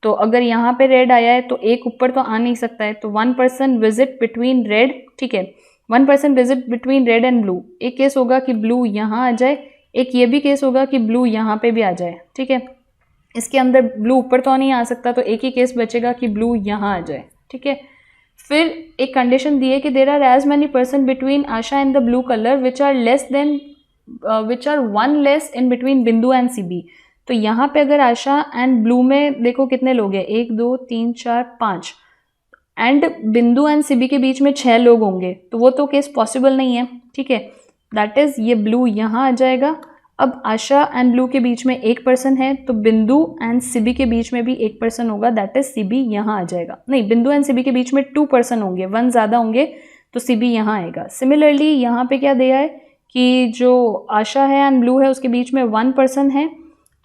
Speaker 1: तो अगर यहाँ पे रेड आया है तो एक ऊपर तो आ नहीं सकता है, तो 1 person विजिट बिटवीन रेड, ठीक है, 1 person visit between red and blue. एक केस होगा कि ब्लू यहाँ आ जाए, एक ये भी केस होगा कि ब्लू यहाँ पे भी आ जाए, ठीक है। इसके अंदर ब्लू ऊपर तो नहीं आ सकता, तो एक ही केस बचेगा कि ब्लू यहाँ आ जाए, ठीक है। फिर एक कंडीशन दी है कि there are as many person between Asha and the blue colour which are less than which are 1 less in between Bindu and Sibi, तो यहाँ पे अगर आशा एंड ब्लू में देखो कितने लोग हैं, 1 2 3 4 5, एंड बिंदु एंड सीबी के बीच में 6 लोग होंगे, तो वो तो केस पॉसिबल नहीं है, ठीक है। दैट इज ये ब्लू यहाँ आ जाएगा। अब आशा एंड ब्लू के बीच में 1 person है, तो बिंदु एंड सीबी के बीच में भी 1 person होगा, दैट इज सीबी यहाँ आ जाएगा। नहीं, बिंदु एंड सीबी के बीच में 2 person होंगे, 1 ज़्यादा होंगे तो सीबी यहाँ आएगा। सिमिलरली यहाँ पे क्या दिया है कि जो आशा है एंड ब्लू है उसके बीच में 1 person है,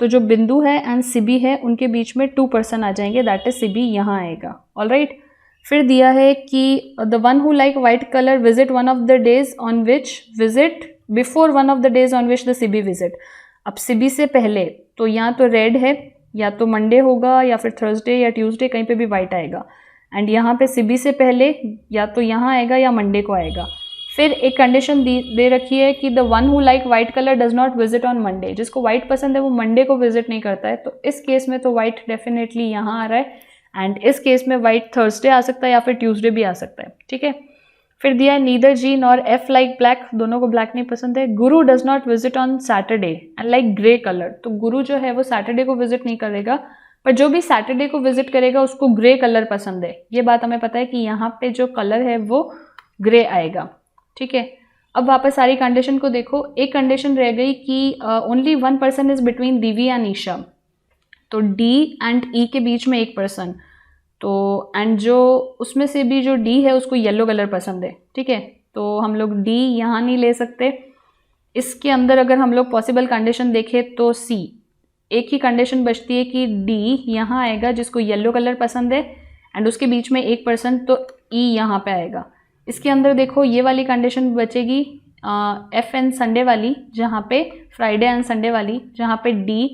Speaker 1: तो जो बिंदु है एंड सीबी है उनके बीच में 2 person आ जाएंगे, दैट इज सीबी यहाँ आएगा, ऑलराइट। फिर दिया है कि the one who like white colour visit one of the days on which visit before one of the days on which the CB visit. अब सीबी से पहले तो या तो रेड है या तो मंडे होगा या फिर थर्सडे या ट्यूसडे, कहीं पे भी वाइट आएगा, एंड यहाँ पे सीबी से पहले या तो यहाँ आएगा या मंडे को आएगा। फिर एक कंडीशन दे रखी है कि the one who like white colour does not visit on Monday, जिसको वाइट पसंद है वो मंडे को विजिट नहीं करता है, तो इस केस में तो वाइट डेफिनेटली यहाँ आ रहा है, एंड इस केस में वाइट थर्सडे आ सकता है या फिर ट्यूसडे भी आ सकता है, ठीक है। फिर दिया है neither G nor F like black, दोनों को ब्लैक नहीं पसंद है। गुरु does not visit on Saturday and like grey colour, तो गुरु जो है वो सैटरडे को विजिट नहीं करेगा, पर जो भी सैटरडे को विजिट करेगा उसको ग्रे कलर पसंद है, ये बात हमें पता है कि यहाँ पे जो कलर है वो ग्रे आएगा। ठीक है, अब वापस सारी कंडीशन को देखो। एक कंडीशन रह गई कि only one person is between Divya and Isha, तो डी एंड ई के बीच में एक पर्सन, तो एंड जो उसमें से भी जो डी है उसको येलो कलर पसंद है। ठीक है, तो हम लोग डी यहाँ नहीं ले सकते। इसके अंदर अगर हम लोग पॉसिबल कंडीशन देखें तो सी, एक ही कंडीशन बचती है कि डी यहाँ आएगा जिसको येलो कलर पसंद है एंड उसके बीच में एक पर्सन, तो ई यहाँ पे आएगा। इसके अंदर देखो ये वाली कंडीशन बचेगी एफ एंड संडे वाली, जहाँ पे फ्राइडे एंड संडे वाली, जहाँ पे डी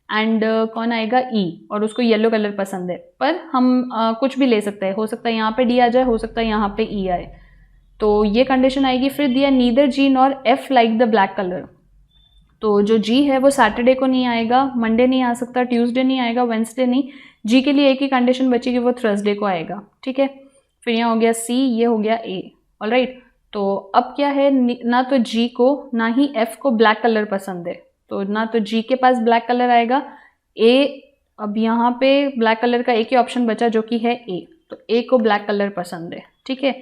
Speaker 1: एंड कौन आएगा ई, और उसको येलो कलर पसंद है। पर हम कुछ भी ले सकते हैं, हो सकता है यहाँ पे डी आ जाए, हो सकता है यहाँ पे ई आए, तो ये कंडीशन आएगी। फिर दिया neither G nor F like the black colour, तो जो जी है वो सैटरडे को नहीं आएगा, मंडे नहीं आ सकता, ट्यूसडे नहीं आएगा, वेंसडे नहीं। जी के लिए एक ही कंडीशन बचेगी, वो थर्सडे को आएगा। ठीक है, फिर यहाँ हो गया सी, ये हो गया ए। ऑलराइट, तो अब क्या है, ना तो जी को ना ही एफ को ब्लैक कलर पसंद है, तो ना तो जी के पास ब्लैक कलर आएगा। ए, अब यहाँ पे ब्लैक कलर का एक ही ऑप्शन बचा जो कि है ए, तो ए को ब्लैक कलर पसंद है। ठीक है,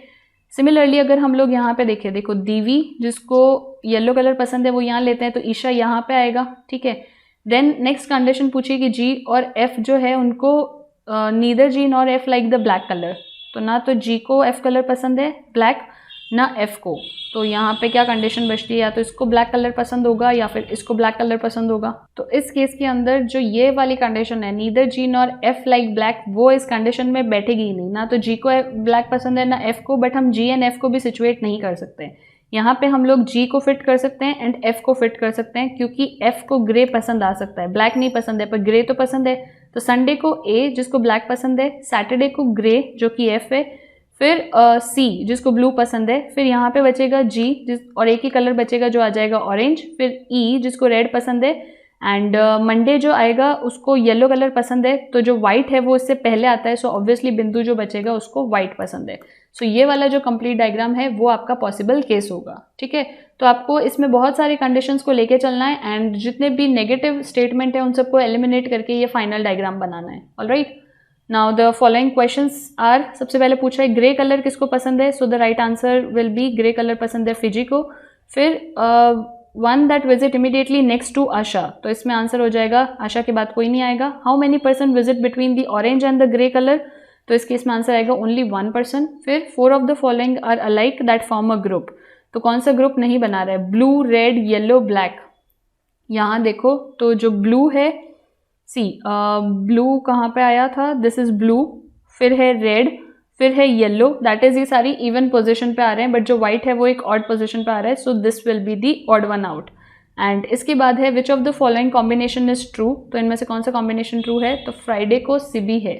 Speaker 1: सिमिलरली अगर हम लोग यहाँ पे देखें, देखो दीवी जिसको येलो कलर पसंद है वो यहाँ लेते हैं, तो ईशा यहाँ पे आएगा। ठीक है, देन नेक्स्ट कंडीशन पूछी कि जी और एफ जो है उनको neither G nor F like the black colour, तो ना तो जी को एफ कलर पसंद है ब्लैक, ना एफ को, तो यहाँ पे क्या कंडीशन बचती है, या तो इसको ब्लैक कलर पसंद होगा या फिर इसको ब्लैक कलर पसंद होगा। तो इस केस के अंदर जो ये वाली कंडीशन है neither G nor F like black, वो इस कंडीशन में बैठेगी ही नहीं। ना तो जी को ब्लैक पसंद है ना एफ को, बट हम जी एंड एफ को भी सिचुएट नहीं कर सकते। यहाँ पे हम लोग जी को फिट कर सकते हैं एंड एफ को फिट कर सकते हैं, क्योंकि एफ को ग्रे पसंद आ सकता है, ब्लैक नहीं पसंद है, पर ग्रे तो पसंद है। तो संडे को ए जिसको ब्लैक पसंद है, सैटरडे को ग्रे जो कि एफ है, फिर सी जिसको ब्लू पसंद है, फिर यहाँ पे बचेगा जी जिस और एक ही कलर बचेगा जो आ जाएगा ऑरेंज, फिर ई जिसको रेड पसंद है, एंड मंडे जो आएगा उसको येलो कलर पसंद है, तो जो व्हाइट है वो इससे पहले आता है, सो ऑब्वियसली बिंदु जो बचेगा उसको व्हाइट पसंद है। सो ये वाला जो कंप्लीट डायग्राम है वो आपका पॉसिबल केस होगा। ठीक है, तो आपको इसमें बहुत सारे कंडीशंस को लेके चलना है एंड जितने भी नेगेटिव स्टेटमेंट है उन सबको एलिमिनेट करके ये फाइनल डायग्राम बनाना है। Alright, now the following questions are, सबसे पहले पूछा है ग्रे कलर किसको पसंद है, so the right answer will be grey colour पसंद है फिजी को। फिर one that visit immediately next to Asha, तो इसमें आंसर हो जाएगा आशा के बाद कोई नहीं आएगा। How many person visit between the orange and the grey colour, तो इस केस में आंसर आएगा ओनली वन पर्सन। फिर four of the following are alike that form a group, तो कौन सा ग्रुप नहीं बना रहा है, ब्लू रेड येलो ब्लैक। यहाँ देखो तो जो ब्लू है, सी ब्लू कहाँ पे आया था, दिस इज ब्लू, फिर है रेड, फिर है येलो, दैट इज ये सारी इवन पोजीशन पे आ रहे हैं, बट जो व्हाइट है वो एक ऑड पोजीशन पे आ रहा है, सो this will be the odd one out. And इसके बाद है विच of the following combination is true, तो इनमें से कौन सा कॉम्बिनेशन ट्रू है, तो फ्राइडे को सीबी है।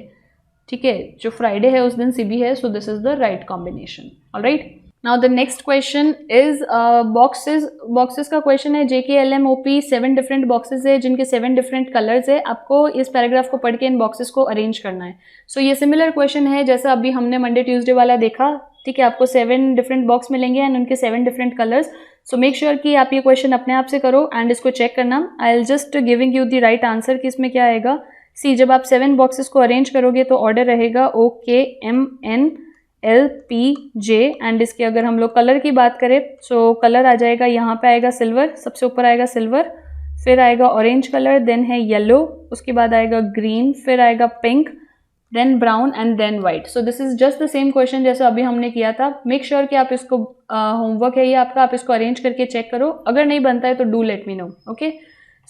Speaker 1: ठीक है, जो फ्राइडे है उस दिन सीबी है, सो this is the right combination. Alright, now the next question is boxes का क्वेश्चन है। JKLMOP 7 डिफरेंट बॉक्सेस है जिनके 7 डिफरेंट कलर्स है। आपको इस पैराग्राफ को पढ़ के इन बॉक्सेस को अरेंज करना है। सो ये सिमिलर क्वेश्चन है जैसा अभी हमने मंडे ट्यूसडे वाला देखा। ठीक है, आपको 7 डिफरेंट बॉक्स मिलेंगे एंड उनके 7 different colours. So make sure कि आप ये क्वेश्चन अपने आप से करो एंड इसको चेक करना। I will just giving you the right answer कि इसमें क्या आएगा। सी, जब आप 7 बॉक्सेस को अरेंज करोगे तो ऑर्डर रहेगा OKMNLPJ एंड इसके अगर हम लोग कलर की बात करें सो कलर आ जाएगा, यहाँ पे आएगा सिल्वर, सबसे ऊपर आएगा सिल्वर, फिर आएगा ऑरेंज कलर, देन है येलो, उसके बाद आएगा ग्रीन, फिर आएगा pink, then brown and then white. So this is just the same question जैसा अभी हमने किया था। मेक श्योर कि आप इसको होमवर्क है ये आपका, आप इसको अरेंज करके चेक करो। अगर नहीं बनता है तो do let me know. Okay,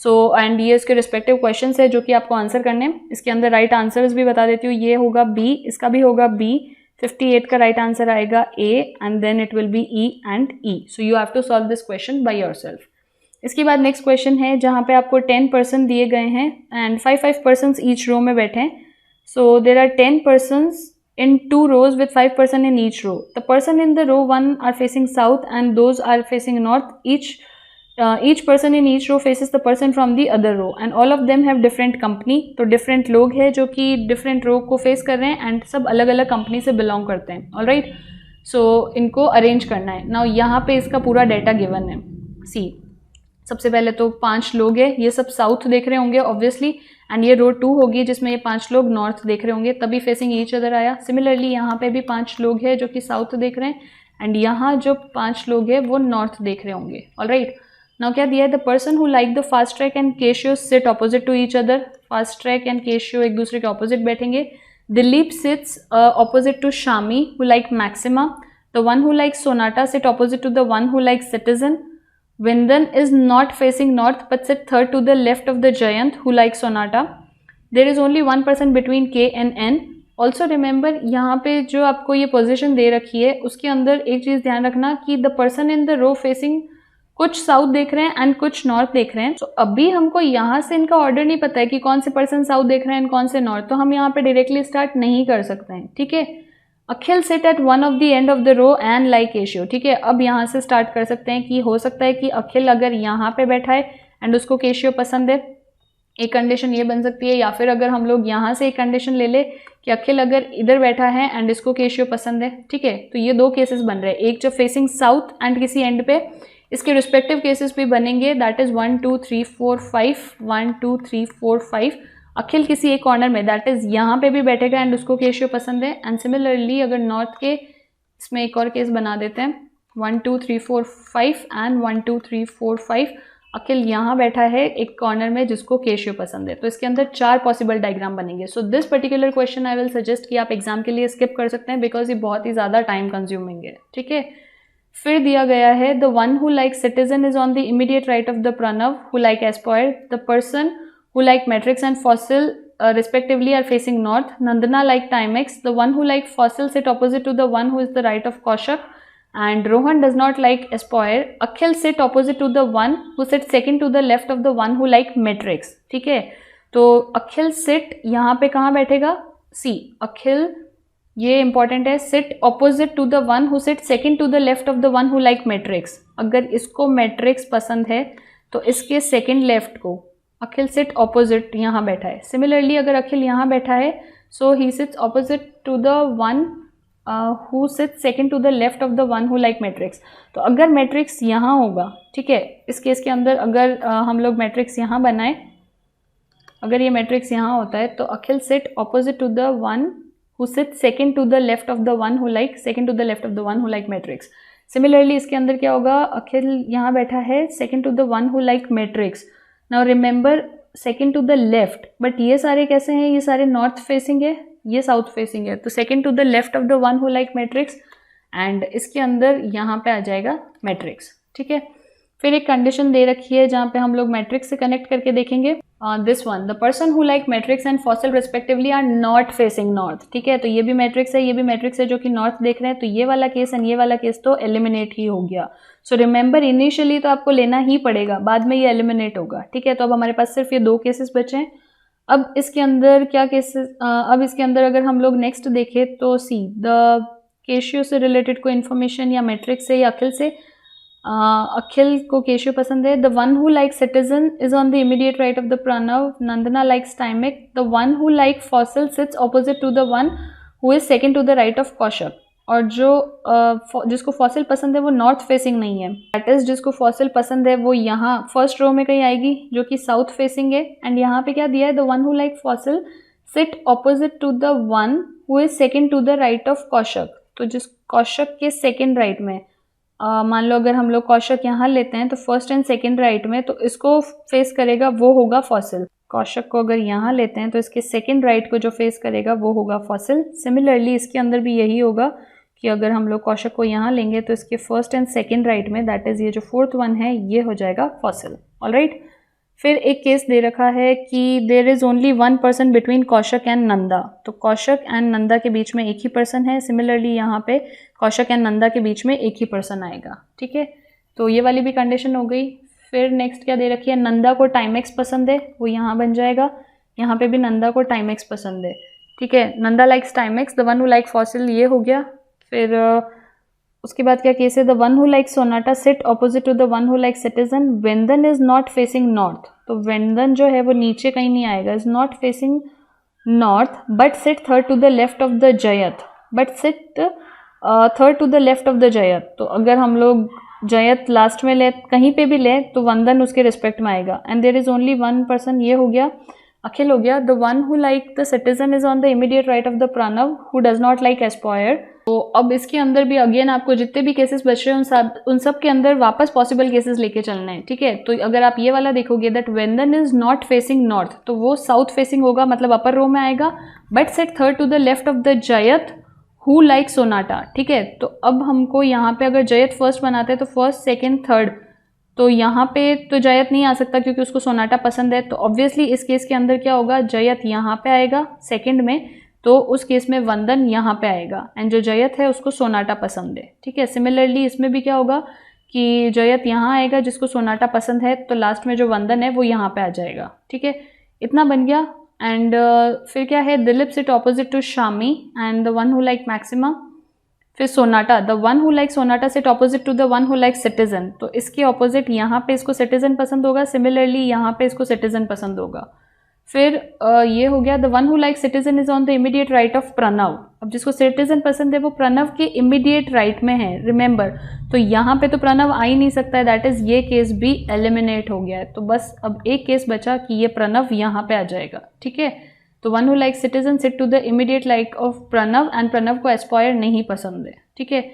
Speaker 1: so and ये इसके रिस्पेक्टिव क्वेश्चंस है जो कि आपको आंसर करने हैं। इसके अंदर राइट आंसर्स भी बता देती हूँ। ये होगा बी, इसका भी होगा बी, 58 का राइट आंसर आएगा A and then it will be E and E. So you have to solve this question by yourself. इसके बाद नेक्स्ट क्वेश्चन है जहाँ पे आपको 10 पर्सन दिए गए हैं एंड 5 पर्सन्स ईच रो में बैठे हैं। So there are 10 persons in 2 rows with 5 person in each row. The person in the row 1 are facing south and those are facing north. Each person in each row faces the person from the other row and all of them have different company. तो different लोग हैं जो कि different row को face कर रहे हैं and सब अलग अलग company से belong करते हैं. Alright, so इनको arrange करना है. Now यहाँ पे इसका पूरा data given है. See, सबसे पहले तो 5 लोग हैं, ये सब साउथ देख रहे होंगे ऑब्वियसली एंड ये रो 2 होगी जिसमें ये 5 लोग नॉर्थ देख रहे होंगे, तभी फेसिंग ईच अदर आया। सिमिलरली यहाँ पे भी 5 लोग हैं जो कि साउथ देख रहे हैं, एंड यहाँ जो 5 लोग हैं वो नॉर्थ देख रहे होंगे। ऑलराइट, नाउ क्या दिया है, the person who like the Fast Track and Casio sit opposite to each other. Fast Track and Casio एक दूसरे के ऑपोजिट बैठेंगे। Dilip sits opposite to Shami who like Maxima. The one who like Sonata sit opposite to the one who like Citizen. Vindan is not facing north but sit third to the left of the Jayant who likes Sonata. There is only one person between K and N. Also remember यहाँ पे जो आपको ये पोजीशन दे रखी है उसके अंदर एक चीज़ ध्यान रखना कि the person in the row facing कुछ साउथ देख रहे हैं एंड कुछ नॉर्थ देख रहे हैं। तो अभी हमको यहाँ से इनका ऑर्डर नहीं पता है कि कौन से पर्सन साउथ देख रहे हैं एंड कौन से नॉर्थ, तो हम यहाँ पे डायरेक्टली स्टार्ट नहीं कर सकते हैं। ठीक है, Akhil sit at one of the end of the row and like Casio. ठीक है, अब यहाँ से स्टार्ट कर सकते हैं कि हो सकता है कि अखिल अगर यहाँ पे बैठा है एंड उसको केशियो पसंद है, एक कंडीशन ये बन सकती है। या फिर अगर हम लोग यहाँ से एक कंडीशन ले ले कि अखिल अगर इधर बैठा है एंड इसको केशियो पसंद है। ठीक है, तो ये 2 केसेस बन रहे हैं, एक जो फेसिंग साउथ एंड किसी एंड पे, इसके रिस्पेक्टिव केसेस भी बनेंगे, दैट इज 1 2 3 4 5 1 2 3 4 5। अखिल किसी एक कॉर्नर में, दैट इज यहाँ पे भी बैठेगा एंड उसको केशियो पसंद है। एंड सिमिलरली अगर नॉर्थ के, इसमें एक और केस बना देते हैं, 1 2 3 4 5 एंड 1 2 3 4 5। अखिल यहाँ बैठा है एक कॉर्नर में जिसको केशियो पसंद है, तो इसके अंदर 4 पॉसिबल डायग्राम बनेंगे। So this particular question I will suggest कि आप एग्जाम के लिए स्किप कर सकते हैं बिकॉज ये बहुत ही ज़्यादा टाइम कंज्यूमिंग है। ठीक है, फिर दिया गया है the one who like Citizen is on the immediate right of the Pranav who like Aspire. The person who like matrix and fossil respectively are facing north. Nandana like Timex. The one who like fossil sit opposite to the one who is the right of Kaushak. And Rohan does not like aspire. Akhil sit opposite to the one who sits second to the left of the one who like matrix. ठीक है, तो अखिल सिट यहाँ पे कहाँ बैठेगा, सी अखिल, ये इंपॉर्टेंट है, sit opposite to the one who sit second to the left of the one who like Matrix. अगर इसको मैट्रिक्स पसंद है तो इसके सेकंड लेफ्ट को अखिल सिट ऑपोजिट यहाँ बैठा है। सिमिलरली अगर अखिल यहाँ बैठा है so he sits opposite to the one who sits second to the left of the one who like matrix. तो अगर मैट्रिक्स यहाँ होगा, ठीक है, इस केस के अंदर अगर हम लोग मैट्रिक्स यहाँ बनाए, अगर ये मैट्रिक्स यहाँ होता है तो Akhil sit opposite to the one who sits second to the left of the one who like second to the left of the one who like Matrix. Similarly इसके अंदर क्या होगा, अखिल यहाँ बैठा है second to the one who like Matrix. Now remember second to the left, but ये सारे कैसे हैं, ये सारे नॉर्थ फेसिंग है, ये साउथ फेसिंग है, तो second to the left of the one who like Matrix and इसके अंदर यहाँ पे आ जाएगा मैट्रिक्स। ठीक है, फिर एक कंडीशन दे रखी है जहाँ पे हम लोग मैट्रिक्स से कनेक्ट करके देखेंगे। This one, the person who like Matrix and Fossil respectively are not facing north. ठीक है, तो ये भी मैट्रिक्स है, ये भी मैट्रिक्स है जो कि नॉर्थ देख रहे हैं, तो ये वाला केस एंड ये वाला केस तो एलिमिनेट ही हो गया। सो रिमेंबर इनिशियली तो आपको लेना ही पड़ेगा, बाद में ये एलिमिनेट होगा। ठीक है, तो अब हमारे पास सिर्फ ये 2 केसेस बचे हैं। अब इसके अंदर क्या केसेस, अब इसके अंदर अगर हम लोग नेक्स्ट देखें तो सी द केशियो से रिलेटेड कोई इन्फॉर्मेशन या मैट्रिक्स से या अखिल से, अखिल को केशियो पसंद है। The one who like Citizen is on the immediate right of the Pranav. Nandana likes Timex. The one who like Fossil sits opposite to the one who is second to the right of Kaushik. और जो जिसको फॉसिल पसंद है वो नॉर्थ फेसिंग नहीं है, दैट इज जिसको फॉसिल पसंद है वो यहाँ फर्स्ट रो में कहीं आएगी जो कि साउथ फेसिंग है। एंड यहाँ पे क्या दिया है, the one who like Fossil sit opposite to the one who is second to the right of Kaushak. तो जिस कौशक के सेकंड राइट में, मान लो अगर हम लोग कौशक यहाँ लेते हैं तो फर्स्ट एंड सेकंड राइट में, तो इसको फेस करेगा वो होगा फॉसिल। कौशक को अगर यहाँ लेते हैं तो इसके सेकंड राइट को जो फेस करेगा वो होगा फॉसिल। सिमिलरली इसके अंदर भी यही होगा कि अगर हम लोग कौशक को यहाँ लेंगे तो इसके फर्स्ट एंड सेकंड राइट में, दैट इज ये जो फोर्थ वन है, ये हो जाएगा फॉसिल। ऑलराइट, फिर एक केस दे रखा है कि there is only one person between Kaushak and Nanda. तो कौशक एंड नंदा के बीच में एक ही पर्सन है। सिमिलरली यहाँ पे कौशक एंड नंदा के बीच में एक ही पर्सन आएगा। ठीक है, तो ये वाली भी कंडीशन हो गई। फिर नेक्स्ट क्या दे रखी है, नंदा को टाइमेक्स पसंद है, वो यहाँ बन जाएगा। यहाँ पे भी नंदा को टाइमेक्स पसंद है। ठीक है, Nanda likes Timex, the one who like Fossil, ये हो गया। फिर उसके बाद क्या केस है, the one who like Sonata sit opposite to the one who like Citizen. Vendan is not facing north, तो वेंदन जो है वो नीचे कहीं नहीं आएगा, is not facing north but sit third to the left of the Jayant, but sit third to the left of the जयत। तो अगर हम लोग जयत लास्ट में ले, कहीं पे भी ले, तो वंदन उसके रिस्पेक्ट में आएगा। And there is only one person, ये हो गया। अखिल हो गया, the one who like the Citizen is on the immediate right of the Pranav who does not like Aspire. तो अब इसके अंदर भी अगेन आपको जितने भी केसेस बच रहे हैं उन सब के अंदर वापस पॉसिबल केसेस लेके चलने हैं, ठीक है। तो अगर आप ये वाला देखोगे that Vendan is not facing north, तो वो साउथ फेसिंग होगा, मतलब अपर रो में आएगा, but sit third to the left of the Jayant who like Sonata, ठीक है। तो अब हमको यहाँ पे अगर जयत फर्स्ट बनाते हैं तो फर्स्ट सेकेंड थर्ड, तो यहाँ पे तो जयत नहीं आ सकता क्योंकि उसको सोनाटा पसंद है, तो ऑब्वियसली इस केस के अंदर क्या होगा, जयत यहाँ पे आएगा सेकंड में, तो उस केस में वंदन यहाँ पे आएगा, एंड जो जयत है उसको सोनाटा पसंद है, ठीक है। सिमिलरली इसमें भी क्या होगा कि जयत यहाँ आएगा जिसको सोनाटा पसंद है, तो लास्ट में जो वंदन है वो यहाँ पे आ जाएगा, ठीक है। इतना बन गया। एंड फिर क्या है, Dilip sit opposite to Shami and the one who like Maxima. फिर Sonata, the one who like Sonata sit opposite to the one who like Citizen, तो इसके ऑपोजिट यहाँ पे इसको सिटीजन पसंद होगा, सिमिलरली यहाँ पे इसको सिटीजन पसंद होगा। फिर ये हो गया, the one who like Citizen is on the immediate right of Pranav. अब जिसको सिटीजन पसंद है वो प्रणव के इमीडिएट राइट में है, रिमेंबर, तो यहाँ पे तो प्रणव आ ही नहीं सकता है, दैट इज ये केस भी एलिमिनेट हो गया है। तो बस अब एक केस बचा कि ये प्रणव यहाँ पे आ जाएगा, ठीक है। तो one who like Citizen sit to the immediate like of Pranav and Pranav को एस्पायर नहीं पसंद है, ठीक है।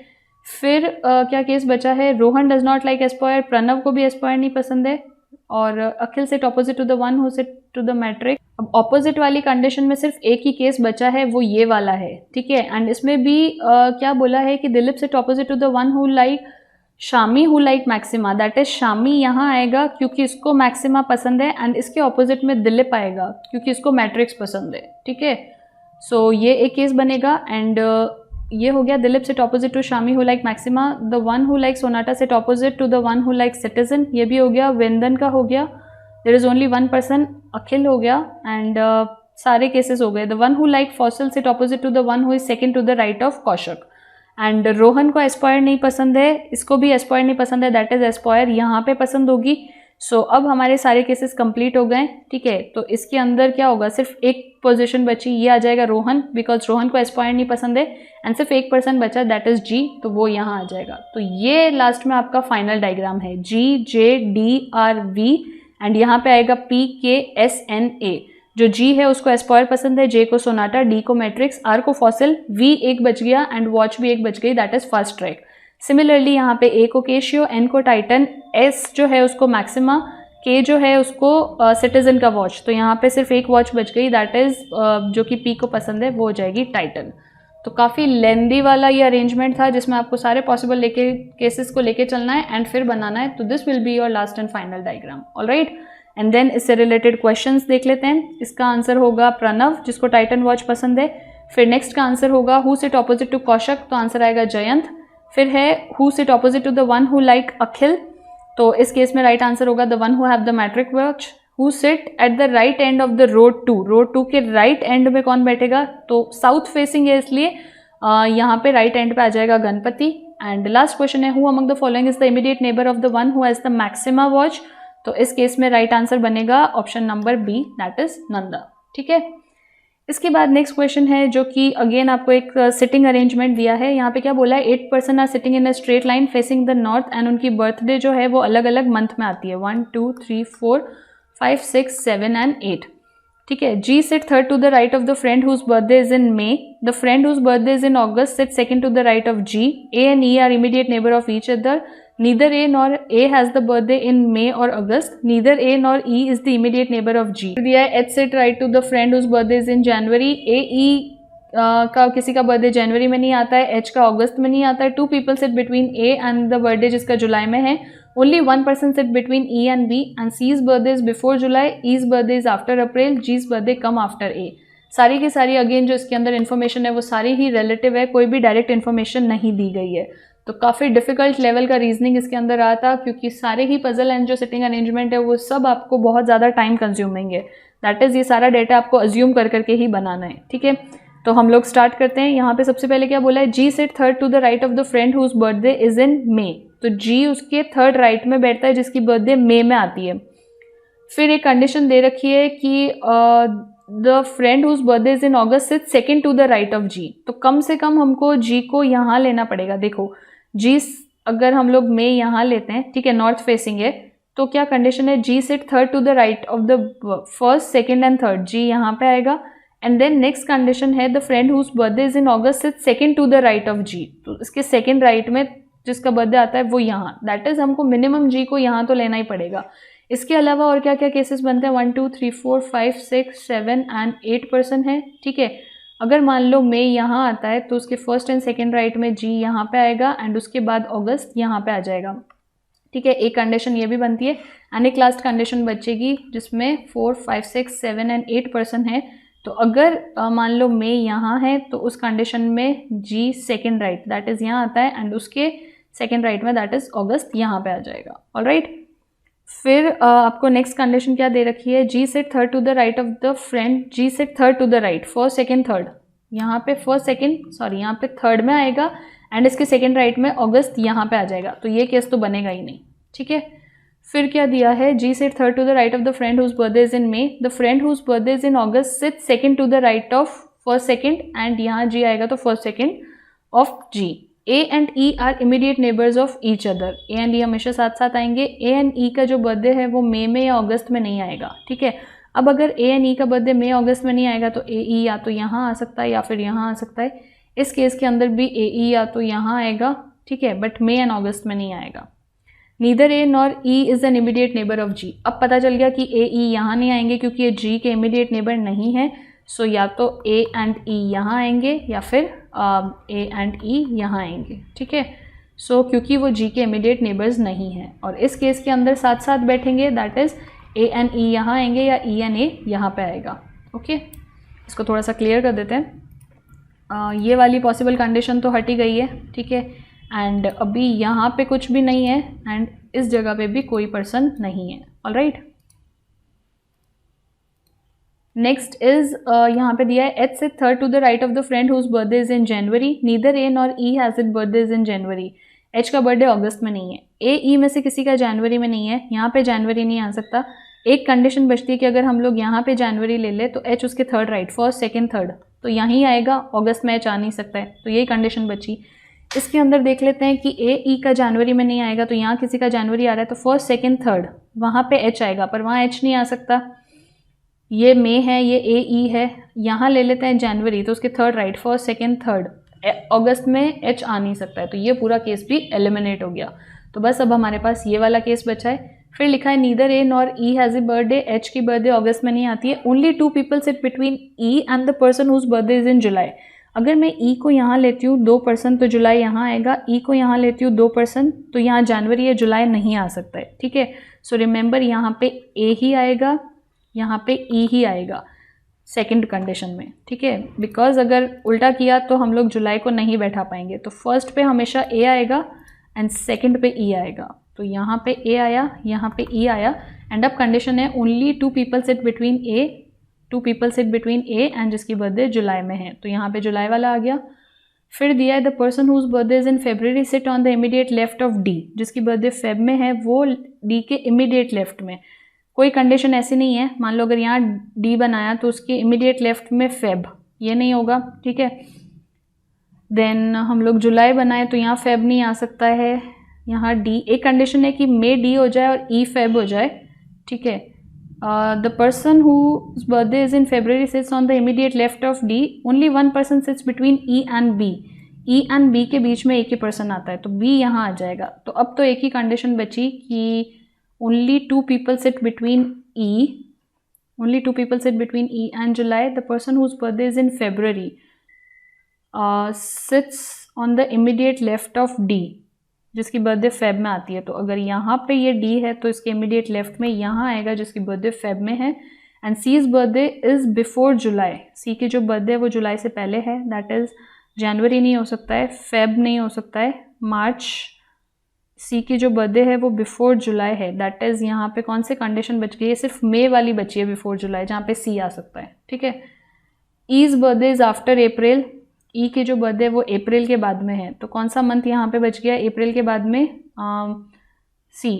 Speaker 1: फिर क्या केस बचा है, Rohan does not like Aspire, Pranav को भी एस्पायर नहीं पसंद है, और Akhil sit opposite to the one who sit to the Matrix. अब ऑपोजिट वाली कंडीशन में सिर्फ एक ही केस बचा है, वो ये वाला है, ठीक है। एंड इसमें भी क्या बोला है कि Dilip sit opposite to the one who like Shami who like Maxima, that is Shami यहाँ आएगा क्योंकि इसको मैक्सिमा पसंद है, एंड इसके ऑपोजिट में दिलीप आएगा क्योंकि इसको मैट्रिक्स पसंद है, ठीक है। सो ये एक केस बनेगा। एंड ये हो गया, Dilip sit opposite to Shami who like Maxima, the one who like Sonata sit opposite to the one who like Citizen, ये भी हो गया। वेंदन का हो गया, there is only one person, Akhil हो गया। एंड सारे केसेस हो गए। The one who like Fossil sit opposite to the one who is second to the right of Kaushik. And Rohan को एस्पायर नहीं पसंद है, इसको भी एस्पायर नहीं पसंद है, दैट इज एस्पायर यहाँ पे पसंद होगी। सो अब हमारे सारे केसेस कंप्लीट हो गए, ठीक है। तो इसके अंदर क्या होगा, सिर्फ एक पोजीशन बची, ये आ जाएगा रोहन, बिकॉज रोहन को एस्पायर नहीं पसंद है, एंड सिर्फ एक पर्सन बचा दैट इज जी, तो वो यहाँ आ जाएगा। तो ये लास्ट में आपका फाइनल डायग्राम है, जी जे डी आर वी, एंड यहाँ पे आएगा पी के एस एन ए। जो जी है उसको एस्पायर पसंद है, जे को सोनाटा, डी को मैट्रिक्स, आर को फॉसिल, वी एक बच गया, एंड वॉच भी एक बच गई, that is first track. Similarly यहाँ पे ए को केशियो, एन को टाइटन, एस जो है उसको मैक्सिमा, के जो है उसको सिटीजन का वॉच, तो यहाँ पे सिर्फ एक वॉच बच गई, दैट इज जो कि पी को पसंद है वो हो जाएगी टाइटन। तो काफ़ी लेंदी वाला ये अरेंजमेंट था जिसमें आपको सारे पॉसिबल केसेस को लेके चलना है एंड फिर बनाना है। तो this will be your last and final diagram, alright. And then इससे रिलेटेड क्वेश्चंस देख लेते हैं। इसका आंसर होगा प्रणव, जिसको टाइटन वॉच पसंद है। फिर नेक्स्ट का आंसर होगा who sit opposite to Kaushik, तो आंसर आएगा जयंत। फिर है who sit opposite to the one who like Akhil, तो इस केस में राइट आंसर होगा the one who have the Matrix watch. Who sit at the right end of the road to के राइट एंड में कौन बैठेगा, तो साउथ फेसिंग है इसलिए यहाँ पे राइट एंड पे आ जाएगा Ganpati. And last question is who among the following is the immediate neighbour of the one who has the Maxima watch, तो इस केस में राइट आंसर बनेगा option number B, that is Nanda, ठीक है। इसके बाद नेक्स्ट क्वेश्चन है जो कि अगेन आपको एक सिटिंग अरेंजमेंट दिया है। यहाँ पे क्या बोला है, 8 person are sitting in a straight line facing the north and उनकी बर्थडे जो है वो अलग अलग मंथ में आती है, 1 2 3 4 5 6 7 एंड 8, ठीक है। G sit third to the right of the friend whose birthday is in May, the friend whose birthday is in August sit second to the right of G. A and E are immediate neighbour of each other, neither A nor A has the birthday in May or August, neither A nor E is the immediate neighbor of G। दिया है H sit right to the friend whose birthday is in January, A E का किसी का बर्थडे जनवरी में नहीं आता है, H का अगस्त में नहीं आता है। 2 people sit between A and the birthday जिसका जुलाई में है, only 1 person sit between E and B and C's birthday is before July, E's birthday is after April, G's birthday come after A। सारी की सारी अगेन जो इसके अंदर इन्फॉर्मेशन है वो सारी ही रिलेटिव है, कोई भी डायरेक्ट इन्फॉर्मेशन नहीं दी गई है। तो काफ़ी डिफिकल्ट लेवल का रीजनिंग इसके अंदर रहा था क्योंकि सारे ही पजल एंड जो सिटिंग अरेंजमेंट है वो सब आपको बहुत ज़्यादा टाइम कंज्यूमिंग है, दैट इज़ ये सारा डेटा आपको अज्यूम कर करके ही बनाना है, ठीक है। तो हम लोग स्टार्ट करते हैं। यहाँ पे सबसे पहले क्या बोला है, G sit third to the right of the friend whose birthday is in May, तो जी उसके थर्ड राइट में बैठता है जिसकी बर्थडे मे में आती है। फिर एक कंडीशन दे रखी है कि the friend whose birthday is in August sit second to the right of G, तो कम से कम हमको जी को यहाँ लेना पड़ेगा। देखो जी अगर हम लोग मे यहाँ लेते हैं, ठीक है, नॉर्थ फेसिंग है, तो क्या कंडीशन है, G sit third to the right of the first, second and third, G यहाँ पे आएगा। एंड देन नेक्स्ट कंडीशन है the friend whose birthday is in August sit second to the right of G, तो इसके सेकेंड राइट में जिसका बर्थडे आता है वो यहाँ, दैट इज हमको मिनिमम जी को यहाँ तो लेना ही पड़ेगा। इसके अलावा और क्या क्या केसेस बनते हैं, 1 2 3 4 5 6 7 एंड 8 पर्सन है, ठीक है। अगर मान लो मे यहाँ आता है तो उसके फर्स्ट एंड सेकेंड राइट में जी यहाँ पे आएगा एंड उसके बाद अगस्त यहाँ पे आ जाएगा, ठीक है। एक कंडीशन ये भी बनती है एंड एक लास्ट कंडीशन बचेगी जिसमें 4 5 6 7 एंड 8 पर्सन है। तो अगर मान लो मे यहाँ है तो उस कंडीशन में जी सेकेंड राइट दैट इज यहाँ आता है एंड उसके सेकेंड राइट में दैट इज अगस्त यहाँ पे आ जाएगा, ऑलराइट। फिर आपको नेक्स्ट कंडीशन क्या दे रखी है, G sit third to the right of the friend, G sit third to the right, first second third, यहाँ पे फर्स्ट सेकेंड सॉरी यहाँ पे थर्ड में आएगा एंड इसके सेकेंड राइट में अगस्त यहाँ पे आ जाएगा, तो ये केस तो बनेगा ही नहीं, ठीक है। फिर क्या दिया है, G sit third to the right of the friend whose birthday is in May, the friend whose birthday is in August sit second to the right of first second and यहाँ जी आएगा तो first second of G. A and E are immediate neighbours of each other, A and E हमेशा साथ साथ आएंगे। ए एंड ई का जो बर्थडे है वो मे में या अगस्त में नहीं आएगा, ठीक है। अब अगर ए एंड ई का बर्थडे मे अगस्त में नहीं आएगा तो ए ई या तो यहाँ आ सकता है या फिर यहाँ आ सकता है। इस केस के अंदर भी ए ई या तो यहाँ आएगा, ठीक है, बट मे एंड अगस्त में नहीं आएगा। Neither A nor E is an immediate neighbour of G, अब पता चल गया कि ए ई यहाँ नहीं आएंगे क्योंकि ये जी के इमीडिएट नेबर नहीं है, सो या तो ए एंड ई यहाँ आएंगे या फिर ए एंड ई यहाँ आएंगे, ठीक है। सो क्योंकि वो जी के इमीडिएट नेबर्स नहीं हैं और इस केस के अंदर साथ साथ बैठेंगे, दैट इज ए एंड ई यहाँ आएंगे या ई एंड ए यहाँ पे आएगा, ओके। इसको थोड़ा सा क्लियर कर देते हैं। ये वाली पॉसिबल कंडीशन तो हट ही गई है, ठीक है, एंड अभी यहाँ पे कुछ भी नहीं है एंड इस जगह पे भी कोई पर्सन नहीं है, ऑलराइट। नेक्स्ट इज यहाँ पे दिया है एच से third to the right of the friend whose birthday is in January, neither A nor E has it birthday is in January, H का बर्थडे अगस्त में नहीं है, ए ई में से किसी का जनवरी में नहीं है, यहाँ पे जनवरी नहीं आ सकता। एक कंडीशन बचती है कि अगर हम लोग यहाँ पे जनवरी ले ले तो एच उसके third right, first second third, तो यहीं आएगा, अगस्त में एच आ नहीं सकता है, तो यही कंडीशन बची। इसके अंदर देख लेते हैं कि ए ई का जनवरी में नहीं आएगा, तो यहाँ किसी का जनवरी आ रहा है तो फर्स्ट सेकेंड थर्ड वहाँ पे एच आएगा, पर वहाँ एच नहीं आ सकता। ये मे है, ये ए ई है, यहाँ ले लेते हैं जनवरी तो उसके third right, first second third, अगस्त में एच आ नहीं सकता है, तो ये पूरा केस भी एलिमिनेट हो गया। तो बस अब हमारे पास ये वाला केस बचा है। फिर लिखा है neither A nor E has a birthday, H की बर्थडे अगस्त में नहीं आती है, only 2 people sit between E and the person whose birthday is in July. अगर मैं ई को यहाँ लेती हूँ 2 पर्सन तो जुलाई यहाँ आएगा, ई को यहाँ लेती हूँ 2 पर्सन तो यहाँ जनवरी या जुलाई नहीं आ सकता है, ठीक है। सो रिमेंबर यहाँ पे ए ही आएगा, यहाँ पे ई ही आएगा सेकंड कंडीशन में, ठीक है, बिकॉज अगर उल्टा किया तो हम लोग जुलाई को नहीं बैठा पाएंगे। तो फर्स्ट पे हमेशा ए आएगा एंड सेकंड पे ई आएगा, तो यहाँ पे ए आया, यहाँ पे ई आया एंड अब कंडीशन है only 2 people sit between A, 2 people sit between A and जिसकी बर्थडे जुलाई में है, तो यहाँ पे जुलाई वाला आ गया। फिर दिया है the person whose birthday is in February sit on the immediate left of D, जिसकी बर्थडे फेब में है वो डी के इमीडिएट लेफ्ट में। कोई कंडीशन ऐसी नहीं है, मान लो अगर यहाँ डी बनाया तो उसके इमीडिएट लेफ्ट में फेब, ये नहीं होगा, ठीक है। देन हम लोग जुलाई बनाए तो यहाँ फेब नहीं आ सकता है, यहाँ डी, एक कंडीशन है कि मे डी हो जाए और ई फेब हो जाए, ठीक है। The person whose birthday is in February sits on the immediate left of D, only 1 person sits between E and B, E and B के बीच में एक ही पर्सन आता है तो बी यहाँ आ जाएगा। तो अब तो एक ही कंडीशन बची कि only 2 people sit between E, only 2 people sit between E and July. The person whose birthday is in February sits on the immediate left of D, जिसकी बर्थडे फेब में आती है। तो अगर यहाँ पे ये D है तो इसके इमीडिएट लेफ्ट में यहाँ आएगा जिसकी बर्थडे फेब में है। And C's birthday is before July, C की जो बर्थडे है वो जुलाई से पहले है, दैट इज़ जनवरी नहीं हो सकता है, फेब नहीं हो सकता है, मार्च। सी की जो बर्थडे है वो बिफोर जुलाई है, दैट इज़ यहाँ पे कौन सी कंडीशन बच गई है, सिर्फ मे वाली बची है बिफोर जुलाई जहाँ पे सी आ सकता है, ठीक है। E's birthday is after April, E की जो बर्थडे है वो अप्रैल के बाद में है, तो कौन सा मंथ यहाँ पे बच गया, अप्रैल के बाद में सी।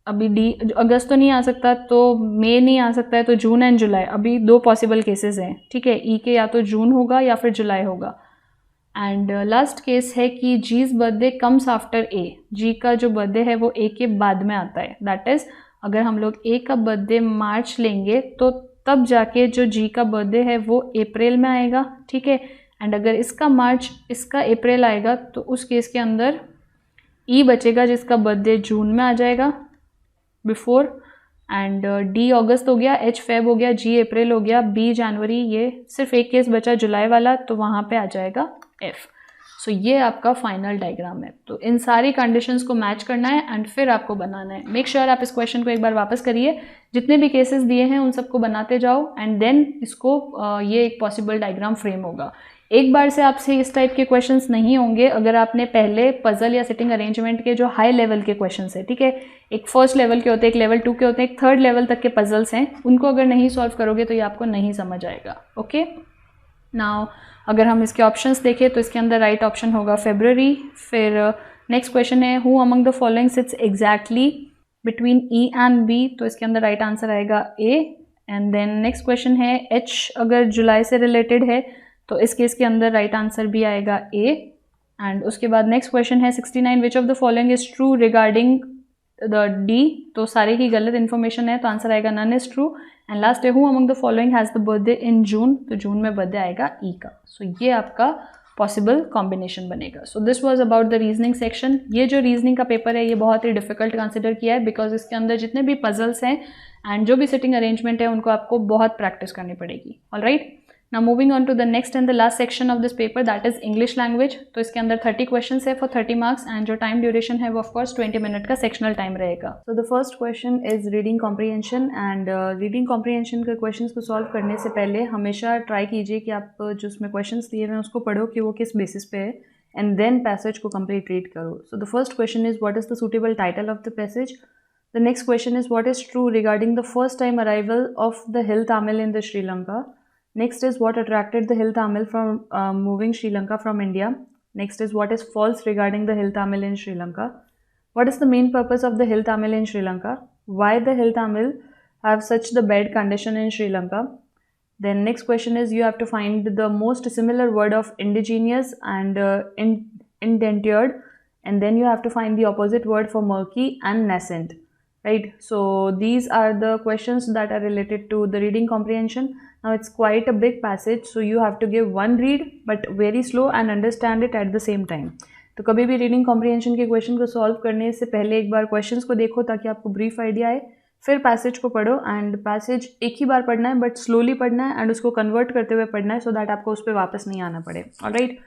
Speaker 1: अभी डी अगस्त तो नहीं आ सकता, तो मई नहीं आ सकता है, तो जून एंड जुलाई, अभी 2 पॉसिबल केसेस हैं, ठीक है। ई के या तो जून होगा या फिर जुलाई होगा। एंड लास्ट केस है कि जीज बर्थडे कम्स आफ्टर ए, जी का जो बर्थडे है वो ए के बाद में आता है, दैट इज़ अगर हम लोग ए का बर्थडे मार्च लेंगे तो तब जाके जो जी का बर्थडे है वो अप्रैल में आएगा, ठीक है। एंड अगर इसका मार्च इसका अप्रैल आएगा तो उस केस के अंदर ई बचेगा जिसका बर्थडे जून में आ जाएगा बिफोर, एंड डी अगस्त हो गया, एच फेब हो गया, जी अप्रैल हो गया, बी जनवरी, ये सिर्फ एक केस बचा जुलाई वाला, तो वहाँ पे आ जाएगा एफ। सो ये आपका फाइनल डायग्राम है। तो इन सारी कंडीशंस को मैच करना है एंड फिर आपको बनाना है। मेक श्योर आप इस क्वेश्चन को एक बार वापस करिए, जितने भी केसेस दिए हैं उन सबको बनाते जाओ एंड देन इसको ये एक पॉसिबल डायग्राम फ्रेम होगा। एक बार से आपसे इस टाइप के क्वेश्चंस नहीं होंगे अगर आपने पहले पजल या सिटिंग अरेंजमेंट के जो हाई लेवल के क्वेश्चंस है, ठीक है, एक फर्स्ट लेवल के होते हैं, एक लेवल 2 के होते हैं, एक थर्ड लेवल तक के पजल्स हैं, उनको अगर नहीं सॉल्व करोगे तो ये आपको नहीं समझ आएगा। ओके, नाउ अगर हम इसके ऑप्शंस देखें तो इसके अंदर राइट ऑप्शन होगा फेब्रुअरी। फिर next question is who among the following sits exactly between E and B, तो इसके अंदर राइट आंसर आएगा A. And then next question is H अगर जुलाई से रिलेटेड है तो इस केस के अंदर राइट आंसर भी आएगा ए। एंड उसके बाद नेक्स्ट क्वेश्चन है 69 which of the following is true regarding the D, तो सारे ही गलत इन्फॉर्मेशन है तो आंसर आएगा none is true. And last है who among the following has the birthday in June, तो जून में बर्थडे आएगा ई का। सो ये आपका पॉसिबल कॉम्बिनेशन बनेगा। So this was about the reasoning section. ये जो रीजनिंग का पेपर है ये बहुत ही डिफिकल्ट कंसिडर किया है बिकॉज इसके अंदर जितने भी पजल्स हैं एंड जो भी सिटिंग अरेंजमेंट है उनको आपको बहुत प्रैक्टिस करनी पड़ेगी। Alright, now moving on to the next and the last section of this paper, that is English language। तो इसके अंदर 30 questions है for 30 marks and जो time duration है वो of course 20 minute का sectional time रहेगा। So the first question is reading comprehension and reading comprehension के questions को solve करने से पहले हमेशा try कीजिए कि आप जो उसमें questions दिए हुए हैं उसको पढ़ो कि वो किस basis पे है and then passage को complete read करो। So the first question is what is the suitable title of the passage? The next question is what is true regarding the first time arrival of the Hill Tamil in the Sri Lanka? Next is what attracted the Hill Tamil from moving Sri Lanka from India. Next is what is false regarding the Hill Tamil in Sri Lanka. What is the main purpose of the Hill Tamil in Sri Lanka? Why the Hill Tamil have such the bad condition in Sri Lanka? Then next question is you have to find the most similar word of indigenous and indentured, and then you have to find the opposite word for murky and nascent. Right, so these are the questions that are related to the reading comprehension. Now it's quite a big passage, so you have to give one read but very slow and understand it at the same time. तो कभी भी रीडिंग कॉम्प्रिहेंशन के क्वेश्चन को सॉल्व करने से पहले एक बार क्वेश्चंस को देखो ताकि आपको ब्रीफ आइडिया आए, फिर पैसेज को पढ़ो एंड पैसेज एक ही बार पढ़ना है बट स्लोली पढ़ना है एंड उसको कन्वर्ट करते हुए पढ़ना है सो दैट आपको उस पर वापस नहीं आना पड़े। Alright,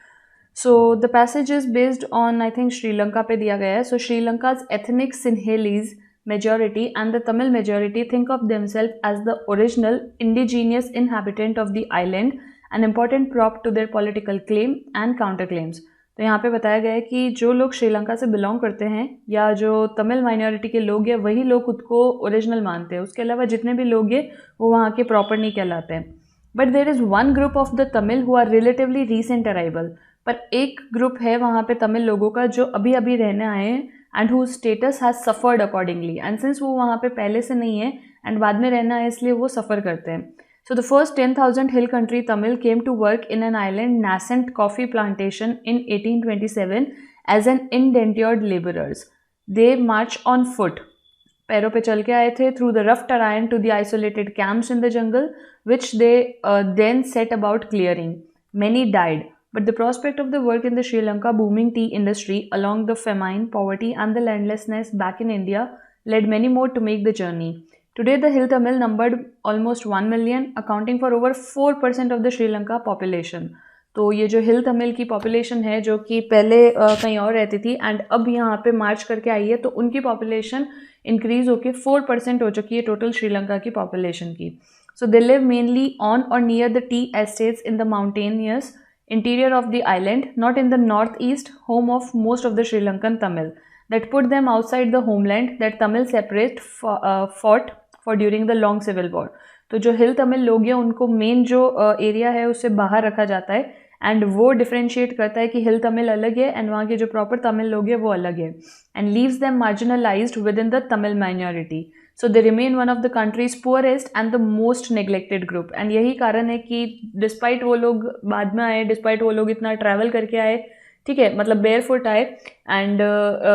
Speaker 1: so the passage is based on I think Sri Lanka पे दिया गया है। सो Sri Lanka's ethnic सिन्हेलीज majority and the Tamil majority think of themselves as the original indigenous inhabitant of the island, an important prop to their political claim and counterclaims। तो यहाँ पे बताया गया है कि जो लोग श्रीलंका से बिलोंग करते हैं या जो तमिल माइनॉरिटी के लोग हैं वही लोग खुद को ओरिजिनल मानते हैं, उसके अलावा जितने भी लोग हैं वो वहाँ के प्रॉपर नहीं कहलाते हैं। But there is one group of the Tamil who are relatively recent arrival, पर एक ग्रुप है वहाँ पे तमिल लोगों का जो अभी अभी रहने आए हैं and whose status has suffered accordingly, and since वो वहाँ पे पहले से नहीं है and बाद में रहना है इसलिए वो सफ़र करते हैं। So the first 10,000 hill country Tamil came to work in an island nascent coffee plantation in 1827 as an indentured laborers. They marched on foot, पैरों पे चल के आए थे, through the rough terrain to the isolated camps in the jungle which they then set about clearing. Many died. But the prospect of the work in the Sri Lanka booming tea industry along the famine, poverty and the landlessness back in India led many more to make the journey. Today the Hill Tamil numbered almost 1 million, accounting for over 4% of the Sri Lanka population. तो ये जो हिल तमिल की पॉपुलेशन है जो कि पहले कहीं और रहती थी एंड अब यहाँ पे मार्च करके आई है, तो उनकी पॉपुलेशन इंक्रीज होकर 4% हो चुकी है टोटल श्रीलंका की पॉपुलेशन की। सो दे लिव मेनली ऑन और near the T estates in the mountainous interior of the island, not in the northeast, home of most of the Sri Lankan Tamil, that put them outside the homeland that Tamil separate fought for during the long civil war। तो जो हिल तमिल लोग हैं उनको मेन जो एरिया है उससे बाहर रखा जाता है एंड वो डिफ्रेंशिएट करता है कि हिल तमिल अलग है एंड वहाँ के जो प्रॉपर तमिल लोग हैं वो अलग है and leaves them marginalised within the Tamil minority. So they remain one of the countries poorest and the most neglected group. And यही कारण है कि डिस्पाइट वो लोग बाद में आए, डिस्पाइट वो लोग इतना ट्रैवल करके आए, ठीक है, मतलब बेयर फुट आए एंड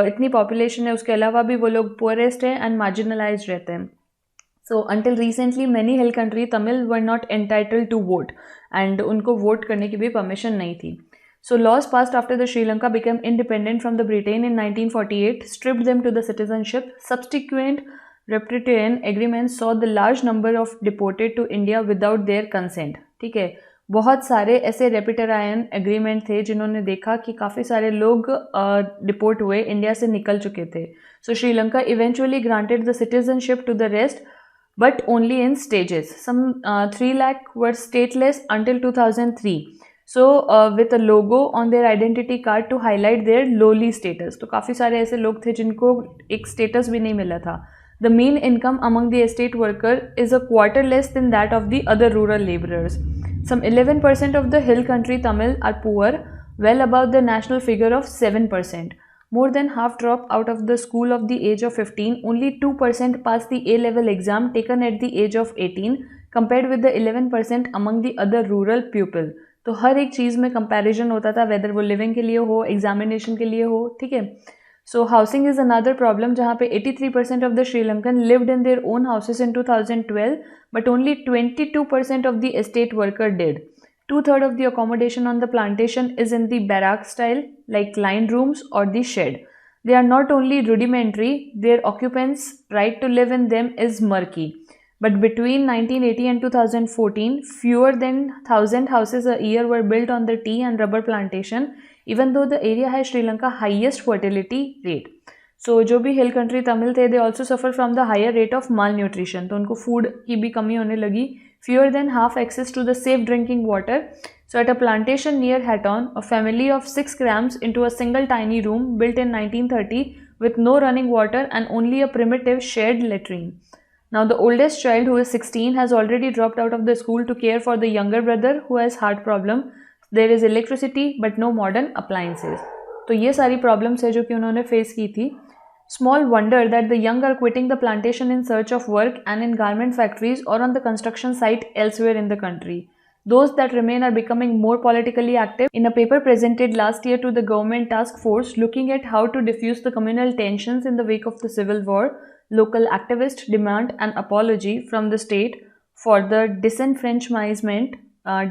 Speaker 1: इतनी पॉपुलेशन है, उसके अलावा भी वो लोग पुअरेस्ट है एंड मार्जिनलाइज रहते हैं. So until recently many hill country Tamil were not entitled to vote and उनको वोट करने की भी परमिशन नहीं थी. So laws passed after the Sri Lanka became independent from the Britain in 1948 stripped them to the citizenship. Subsequent Repatriation agreements saw the large number of deported to India without their consent. ठीक है, बहुत सारे ऐसे रेपिटेरायन एग्रीमेंट थे जिन्होंने देखा कि काफ़ी सारे लोग डिपोर्ट हुए, इंडिया से निकल चुके थे. So Sri Lanka eventually granted the citizenship to the rest but only in stages. Some 3 lakh were stateless until 2003. So with a logo on their identity card to highlight their lowly status. तो काफ़ी सारे ऐसे लोग थे जिनको एक status भी नहीं मिला था. The mean income among the estate worker is a quarter less than that of the other rural laborers. Some 11% of the hill country Tamil are poor, well above the national figure of 7%. More than half drop out of the school of the age of 15. Only 2% pass the A-level exam taken at the age of 18 compared with the 11% among the other rural pupil. तो हर एक चीज़ में कंपैरिजन होता था, वेदर वो लिविंग के लिए हो, एग्जामिनेशन के लिए हो. ठीक है, सो हाउसिंग इज़ अनदर प्रॉब्लम, जहाँ पे 83% of the Sri Lankan lived in their own houses in 2012 but only 22% of the estate worker did. 2/3 of the accommodation on the plantation is in the barrack style, like lined rooms or the shed. They are not only rudimentary, their occupants' right to live in them is murky. But between 1980 and 2014, fewer than 1,000 houses a year were built on the tea and rubber plantation, even though the area has Sri Lanka's highest fertility rate. So जो भी हिल कंट्री तमिल थे, they also suffer from the higher rate of malnutrition. तो उनको फूड की भी कमी होने लगी. Fewer than half access to the safe drinking water. So at a plantation near Hatton, a family of 6 crams into a single tiny room built in 1930 with no running water and only a primitive shared latrine. Now the oldest child, who is 16, has already dropped out of the school to care for the younger brother who has heart problem. There is electricity but no modern appliances. तो ये सारी प्रॉब्लम्स है जो कि उन्होंने फेस की थी. Small wonder that the young are quitting the plantation in search of work and in garment factories or on the construction site elsewhere in the country. Those that remain are becoming more politically active. In a paper presented last year to the government task force looking at how to diffuse the communal tensions in the wake of the civil war, local activists demand an apology from the state for the disenfranchisement,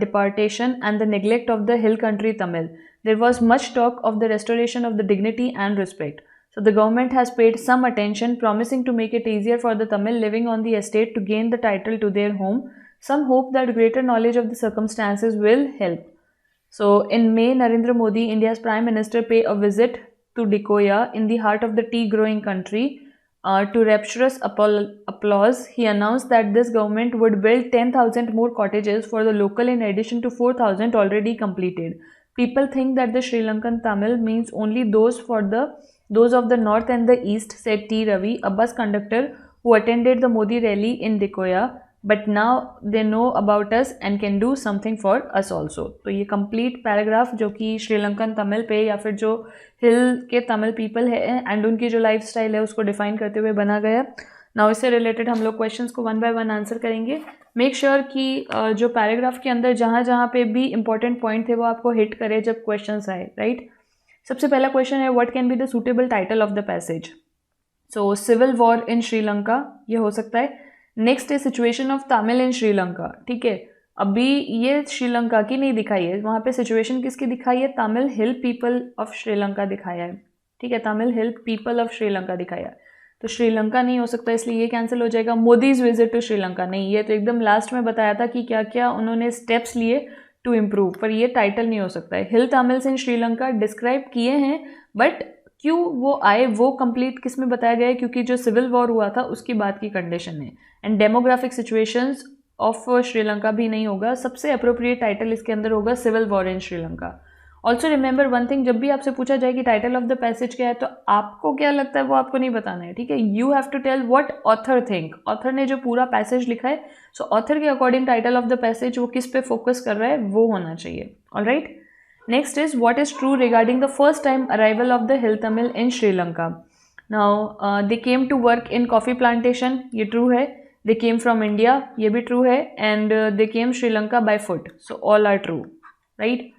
Speaker 1: deportation and the neglect of the hill country Tamil. There was much talk of the restoration of the dignity and respect. So the government has paid some attention, promising to make it easier for the Tamil living on the estate to gain the title to their home. Some hope that greater knowledge of the circumstances will help. So in May, Narendra Modi, India's Prime Minister, paid a visit to Dikoya in the heart of the tea-growing country. To rapturous applause, he announced that this government would build 10,000 more cottages for the local in addition to 4,000 already completed. People think that the Sri Lankan Tamil means only those of the north and the east, said T. Ravi, a bus conductor who attended the Modi rally in Dikoya. But now they know about us and can do something for us also. तो ये complete paragraph जो कि श्रीलंकन तमिल पे या फिर जो हिल के तमिल पीपल है एंड उनकी जो लाइफ स्टाइल है उसको डिफाइन करते हुए बना गया. नाउ इससे रिलेटेड हम लोग क्वेश्चंस को 1 by 1 आंसर करेंगे. मेक श्योर कि जो पैराग्राफ के अंदर जहाँ जहाँ पे भी इंपॉर्टेंट पॉइंट थे वो आपको हिट करे जब क्वेश्चंस आए, राइट. सबसे पहला क्वेश्चन है, what can be the suitable title of the passage. So civil war in Sri Lanka, ये हो सकता है. नेक्स्ट है situation of Tamil in Sri Lanka. ठीक है, अभी ये श्रीलंका की नहीं दिखाई है, वहाँ पे सिचुएशन किसकी दिखाई है, तमिल हिल पीपल ऑफ श्रीलंका दिखाया है. ठीक है, तमिल हिल पीपल ऑफ श्रीलंका दिखाया है. तो श्रीलंका नहीं हो सकता, इसलिए ये कैंसिल हो जाएगा. मोदीज विजिट टू श्रीलंका नहीं, ये तो एकदम लास्ट में बताया था कि क्या क्या उन्होंने स्टेप्स लिए टू इम्प्रूव, पर ये टाइटल नहीं हो सकता है. हिल तमिल्स इन श्रीलंका डिस्क्राइब किए हैं, बट क्यों वो आए वो कंप्लीट किस में बताया गया है, क्योंकि जो सिविल वॉर हुआ था उसकी बात की कंडीशन है. And demographic situations of Sri Lanka भी नहीं होगा. सबसे अप्रोप्रिएट टाइटल इसके अंदर होगा civil war in Sri Lanka. Also remember one thing, जब भी आपसे पूछा जाए कि टाइटल ऑफ द पैसेज क्या है तो आपको क्या लगता है वो आपको नहीं बताना है. ठीक है, you have to tell what author think. Author ने जो पूरा पैसेज लिखा है, सो ऑथर के according title of the passage वो किस पे फोकस कर रहा है वो होना चाहिए. Alright, next is what is true regarding the first time arrival of the hill Tamil in Sri Lanka. Now they came to work in coffee plantation, ये ट्रू है. दे केम फ्रॉम इंडिया, ये भी ट्रू है. And they came Sri Lanka by foot, so all are true, right.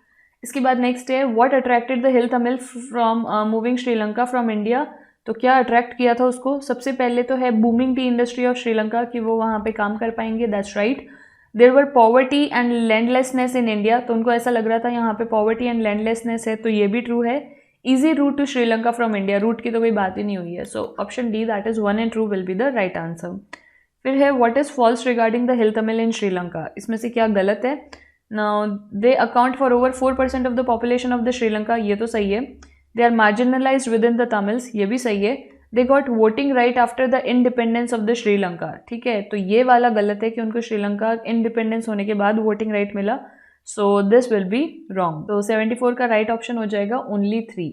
Speaker 1: इसके बाद नेक्स्ट है what attracted the hill Tamil from moving Sri Lanka from India. तो क्या अट्रैक्ट किया था उसको? सबसे पहले तो है booming tea industry of Sri Lanka, कि वो वहाँ पे काम कर पाएंगे, that's right. There were poverty and landlessness in India, तो उनको ऐसा लग रहा था यहाँ पे पॉवर्टी एंड लैंडलेसनेस है, तो ये भी ट्रू है। Easy route to Sri Lanka from India, route की तो कोई बात ही नहीं हुई है, so option D that is 1 and 2 will be the right answer. फिर है what is false regarding the hill Tamil in Sri Lanka, इसमें से क्या गलत है? Now they account for over 4% of the population of the Sri Lanka, ये तो सही है। They are marginalised within the Tamils, ये भी सही है। They got voting right after the independence of the Sri Lanka, ठीक है, तो ये वाला गलत है कि उनको श्रीलंका इंडिपेंडेंस होने के बाद वोटिंग राइट मिला, सो दिस विल बी रॉन्ग। तो 74 का राइट ऑप्शन हो जाएगा ओनली 3।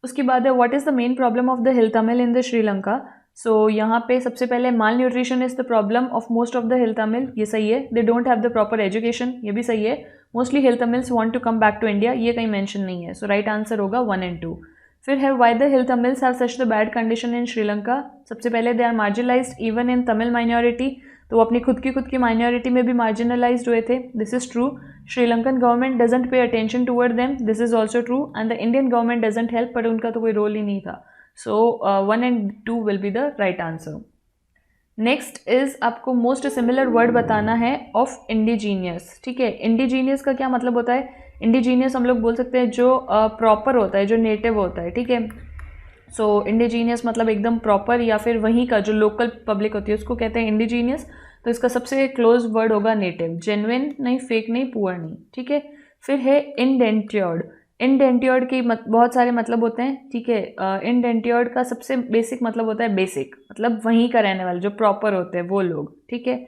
Speaker 1: उसके बाद है what is the main problem of the hill Tamil in the Sri Lanka. So यहाँ पे सबसे पहले malnutrition is the problem of most of the hill Tamil, ये सही है। They don't have the proper education, ये भी सही है। Mostly hill Tamils want to come back to India, ये कहीं मेंशन नहीं है, सो राइट आंसर होगा 1 and 2। फिर है why the hill Tamils have such the bad condition in Sri Lanka. सबसे पहले they are marginalized even in Tamil minority, तो वो अपनी खुद की माइनॉरिटी में भी मार्जिनलाइज्ड हुए थे, this is true. Sri Lankan government doesn't pay attention toward them, this is also true. And the Indian government doesn't help, पर उनका तो कोई रोल ही नहीं था, सो 1 and 2 will be the right answer. Next is आपको मोस्ट सिमिलर वर्ड बताना है ऑफ इंडिजीनियस, ठीक है। इंडिजीनियस का क्या मतलब होता है? इंडिजीनियस हम लोग बोल सकते हैं जो प्रॉपर होता है, जो नेटिव होता है, ठीक है। सो इंडिजीनियस मतलब एकदम प्रॉपर, या फिर वहीं का जो लोकल पब्लिक होती है उसको कहते हैं इंडिजीनियस। तो इसका सबसे क्लोज वर्ड होगा नेटिव, जेन्युइन नहीं, फेक नहीं, पुअर नहीं, ठीक है। फिर है इंडेंट्योर्ड। इंडेंट्योर्ड के बहुत सारे मतलब होते हैं, ठीक है। इंडेंट्योर्ड का सबसे बेसिक मतलब होता है बेसिक, मतलब वहीं का रहने वाले जो प्रॉपर होते हैं वो लोग, ठीक है।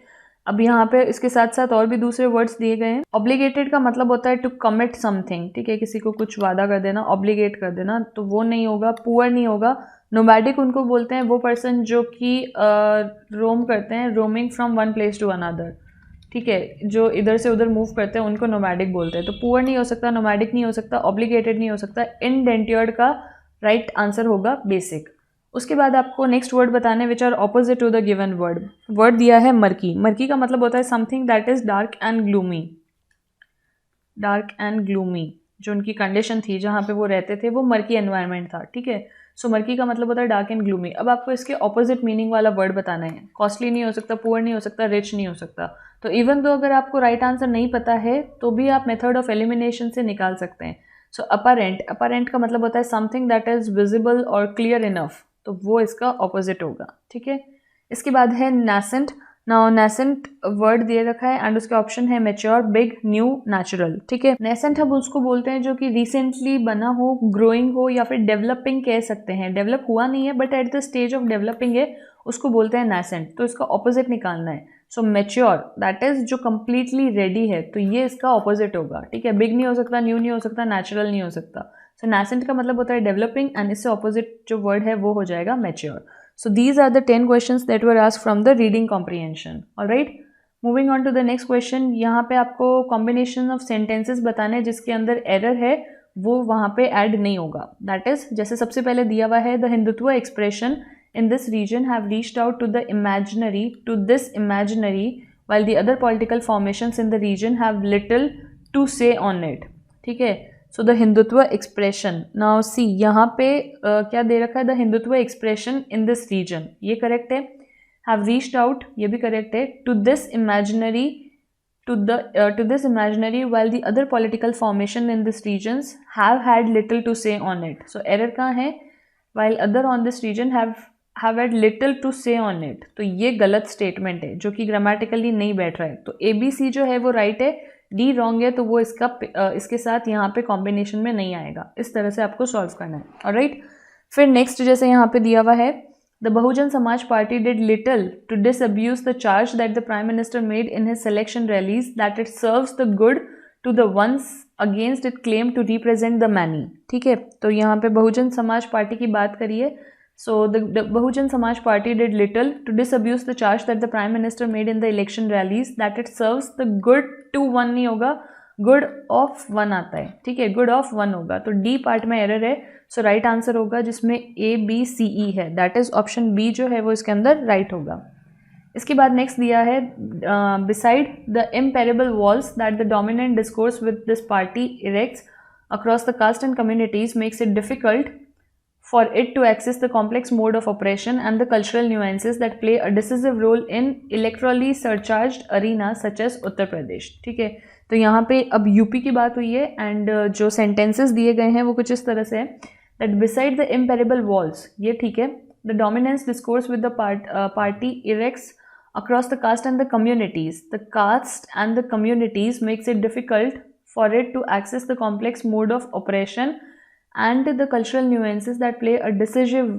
Speaker 1: अब यहाँ पे इसके साथ साथ और भी दूसरे वर्ड्स दिए गए हैं। ऑब्लिगेटेड का मतलब होता है टू कमिट समथिंग, ठीक है, किसी को कुछ वादा कर देना, ऑब्लिगेट कर देना, तो वो नहीं होगा। पुअर नहीं होगा। नोमैडिक उनको बोलते हैं वो पर्सन जो कि रोम करते हैं, roaming from one place to another, ठीक है, जो इधर से उधर मूव करते हैं उनको नोमैडिक बोलते हैं। तो पुअर नहीं हो सकता, नोमैडिक नहीं हो सकता, ऑब्लिगेटेड नहीं हो सकता। इंडेंट्योर्ड का राइट आंसर होगा बेसिक। उसके बाद आपको नेक्स्ट वर्ड बताने which are opposite to the given word. Word दिया है मर्की। मर्की का मतलब होता है something that is dark and gloomy. Dark and gloomy जो उनकी कंडीशन थी जहाँ पे वो रहते थे वो मर्की एनवायरनमेंट था, ठीक है। सो मर्की का मतलब होता है डार्क एंड ग्लूमी। अब आपको इसके ऑपोजिट मीनिंग वाला वर्ड बताना है। कॉस्टली नहीं हो सकता, पुअर नहीं हो सकता, रिच नहीं हो सकता। तो इवन दो अगर आपको राइट आंसर नहीं पता है तो भी आप मेथड ऑफ एलिमिनेशन से निकाल सकते हैं। सो अपरेंट, अपरेंट का मतलब होता है समथिंग दैट इज विजिबल और क्लियर इनफ, तो वो इसका ऑपोजिट होगा, ठीक है। इसके बाद है नैसेंट। नाउ नैसेंट वर्ड दिए रखा है एंड उसके ऑप्शन है मैच्योर, बिग, न्यू, नेचुरल, ठीक है। नैसेंट हम उसको बोलते हैं जो कि रिसेंटली बना हो, ग्रोइंग हो, या फिर डेवलपिंग कह सकते हैं। डेवलप हुआ नहीं है but at the stage of developing है, उसको बोलते हैं नैसेंट। तो इसका ऑपोजिट निकालना है। सो मैच्योर दैट इज जो कंप्लीटली रेडी है, तो ये इसका ऑपोजिट होगा, ठीक है। बिग नहीं हो सकता, न्यू नहीं हो सकता, नेचुरल नहीं हो सकता। सो नैसेंट का मतलब होता है डेवलपिंग एंड इससे ऑपोजिट जो वर्ड है वो हो जाएगा mature. So these are the 10 questions that were asked from the reading comprehension. All right. Moving on to the next question. यहाँ पे आपको combination of sentences बताने हैं जिसके अंदर error है वो वहाँ पे add नहीं होगा. That is, जैसे सबसे पहले दिया हुआ है the Hindutva expression in this region have reached out to the imaginary, to this imaginary, while the other political formations in the region have little to say on it. ठीक है. So the Hindutva expression, now see यहाँ पे क्या दे रखा है, the Hindutva expression in this region, ये करेक्ट है। हैव रीच्ड आउट, ये भी करेक्ट है। To this imaginary, to this imaginary while the other political formation in this regions have had little to say on it. So error कहाँ है, while other on this region have had little to say on it, तो ये गलत स्टेटमेंट है जो कि ग्रामेटिकली नहीं बैठ रहा है। तो ABC जो है वो राइट है, डी रॉन्ग है, तो वो इसके साथ यहाँ पे कॉम्बिनेशन में नहीं आएगा। इस तरह से आपको सॉल्व करना है। ऑलराइट। फिर नेक्स्ट जैसे यहाँ पे दिया हुआ है, the Bahujan Samaj Party did little to disabuse the charge that the prime minister made in his selection rallies that it serves the good to the ones against it claim to represent the many, ठीक है। तो यहाँ पे बहुजन समाज पार्टी की बात करिए। So the Bahujan Samaj Party did little to disabuse the charge that the Prime Minister made in the election rallies that it serves the good to one नहीं होगा, good of one आता है, ठीक है, good of one होगा। तो D पार्ट में एरर है, सो राइट आंसर होगा जिसमें ABCE है, दैट इज ऑप्शन B जो है वो इसके अंदर राइट होगा। इसके बाद नेक्स्ट दिया है, beside the impermeable walls that the dominant discourse with this party erects across the caste and communities makes it difficult for it to access the complex mode of oppression and the cultural nuances that play a decisive role in electorally surcharged arena such as Uttar Pradesh. ठीक है, तो यहाँ पे अब यूपी की बात हुई है एंड जो सेंटेंसेस दिए गए हैं वो कुछ इस तरह से है that beside the impermeable walls, ये ठीक है, the dominance discourse with the party erects across the caste and the communities. The caste and the communities makes it difficult for it to access the complex mode of oppression and the cultural nuances that plays a decisive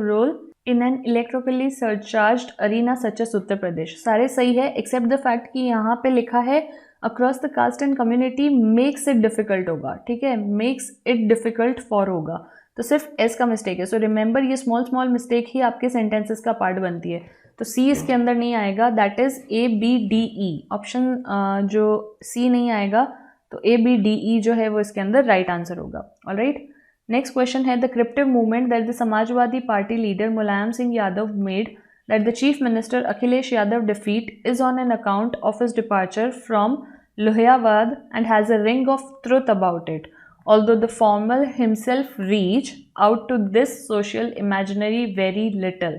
Speaker 1: role in an electorally surcharged arena such as Uttar Pradesh. सारे सही है एक्सेप्ट द फैक्ट कि यहाँ पे लिखा है across the caste and community makes it difficult होगा। ठीक है, मेक्स इट डिफिकल्ट फॉर होगा, तो सिर्फ एस का मिस्टेक है। सो रिमेंबर ये स्मॉल मिस्टेक ही आपके सेंटेंसेस का पार्ट बनती है, तो सी इसके अंदर नहीं आएगा, that is A B D E option जो सी नहीं आएगा, तो ए बी डी ई जो है वो इसके अंदर राइट आंसर होगा। ऑलराइट, नेक्स्ट क्वेश्चन है the critique movement that the Samajwadi Party leader Mulayam Singh Yadav made that the chief minister Akhilesh Yadav defeat is on an account of his departure from Lohiyavad and has a ring of truth about it, although the former himself reach out to this social imaginary very little।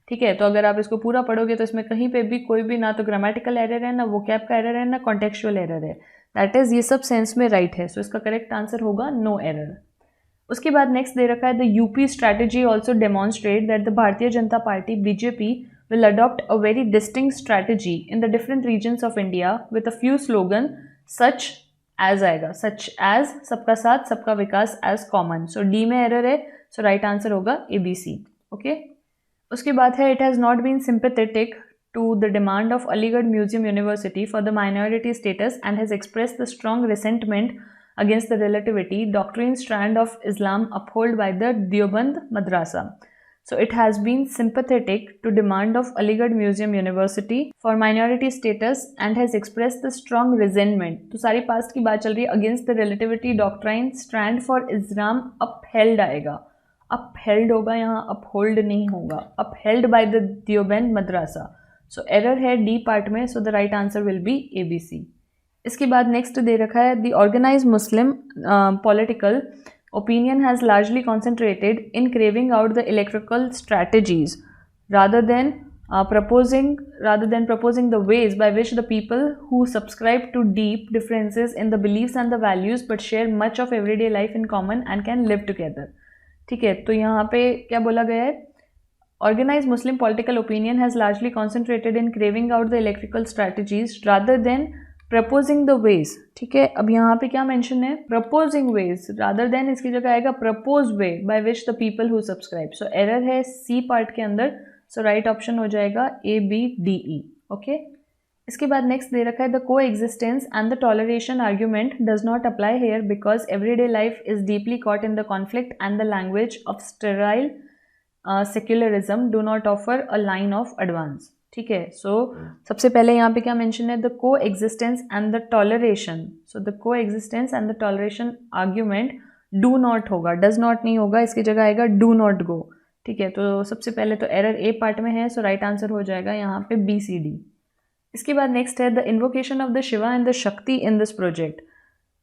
Speaker 1: ठीक है, तो अगर आप इसको पूरा पढ़ोगे तो इसमें कहीं पे भी कोई भी ना तो ग्रामेटिकल एरर है, ना वोकैब का एरर है, ना कॉन्टेक्चुअल एरर है, दैट इज ये सब सेंस में राइट है। सो इसका करेक्ट आंसर होगा नो एरर। उसके बाद नेक्स्ट दे रखा है the UP strategy also demonstrate that the Bharatiya Janata party BJP will adopt a very distinct strategy in the different regions of India with a few slogan such as आएगा, such as सबका साथ सबका विकास as common। सो डी में एरर है, सो राइट आंसर होगा ABC। ओके, उसके बाद है it has not been sympathetic to the demand of Aligarh Museum University for the minority status and has expressed the strong resentment against the relativity doctrine strand of Islam upheld by the Deoband Madrasa। So it has been sympathetic to demand of Aligarh Museum University for minority status and has expressed the strong resentment। तो सारी पास्ट की बात चल रही है, against the relativity doctrine strand for Islam upheld आएगा, upheld होगा यहाँ, uphold नहीं होगा, upheld by the Deoband Madrasa। So error है D पार्ट में, so the right answer will be ABC। इसके बाद नेक्स्ट दे रखा है the organized Muslim political opinion has largely concentrated in carrying out the electoral strategies rather than proposing the ways by which the people who subscribe to deep differences in the beliefs and the values but share much of everyday life in common and can live together। ठीक है, तो यहाँ पे क्या बोला गया है, organized Muslim political opinion has largely concentrated in carrying out the electoral strategies rather than proposing the ways. ठीक है, अब यहाँ पे क्या मेंशन है, प्रपोजिंग वेज, रादर देन इसकी जगह आएगा propose way by which the people who subscribe. So error है सी पार्ट के अंदर, सो राइट ऑप्शन हो जाएगा A B D E. Okay, इसके बाद नेक्स्ट दे रखा है the coexistence and the toleration argument does not apply here because everyday life is deeply caught in the conflict and the language of sterile secularism do not offer a line of advance. ठीक है, सो सबसे पहले यहाँ पे क्या मेंशन है, the coexistence and the toleration. So the coexistence and the toleration argument do not होगा, डज नॉट नहीं होगा, इसकी जगह आएगा डू नॉट गो। ठीक है, तो सबसे पहले तो एरर ए पार्ट में है, सो राइट आंसर हो जाएगा यहाँ पे BCD। इसके बाद नेक्स्ट है the invocation of the Shiva and the Shakti in this project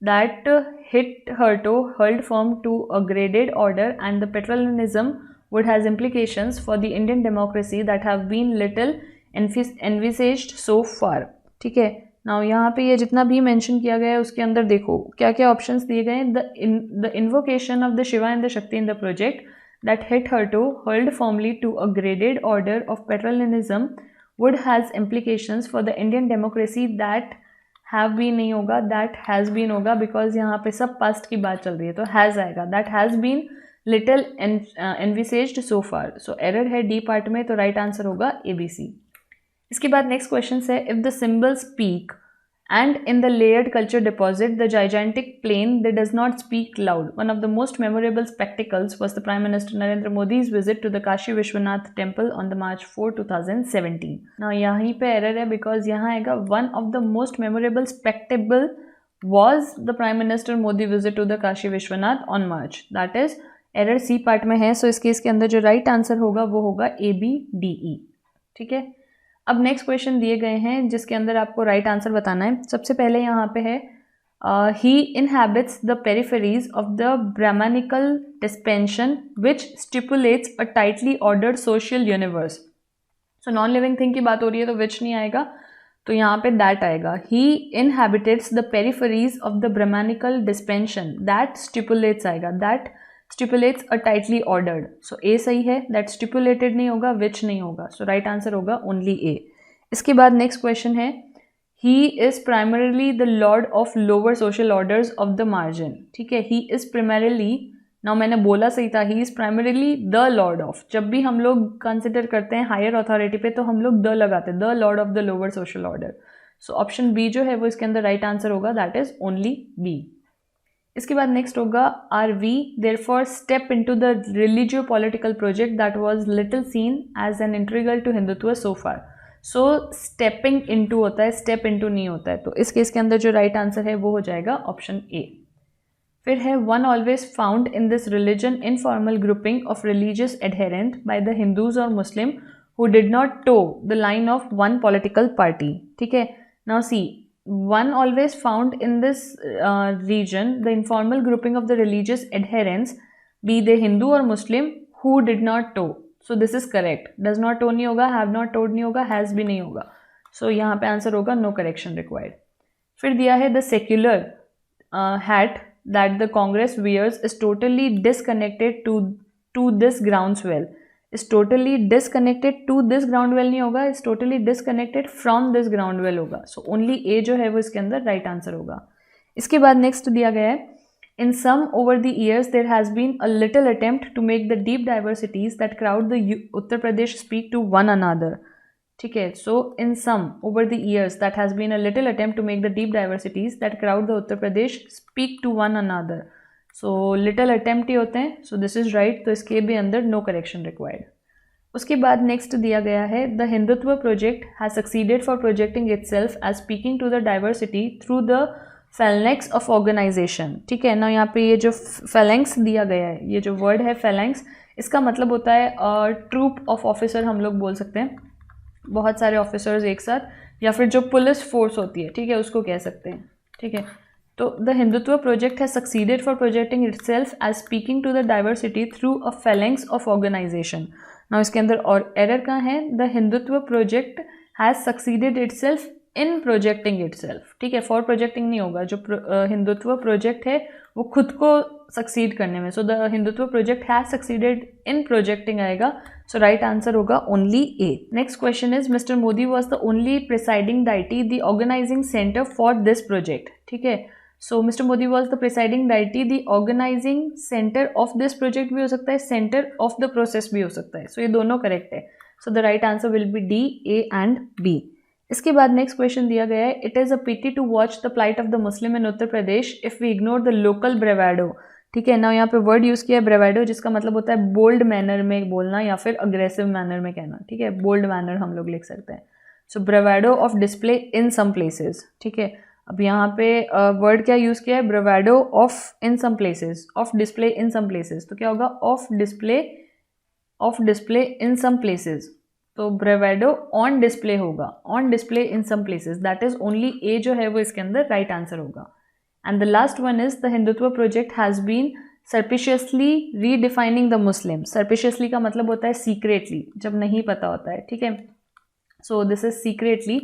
Speaker 1: that hit her to hurled form to a graded order and the paternalism would has implications for the Indian democracy that have been little envisaged so far। ठीक है, नाउ यहाँ पे ये जितना भी मेंशन किया गया है उसके अंदर देखो क्या क्या ऑप्शंस दिए गए हैं, the invocation of the Shiva and the Shakti in the project that hit her to hold formally to a graded order of paternalism would has implications for the Indian democracy that have been नहीं होगा, दैट हैज़ बीन होगा, बिकॉज यहाँ पे सब पास्ट की बात चल रही है, तो हैज़ आएगा, that has been little envisaged so far। So error है डी पार्ट में, तो राइट आंसर होगा ABC। इसके बाद next question is if the symbols speak and in the layered culture deposit the gigantic plane they does not speak loud. One of the most memorable spectacles was the prime minister Narendra Modi's visit to the Kashi Vishwanath temple on the March 4, 2017। ना यहीं पे एरर है बिकॉज यहाँ आएगा one of the most memorable spectacle was the prime minister Modi visit to the Kashi Vishwanath on March, that is error C part में है। सो इस केस के अंदर जो राइट आंसर होगा वो होगा ABDE। ठीक है, अब नेक्स्ट क्वेश्चन दिए गए हैं जिसके अंदर आपको राइट आंसर बताना है। सबसे पहले यहाँ पे है he inhabits the peripheries of the Brahmanical dispensation which stipulates a tightly ordered social universe. So non living thing की बात हो रही है तो विच नहीं आएगा, तो यहाँ पे दैट आएगा. He inhabits the peripheries of the brahmanical dispensation, that stipulates आएगा, that stipulates a tightly ordered. So A सही है, दैट स्टिपुलेटेड नहीं होगा, विच नहीं होगा. सो राइट आंसर होगा ओनली ए. इसके बाद नेक्स्ट क्वेश्चन है, he is primarily the lord of lower social orders of the margin. ठीक है, ही इज प्राइमरीली, ना मैंने बोला सही था, ही is primarily the lord of. जब भी हम लोग कंसिडर करते हैं हायर अथॉरिटी पे तो हम लोग द लगाते हैं, the lord of the lower social order. So option B जो है वो इसके अंदर राइट आंसर होगा, दैट इज ओनली बी. इसके बाद नेक्स्ट होगा, are we therefore step into the religio political project that was little seen as an integral to Hindutva so far. So stepping into होता है, स्टेप इनटू नहीं होता है, तो इस केस के अंदर जो राइट आंसर है वो हो जाएगा ऑप्शन ए. फिर है, one always found in this religion informal grouping of religious adherent by the Hindus और Muslim who did not toe the line of one political party. ठीक है, now see, one always found in this region the informal grouping of the religious adherents, be they Hindu or Muslim, who did not toe. So this is correct. Does not toe नहीं होगा, have not toed नहीं होगा, has भी नहीं होगा. So यहाँ पे आंसर होगा no correction required. फिर दिया है, the secular hat that the Congress wears is totally disconnected to this groundswell. is totally disconnected to this groundwell नहीं होगा, is totally disconnected from this groundwell होगा. So only A जो है वो इसके अंदर right answer होगा. इसके बाद next दिया गया है, in some over the years there has been a little attempt to make the deep diversities that crowd the Uttar Pradesh speak to one another. ठीक है, so in some over the years that has been a little attempt to make the deep diversities that crowd the Uttar Pradesh speak to one another. So little attempt ही होते हैं, सो दिस इज़ राइट, तो इसके भी अंदर नो करेक्शन रिक्वायर्ड. उसके बाद नेक्स्ट दिया गया है, the Hindutva project has succeeded for projecting itself as speaking to the diversity through the phalanx of organisation. ठीक है ना, यहाँ पे ये जो फैलेंक्स दिया गया है, ये जो वर्ड है फैलेंक्स, इसका मतलब होता है ट्रूप ऑफ ऑफिसर, हम लोग बोल सकते हैं बहुत सारे ऑफिसर्स एक साथ, या फिर जो पुलिस फोर्स होती है, ठीक है, उसको कह सकते हैं. ठीक है, तो the Hindutva project has succeeded for projecting itself as speaking to the diversity through a phalanx of organisation. Now इसके अंदर और एरर कहाँ है, the Hindutva project has succeeded itself in projecting itself. ठीक है, फॉर प्रोजेक्टिंग नहीं होगा, जो हिंदुत्व प्रोजेक्ट है वो खुद को सक्सीड करने में. So the Hindutva project has succeeded in projecting आएगा, सो राइट आंसर होगा only A. Next question is, mister Modi was the only presiding deity the organizing centre for this project. ठीक है, so mister Modi was the presiding deity the organizing centre of this project भी हो सकता है, सेंटर ऑफ द प्रोसेस भी हो सकता है. सो ये दोनों करेक्ट है, so the right answer will be D, A and B. इसके बाद नेक्स्ट क्वेश्चन दिया गया है, it is a pity to watch the plight of the Muslim in Uttar Pradesh if we ignore the local bravado. ठीक है ना, यहाँ पे वर्ड यूज़ किया है ब्रेवाडो, जिसका मतलब होता है बोल्ड मैनर में बोलना या फिर अग्रेसिव मैनर में कहना. ठीक है, बोल्ड मैनर हम लोग लिख सकते हैं. So bravado of display in some places. ठीक है, अब यहाँ पे वर्ड क्या यूज़ किया है, bravado of in some places, of display in some places, तो क्या होगा, of display in some places. तो ब्रेवाडो ऑन डिस्प्ले होगा, on display in some places, that is only A जो है वो इसके अंदर राइट आंसर होगा. And the last one is, the Hindutva project has been surreptitiously redefining the Muslim. Surreptitiously का मतलब होता है सीक्रेटली, जब नहीं पता होता है. ठीक है, सो this is secretly.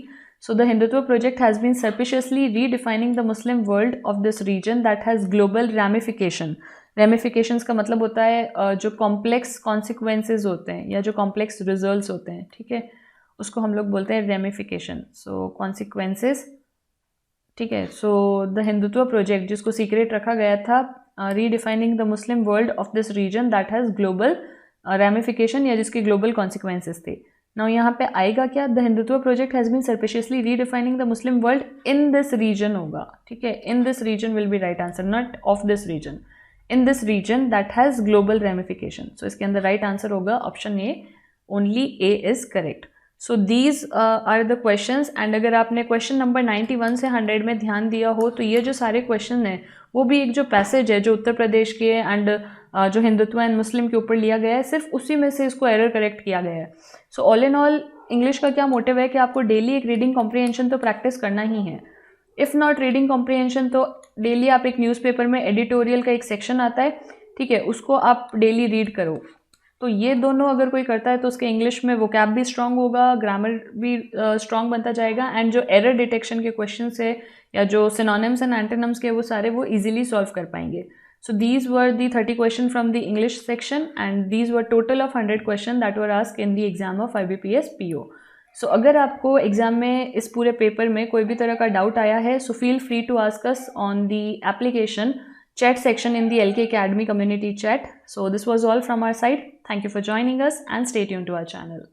Speaker 1: So the Hindutva project has been surreptitiously redefining the Muslim world of this region that has global ramification. Ramifications का मतलब होता है जो complex consequences होते हैं या जो complex results होते हैं. ठीक है, उसको हम लोग बोलते हैं ramification. So consequences. ठीक है, so the Hindutva project जिसको secret रखा गया था, redefining the Muslim world of this region that has global ramification या जिसके global consequences थे. नाउ यहाँ पे आएगा क्या, the Hindutva project has been surreptitiously redefining the Muslim world in this region होगा. ठीक है, in this region will be right answer, not of this region, in this region that has global ramification. So इसके अंदर राइट आंसर होगा option A, only A is correct. So these are the questions. And अगर आपने क्वेश्चन नंबर 91 से 100 में ध्यान दिया हो तो ये जो सारे क्वेश्चन हैं वो भी एक जो पैसेज है जो उत्तर प्रदेश के एंड जो हिंदुत्व एंड मुस्लिम के ऊपर लिया गया है, सिर्फ उसी में से इसको एरर करेक्ट किया गया है. So all in all English का क्या मोटिव है कि आपको डेली एक रीडिंग कॉम्प्रिहेंशन तो प्रैक्टिस करना ही है. इफ़ नॉट रीडिंग कॉम्प्रिहेंशन तो डेली आप एक न्यूज़पेपर में एडिटोरियल का एक सेक्शन आता है, ठीक है, उसको आप डेली रीड करो। तो ये दोनों अगर कोई करता है तो उसके इंग्लिश में वोकैब भी स्ट्रांग होगा, ग्रामर भी स्ट्रांग बनता जाएगा, एंड जो एरर डिटेक्शन के क्वेश्चन है या जो सिनोनिम्स एंड एंटोनिम्स के वो सारे वो इजीली सॉल्व कर पाएंगे। So these were the 30 questions from the English section and these were total of 100 questions that were asked in the exam of IBPS PO. So अगर आपको एग्जाम में इस पूरे पेपर में कोई भी तरह का डाउट आया है, so feel free to ask us on the application chat section in the LK Academy community chat. So this was all from our side. Thank you for joining us and stay tuned to our channel.